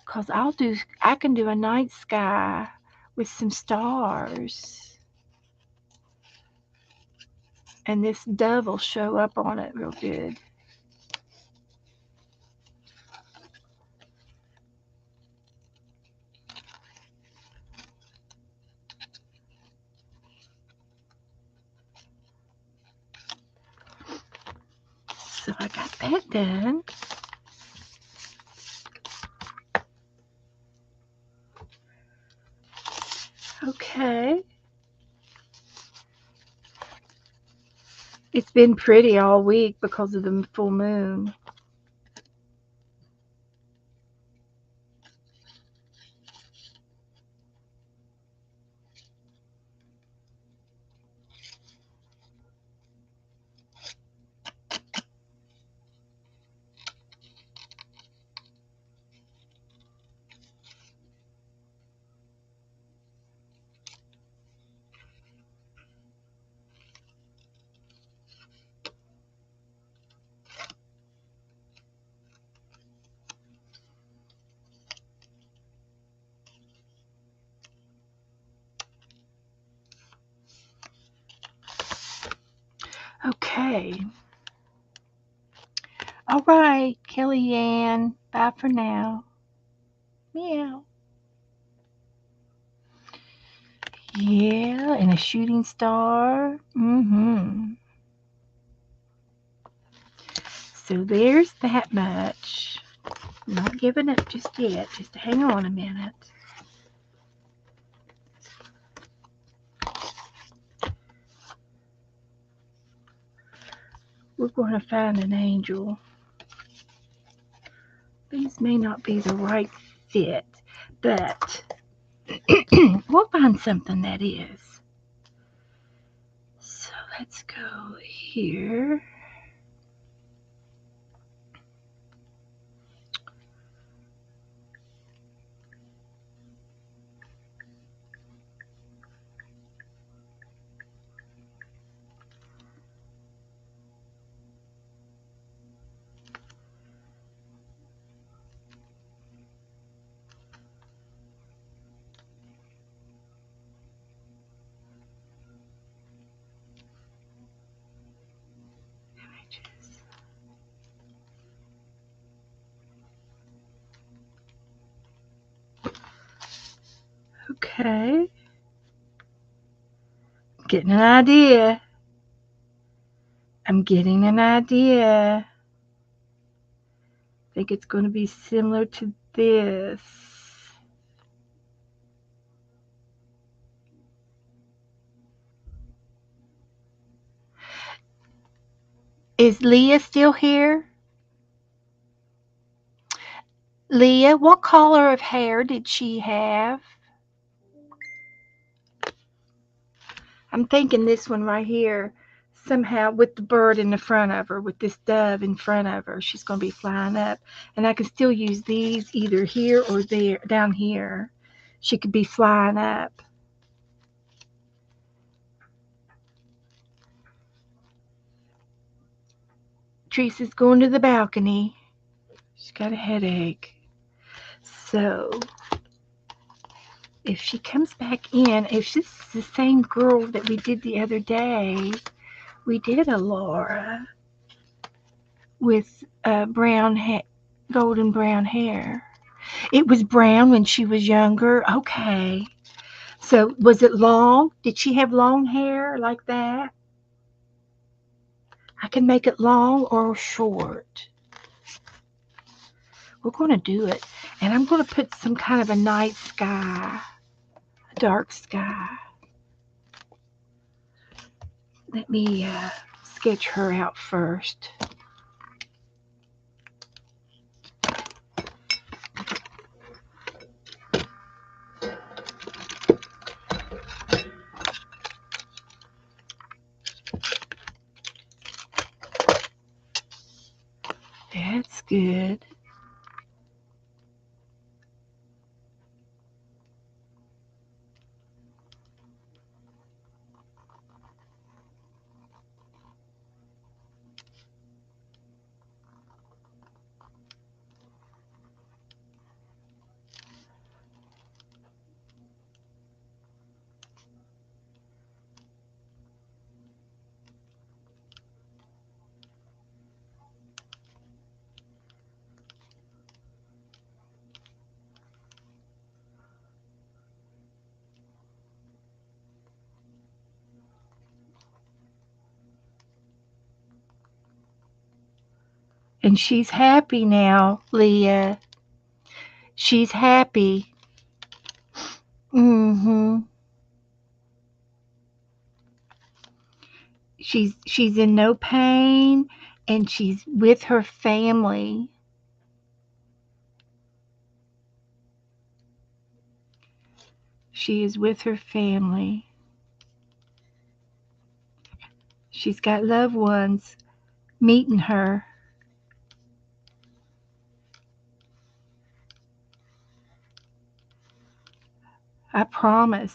Cause I can do a night sky with some stars, and this dove will show up on it real good. So I got that done. Okay. It's been pretty all week because of the full moon. Okay. All right, Kellyanne. Bye for now. Meow. Yeah, and a shooting star. Mm-hmm. So there's that much. Not giving up just yet. Just hang on a minute. We're going to find an angel. These may not be the right fit, but we'll find something that is. So let's go here. Okay. Getting an idea. I'm getting an idea. I think it's going to be similar to this. Is Leah still here? Leah, what color of hair did she have? I'm thinking this one right here, somehow with the bird in the front of her, with this dove in front of her. She's going to be flying up. And I can still use these either here or there, down here. She could be flying up. Teresa's going to the balcony. She's got a headache. So, if she comes back in, if this is the same girl that we did the other day, we did a Laura with golden brown hair. It was brown when she was younger. Okay. So was it long? Did she have long hair like that? I can make it long or short. We're going to do it. And I'm going to put some kind of a night sky, a dark sky. Let me sketch her out first. That's good. And she's happy now, Leah. She's happy. Mm-hmm. She's in no pain and she's with her family. She is with her family. She's got loved ones meeting her. I promise.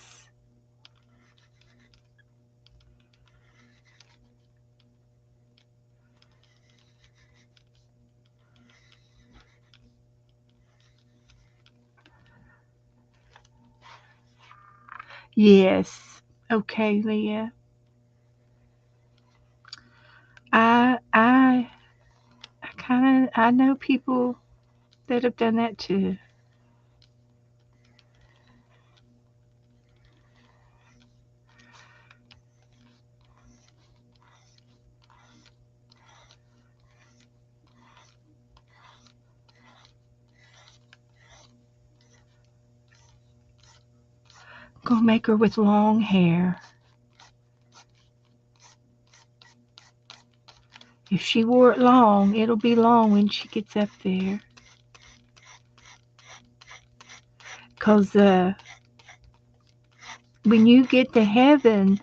Yes. Okay, Leah. I I know people that have done that too. Gonna make her with long hair. If she wore it long, it'll be long when she gets up there. 'Cause when you get to heaven,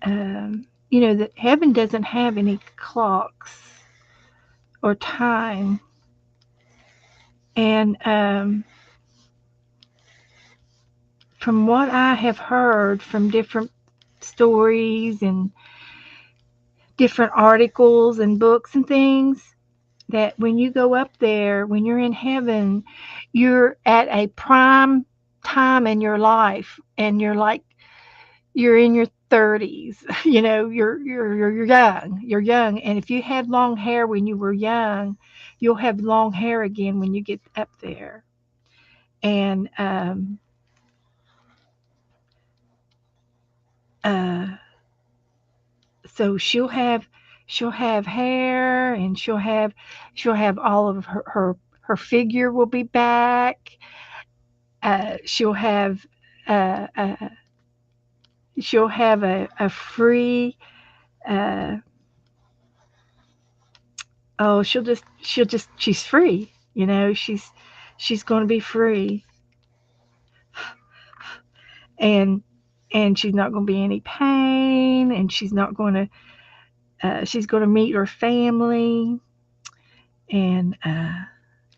that heaven doesn't have any clocks or time. And from what I have heard from different stories and different articles and books and things, that when you go up there, when you're in heaven, you're at a prime time in your life, and you're in your 30s. You're young. You're young, and if you had long hair when you were young, you'll have long hair again when you get up there. And uh, so she'll have hair, and she'll have all of her figure will be back. She'll have uh, uh, a free uh, oh, she'll just she's free. She's going to be free, and she's not going to be any pain, and she's going to meet her family, and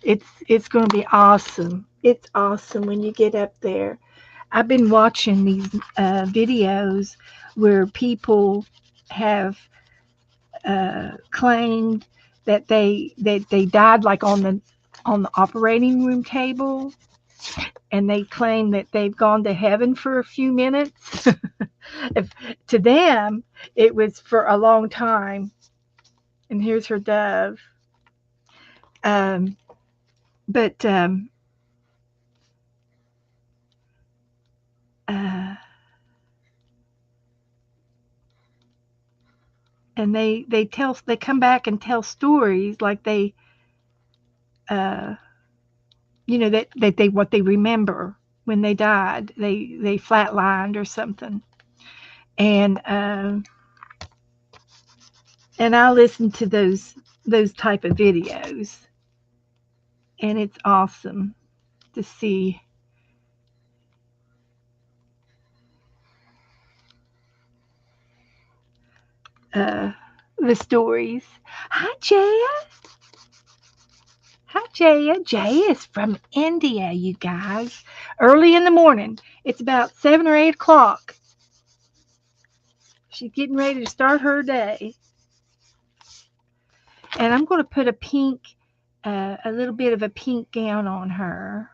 it's going to be awesome. It's awesome when you get up there. I've been watching these videos where people have claimed that they died like on the operating room table, and they claim that they've gone to heaven for a few minutes. if, to them, it was for a long time. And here's her dove. Um, but uh, and they come back and tell stories like uh, that they what they remember when they died. They flatlined or something. And I listen to those type of videos, and it's awesome to see uh, the stories. Hi, Jaya. Hi, Jaya. Jaya is from India, you guys. Early in the morning. It's about 7 or 8 o'clock. She's getting ready to start her day. And I'm going to put a little bit of a pink gown on her.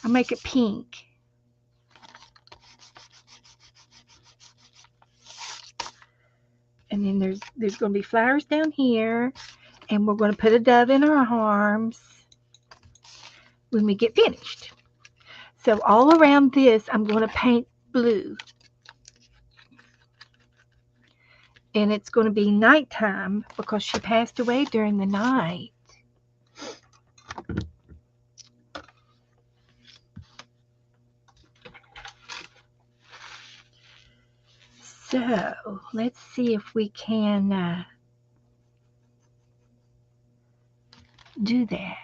I'll make it pink. And then there's going to be flowers down here. And we're going to put a dove in her arms when we get finished. So all around this, I'm going to paint blue. And it's going to be nighttime because she passed away during the night. So let's see if we can do that.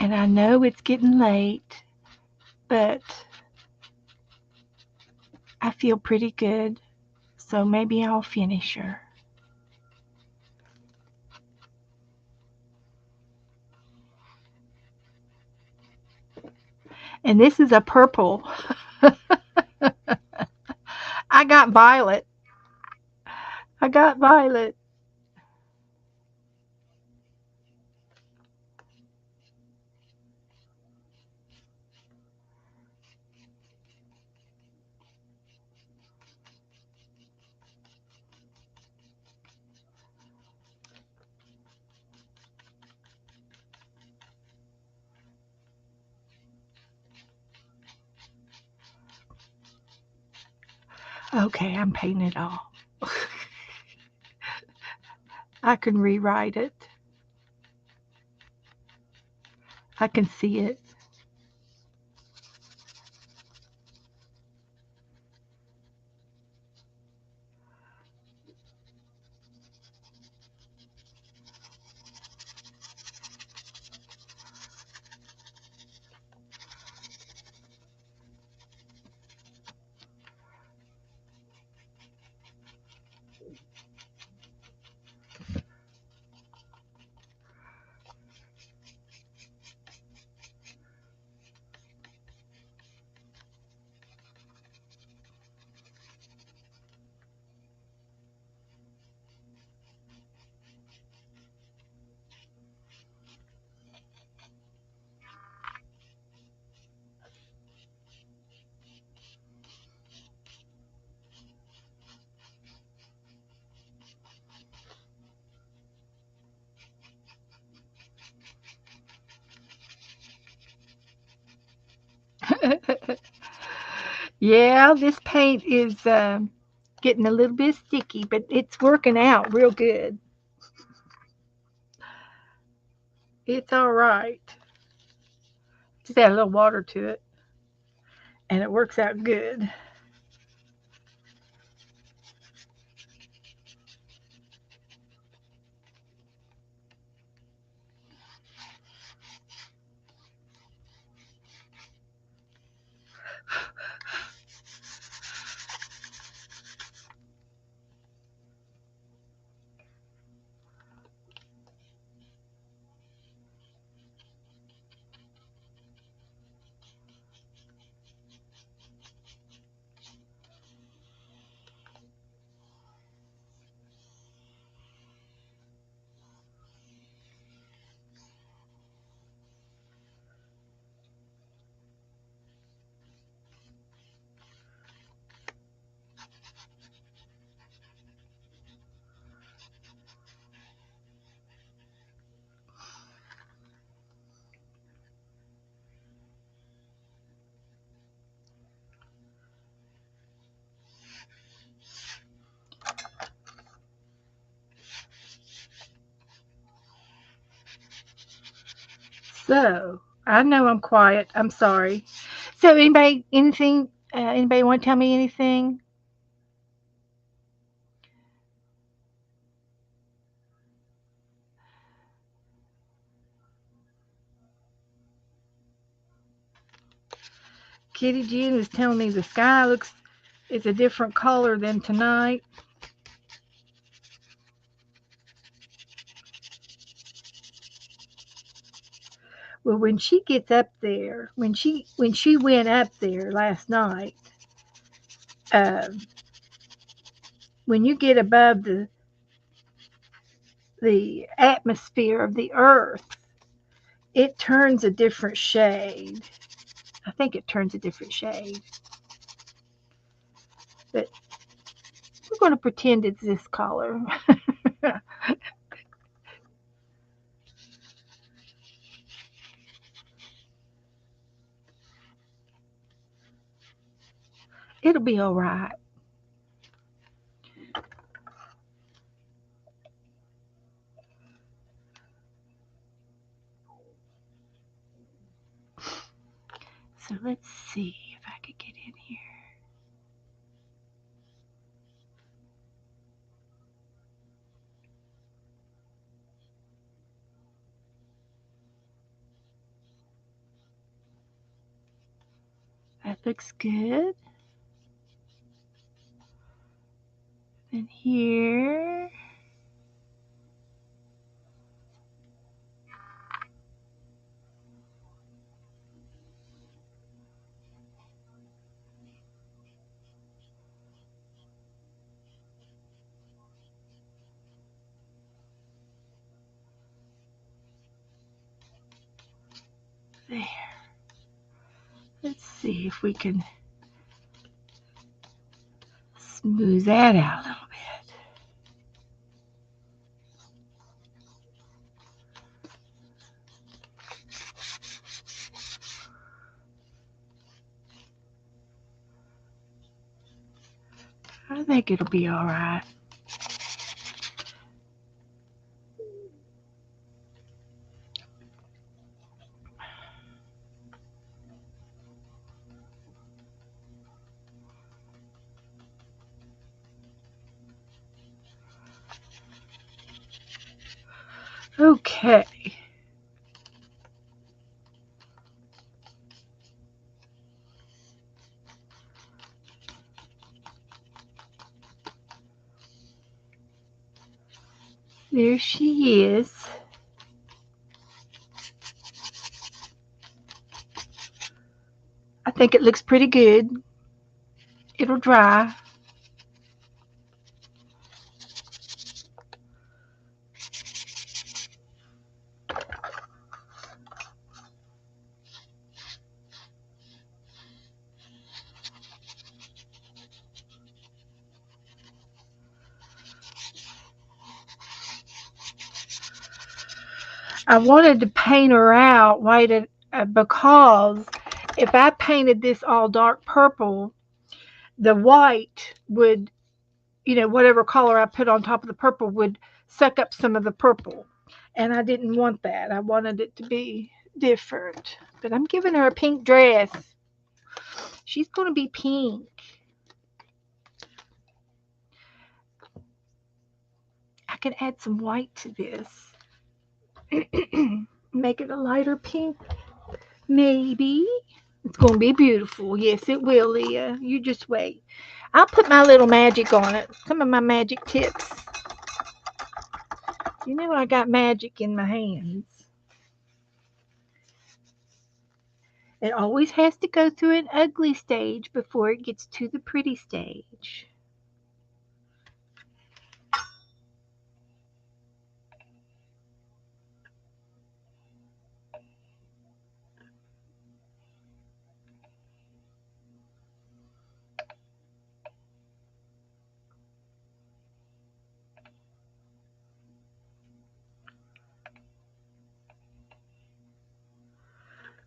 And I know it's getting late, but I feel pretty good. So maybe I'll finish her. And this is a purple. I got violet. I got violet. Okay, I'm painting it all. I can rewrite it. I can see it. Yeah, this paint is getting a little bit sticky, but it's working out real good. It's all right. Just add a little water to it, and it works out good. So I know I'm quiet. I'm sorry. So anybody, anything? Anybody want to tell me anything? Kitty Jean was telling me the sky looks is a different color than tonight. Well, when she gets up there, when she went up there last night, uh, when you get above the atmosphere of the Earth, it turns a different shade. I think it turns a different shade, but we're going to pretend it's this color. It'll be all right. So let's see if I could get in here. That looks good. And here. There. Let's see if we can smooth that out a little bit. I think it'll be all right. Okay. There she is. I think it looks pretty good. It'll dry. I wanted to paint her out because if I painted this all dark purple, the white would, whatever color I put on top of the purple would suck up some of the purple. And I didn't want that. I wanted it to be different. But I'm giving her a pink dress. She's going to be pink. I could add some white to this. Make it a lighter pink, maybe. It's going to be beautiful. Yes, it will, Leah. You just wait. I'll put my little magic on it. Some of my magic tips. You know I got magic in my hands. It always has to go through an ugly stage before it gets to the pretty stage.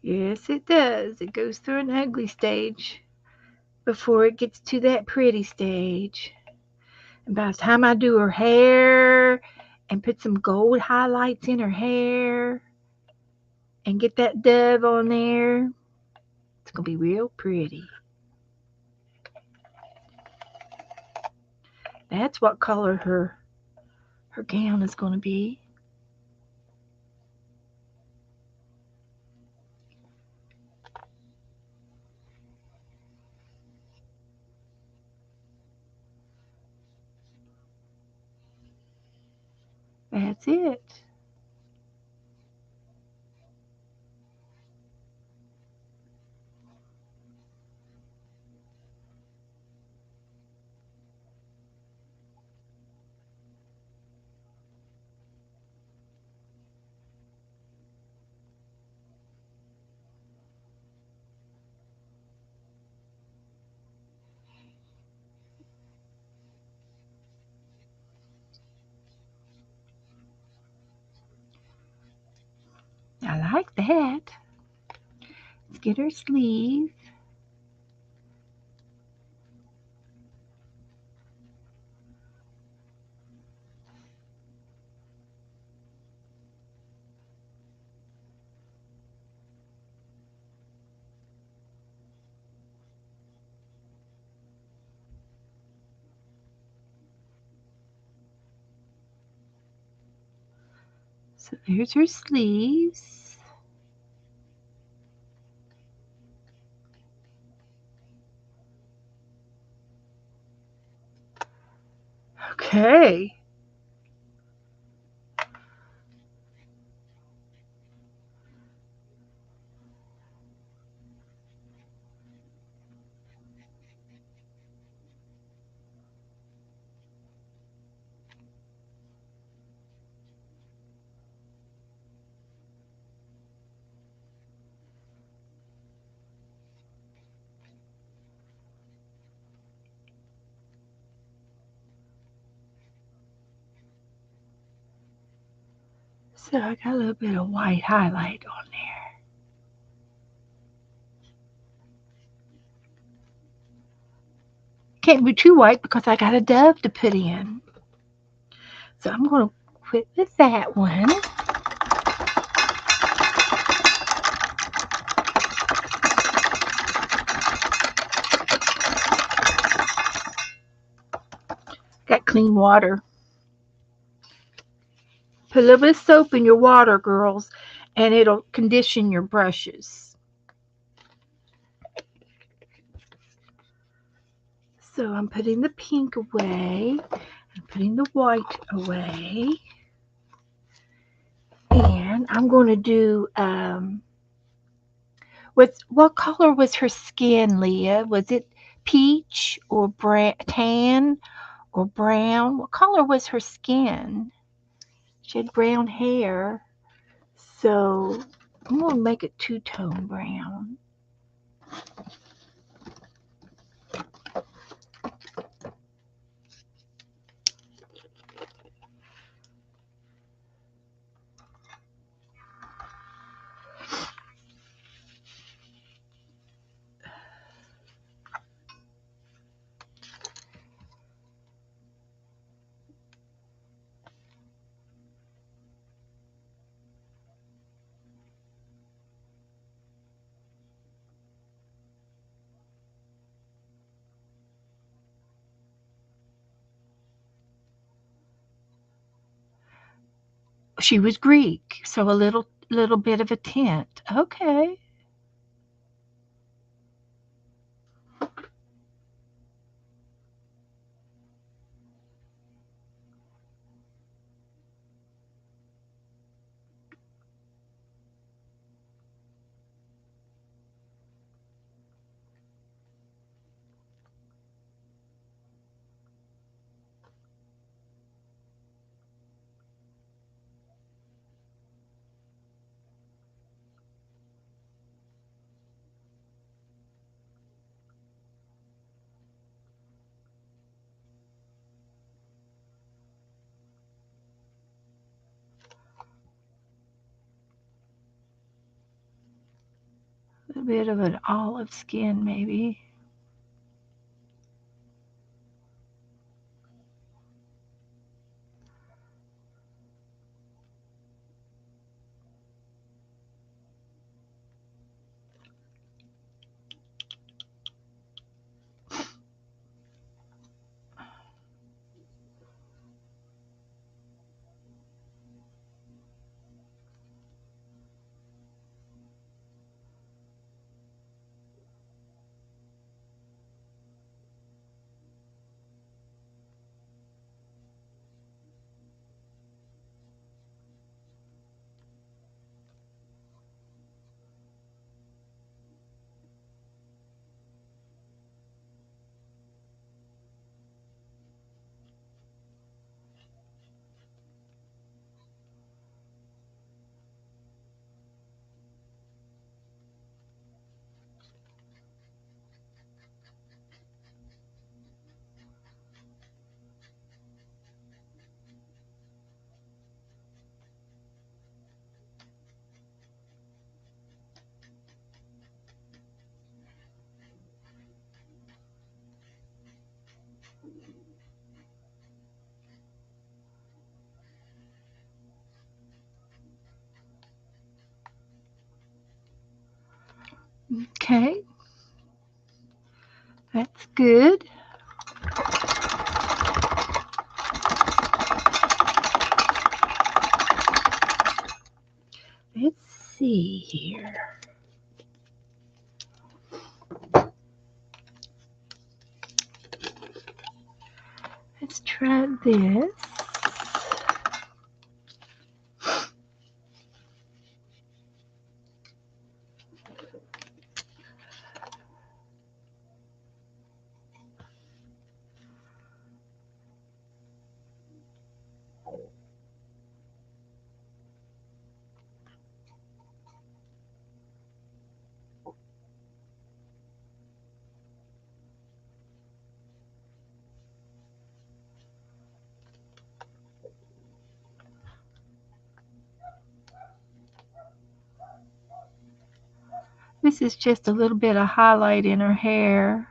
Yes, it does. It goes through an ugly stage before it gets to that pretty stage. And by the time I do her hair and put some gold highlights in her hair and get that dove on there, it's going to be real pretty. That's what color her gown is going to be. That's it. I like that. Let's get her sleeve. So there's her sleeves. Okay. So I got a little bit of white highlight on there. Can't be too white because I got a dove to put in. So I'm going to quit with that one. Got clean water. Put a little bit of soap in your water, girls, and it'll condition your brushes. So I'm putting the pink away. I'm putting the white away. And I'm going to do, what color was her skin, Leah? Was it peach or tan or brown? What color was her skin? She had brown hair. So I'm going to make it two-tone brown. She was Greek, so a little bit of a tint. Okay. A bit of an olive skin, maybe. Okay, that's good. Let's see here. Let's try this. This is just a little bit of highlight in her hair.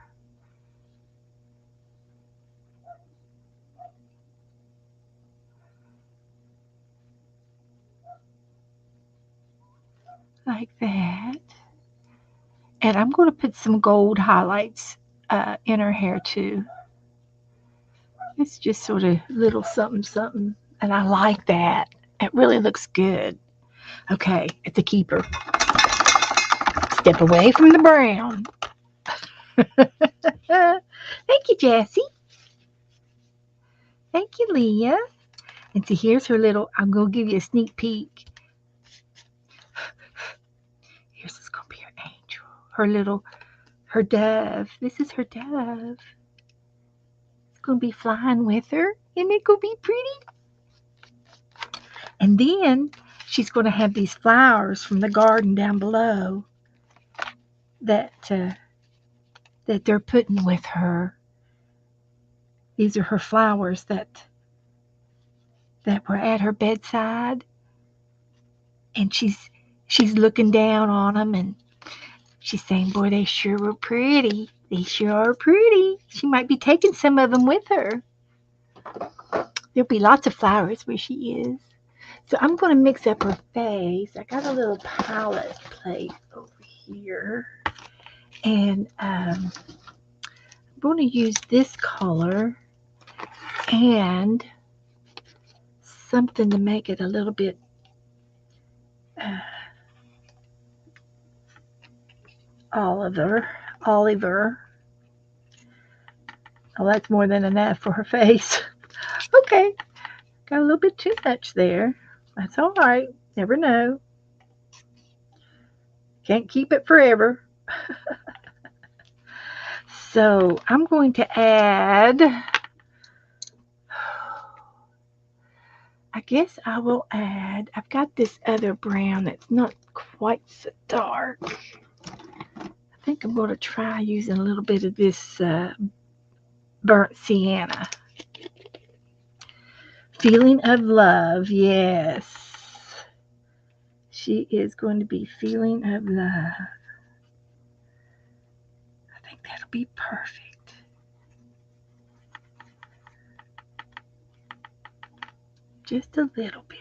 Like that. And I'm going to put some gold highlights in her hair too. It's just sort of little something something. And I like that. It really looks good. Okay, it's a keeper. Step away from the brown. Thank you, Jessie. Thank you, Leah. And see, here's her little, I'm going to give you a sneak peek. Here's this going to be her angel. Her dove. This is her dove. It's going to be flying with her. Isn't it going to be pretty? And then she's going to have these flowers from the garden down below that that they're putting with her. These are her flowers that were at her bedside, and she's looking down on them, and she's saying, "Boy, they sure were pretty. They sure are pretty." She might be taking some of them with her. There'll be lots of flowers where she is. So I'm going to mix up her face. I got a little palette plate over here, and I'm going to use this color and something to make it a little bit uh, Oliver. Oh, that's more than enough for her face. Okay, got a little bit too much there. That's all right. Never know. Can't keep it forever. So I'm going to add, I guess I will add, I've got this other brown that's not quite so dark. I think I'm going to try using a little bit of this burnt sienna. Feeling of love, yes. She is going to be feeling of love. I think that'll be perfect. Just a little bit.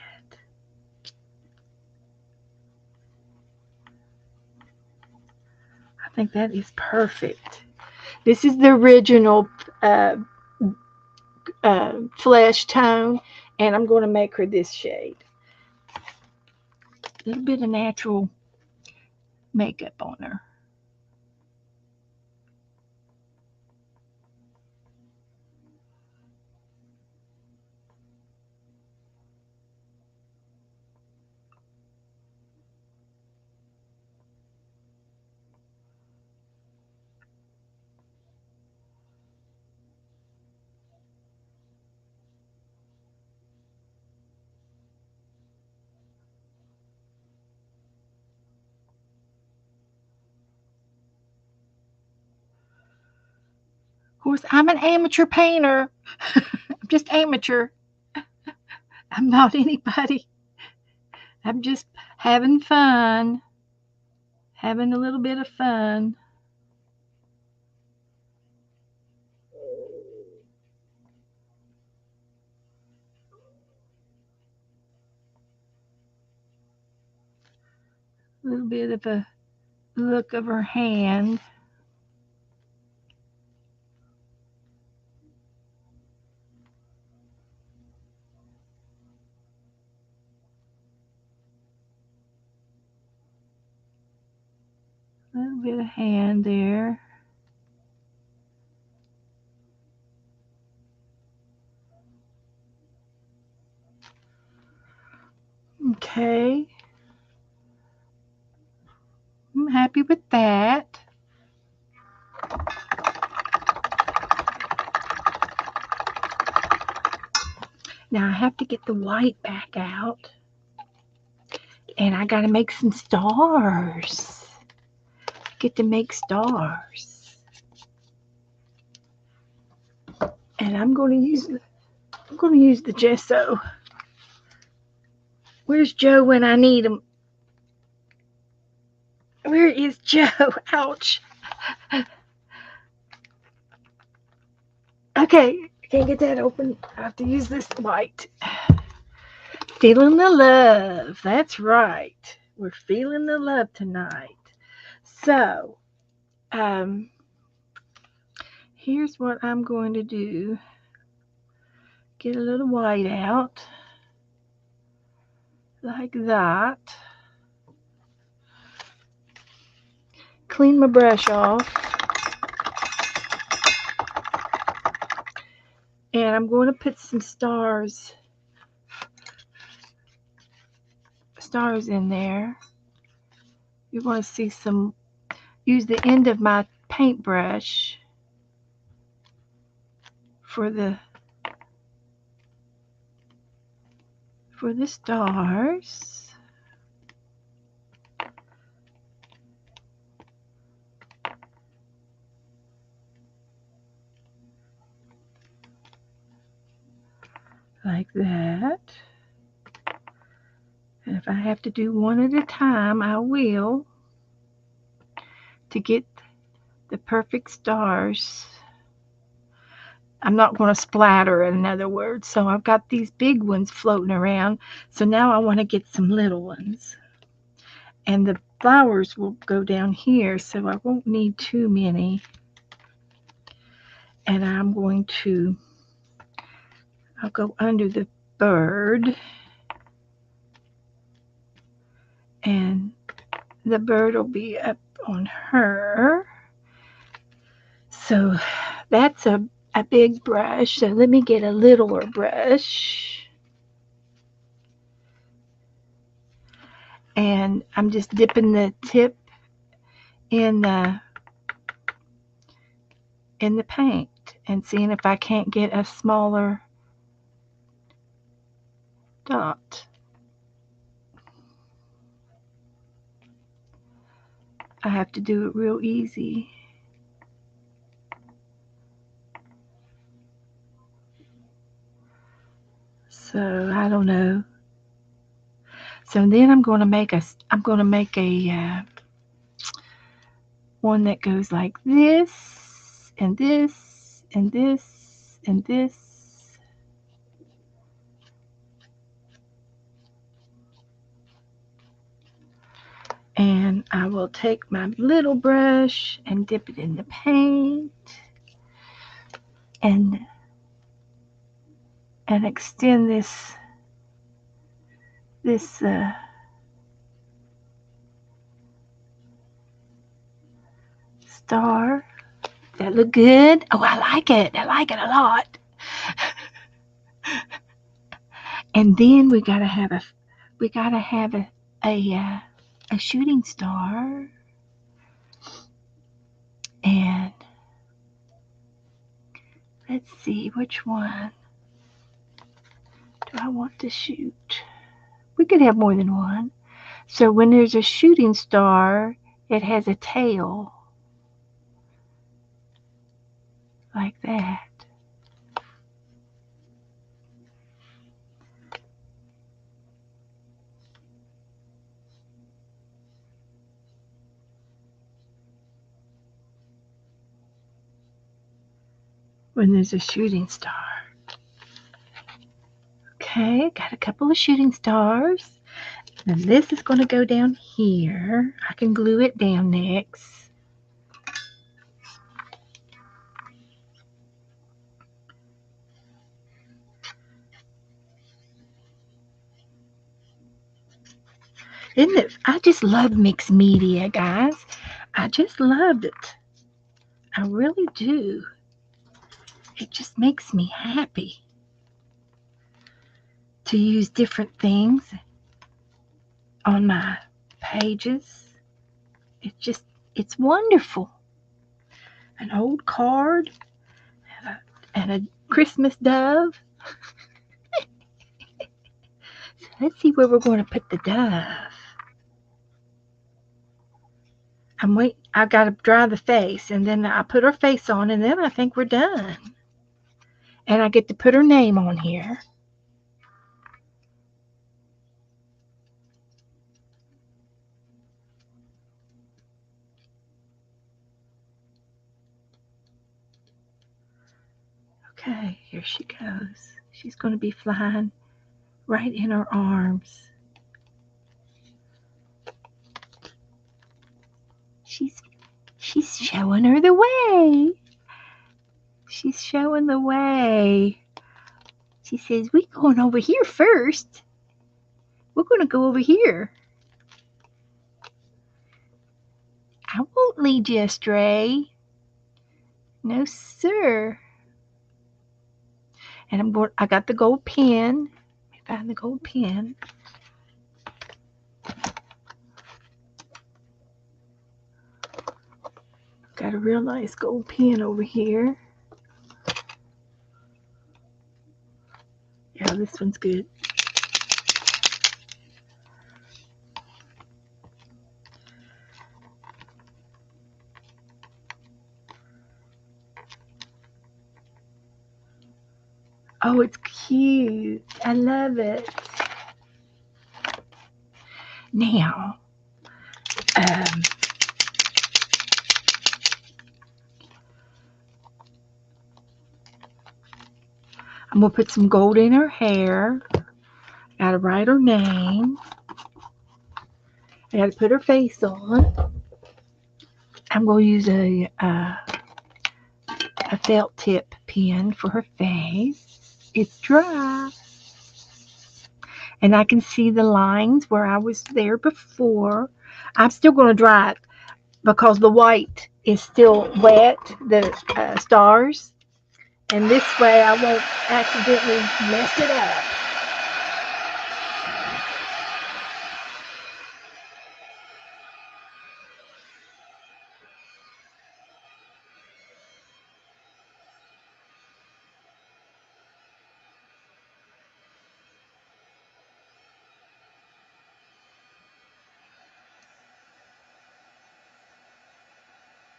I think that is perfect. This is the original uh, flesh tone, and I'm going to make her this shade. A little bit of natural makeup on her. Of course, I'm an amateur painter. I'm just amateur. I'm not anybody. I'm just having fun, having a little bit of fun. A little bit of a look of her hand. A little bit of hand there. Okay. I'm happy with that. Now I have to get the white back out. And I got to make some stars. Get to make stars. And I'm going to use the gesso. Where's Joe when I need him? Where is Joe? Ouch. Okay, I can't get that open. I have to use this white. Feeling the love. That's right. We're feeling the love tonight. So, um, here's what I'm going to do. Get a little white out. Like that. Clean my brush off. And I'm going to put some stars in there. You're going to see some, use the end of my paintbrush for the stars. Like that. And if I have to do one at a time, I will, to get the perfect stars. I'm not going to splatter, in other words. So I've got these big ones floating around. So now I want to get some little ones. And the flowers will go down here, so I won't need too many. And I'll go under the bird, and the bird will be up on her. So that's a big brush. So let me get a littler brush. And I'm just dipping the tip in the paint and seeing if I can't get a smaller dot. I have to do it real easy. So I don't know. So then I'm going to make a one that goes like this and this and this and this. And I will take my little brush and dip it in the paint and extend this star. That look good? Oh, I like it. I like it a lot. And then we gotta have a shooting star. And let's see which one do I want to shoot. We could have more than one. So when there's a shooting star, it has a tail like that. When there's a shooting star. Okay, got a couple of shooting stars. And this is going to go down here. I can glue it down next. Isn't it? I just love mixed media, guys. I just loved it. I really do. It just makes me happy to use different things on my pages. It's wonderful. An old card and a Christmas dove. So let's see where we're going to put the dove. I've got to dry the face, and then I put her face on, and then I think we're done. And I get to put her name on here. Okay, here she goes. She's going to be flying right in her arms. She's showing her the way. She's showing the way. She says, "We're going over here first. We're going to go over here. I won't lead you astray. No, sir." And I got the gold pen. Let me find the gold pen. Got a real nice gold pen over here. Yeah, this one's good. Oh, it's cute. I love it. Now, um, I'm going to put some gold in her hair. Got to write her name. I got to put her face on. I'm going to use a felt tip pen for her face. It's dry. and I can see the lines where I was there before. I'm still going to dry it because the white is still wet, the stars, and this way I won't accidentally mess it up.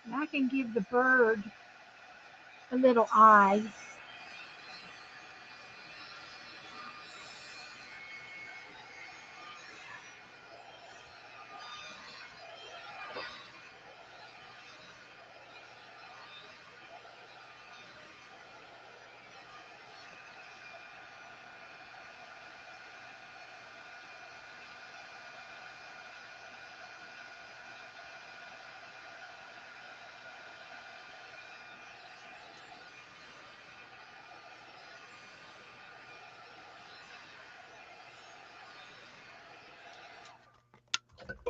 And I can give the bird a little eye.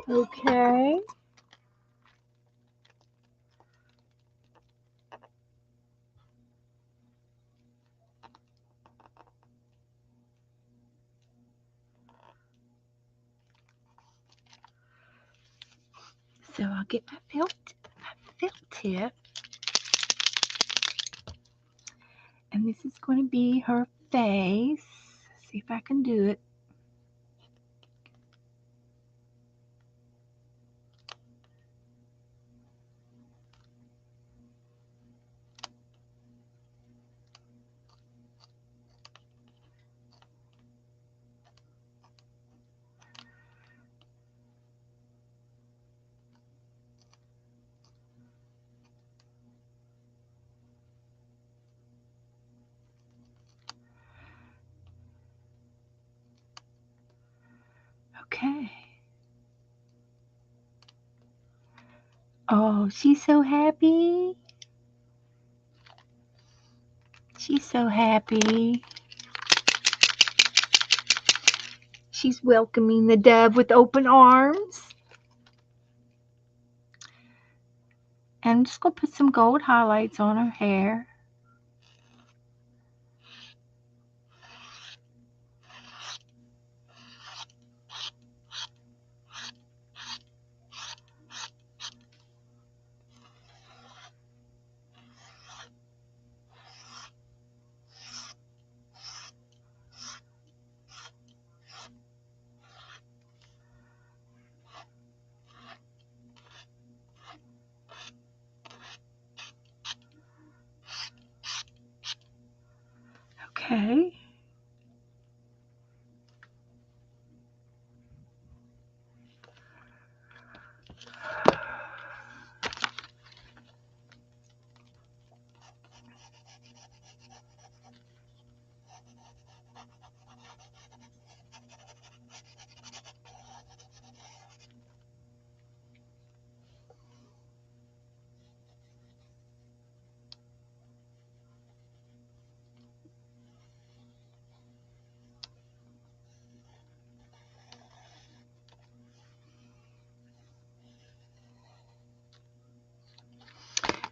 Okay. So I'll get my felt tip, and this is going to be her face. See if I can do it. Okay. Oh, she's so happy. She's so happy. She's welcoming the dove with open arms. And I'm just going to put some gold highlights on her hair. Okay.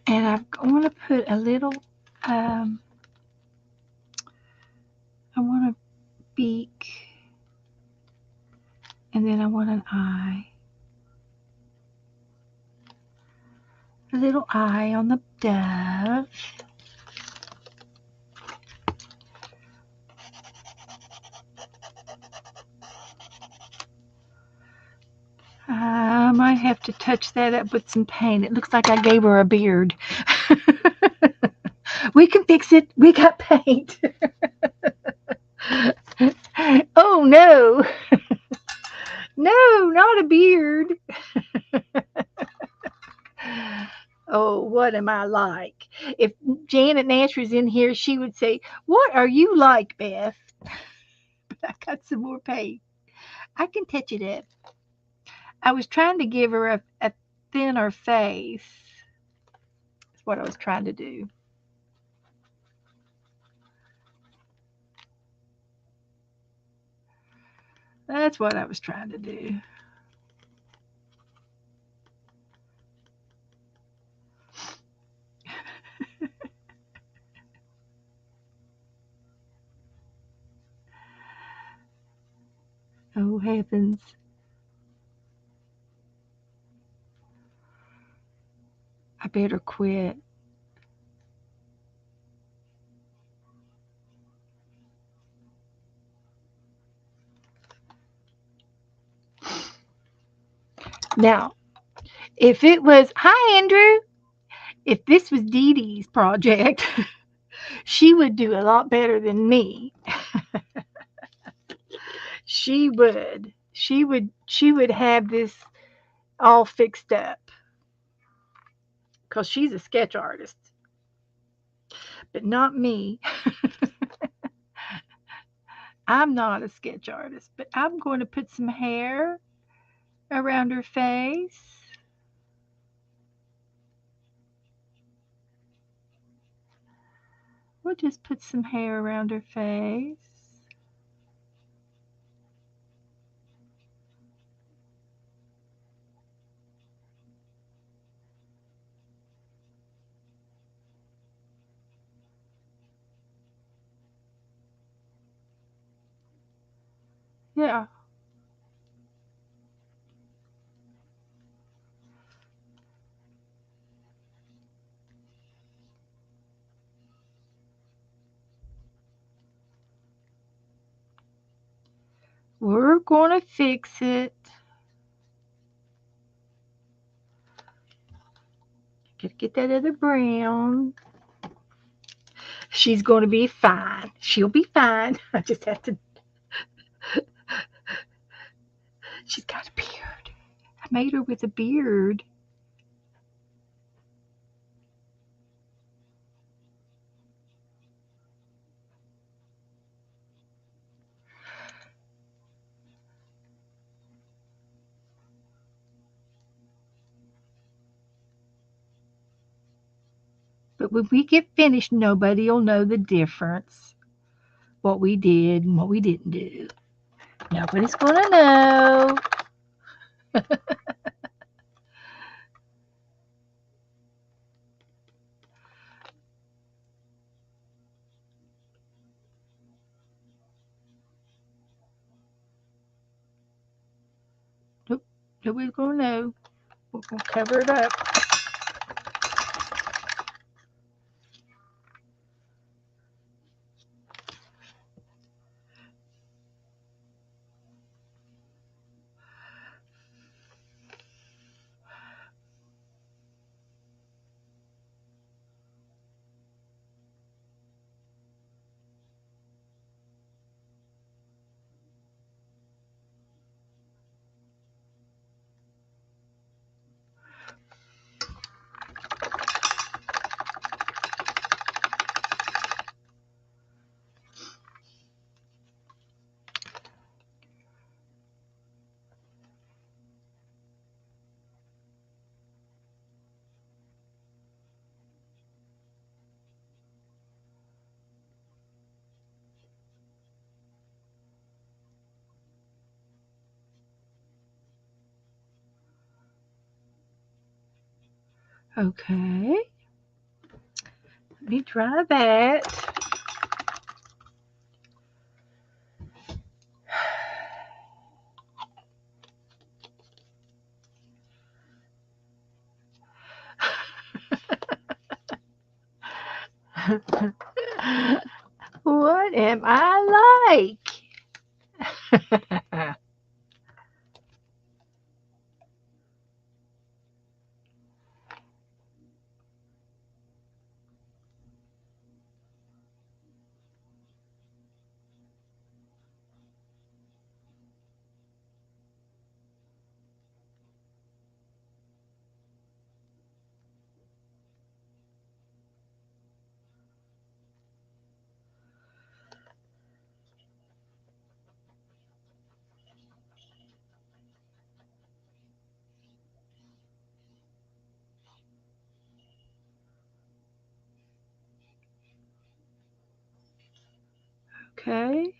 And I'm going to put a little, um, I want a beak, and then I want an eye. A little eye on the dove. I might have to touch that up with some paint. It looks like I gave her a beard. We can fix it. We got paint. Oh no. No, not a beard. Oh, what am I like? If Janet Nash was in here, she would say, "What are you like, Beth?" But I got some more paint. I can touch it up. I was trying to give her a thinner face. That's what I was trying to do. That's what I was trying to do. Oh heavens. I better quit. Now, if it was, hi Andrew, if this was Dee Dee's project, she would do a lot better than me. She would have this all fixed up because she's a sketch artist, but not me. I'm not a sketch artist, but I'm going to put some hair around her face. We'll just put some hair around her face. Yeah, we're going to fix it. Gotta get that other brown. She's going to be fine. She'll be fine. I just have to. She's got a beard. I made her with a beard. But when we get finished, nobody'll know the difference. What we did and what we didn't do. Nobody's going to know. Nope. Nobody's going to know. We're going to cover it up. Okay. Let me try that. What am I like? Okay.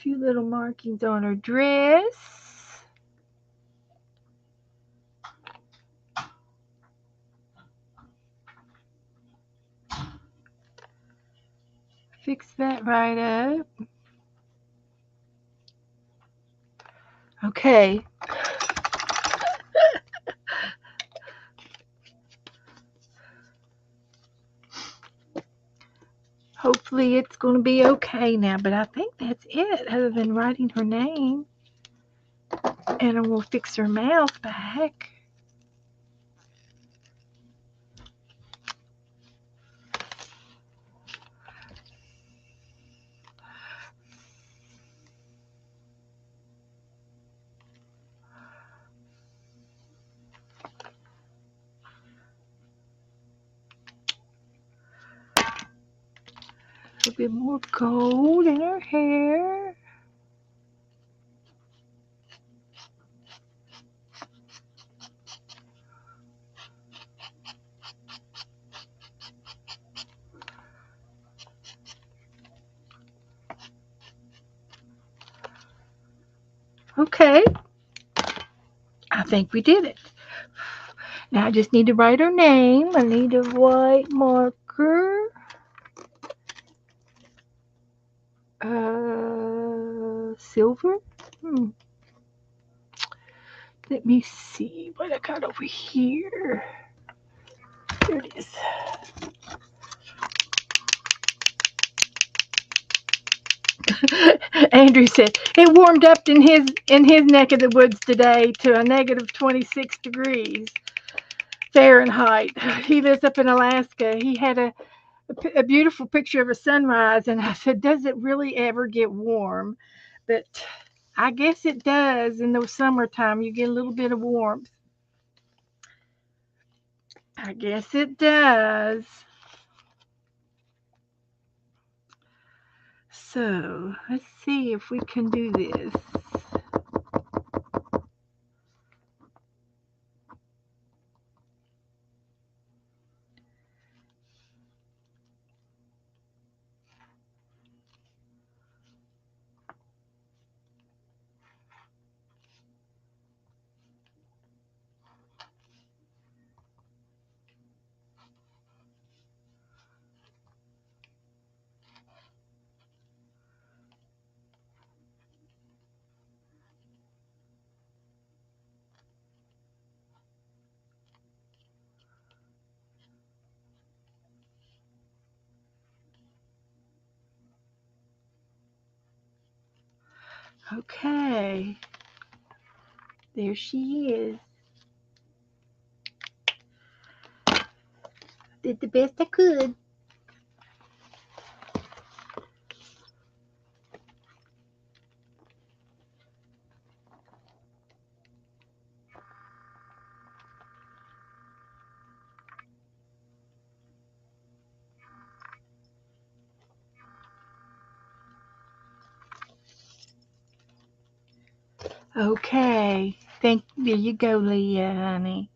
few little markings on her dress. Fix that right up. Okay. Hopefully it's going to be okay now, but I think that's it other than writing her name. And we'll fix her mouth back. A bit more gold in her hair. Okay, I think we did it. Now I just need to write her name. I need a white marker. Silver? Let me see what I got over here. There it is. Andrew said it warmed up in his neck of the woods today to a negative 26 degrees Fahrenheit. He lives up in Alaska. He had a beautiful picture of a sunrise, and I said, "Does it really ever get warm?" But I guess it does in the summertime. You get a little bit of warmth. I guess it does. So let's see if we can do this. Okay. There she is. Did the best I could. Okay. There you go, Leah, honey.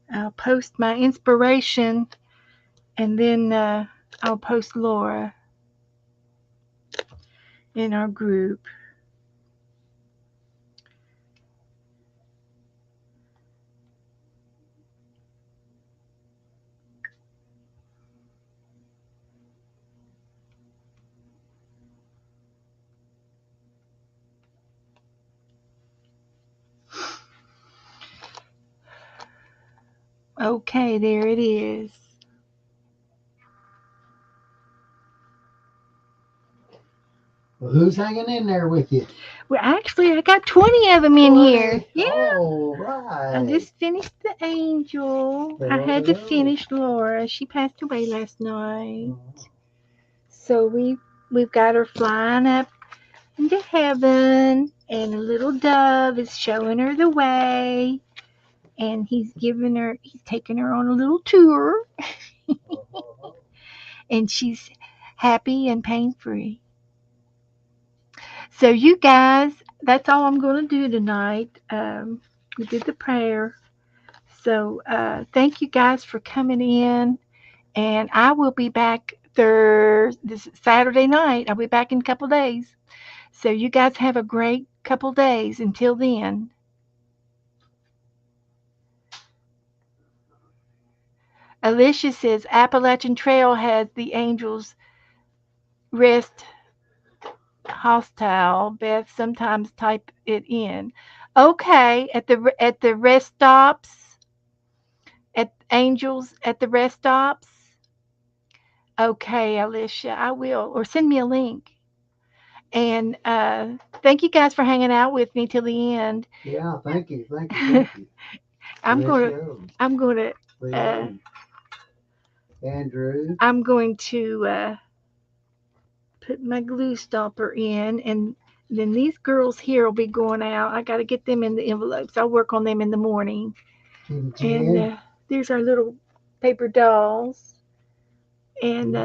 I'll post my inspiration, and then I'll post Laura in our group. Okay, there it is. Well, who's hanging in there with you? Well, actually, I got 20 of them in here. Yeah. All I right. just finished the angel. I had to finish Laura. She passed away last night. So we've got her flying up into heaven, and a little dove is showing her the way, and he's taking her on a little tour, and she's happy and pain free. So you guys, that's all I'm going to do tonight. We did the prayer. So thank you guys for coming in, and I will be back this Saturday night. I'll be back in a couple days. So you guys have a great couple days. Until then. Alicia says Appalachian Trail has the Angels Rest hostile. Beth sometimes type it in. Okay, at the rest stops, at Angels at the rest stops. Okay, Alicia, I will, or send me a link. And thank you guys for hanging out with me till the end. Yeah, thank you, thank you, thank you. I'm gonna, Horatio, I'm gonna, Leo, uh, and Andrew. I'm going to put my glue stopper in, and then these girls here will be going out. I got to get them in the envelopes. I'll work on them in the morning. Kitty And Jen. there's our little paper dolls, and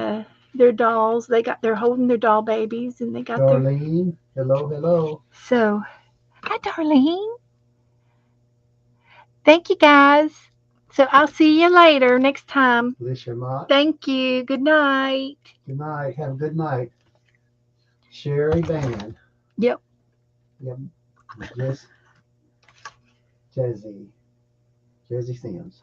their dolls. They're holding their doll babies, and they got their. Darlene. Hello, hello. So, hi, Darlene. Thank you guys. So I'll see you later next time. Alicia Mott. Thank you. Good night. Good night. Have a good night. Sherry Van. Yep. Yep. Just Jazzy. Jazzy Sims.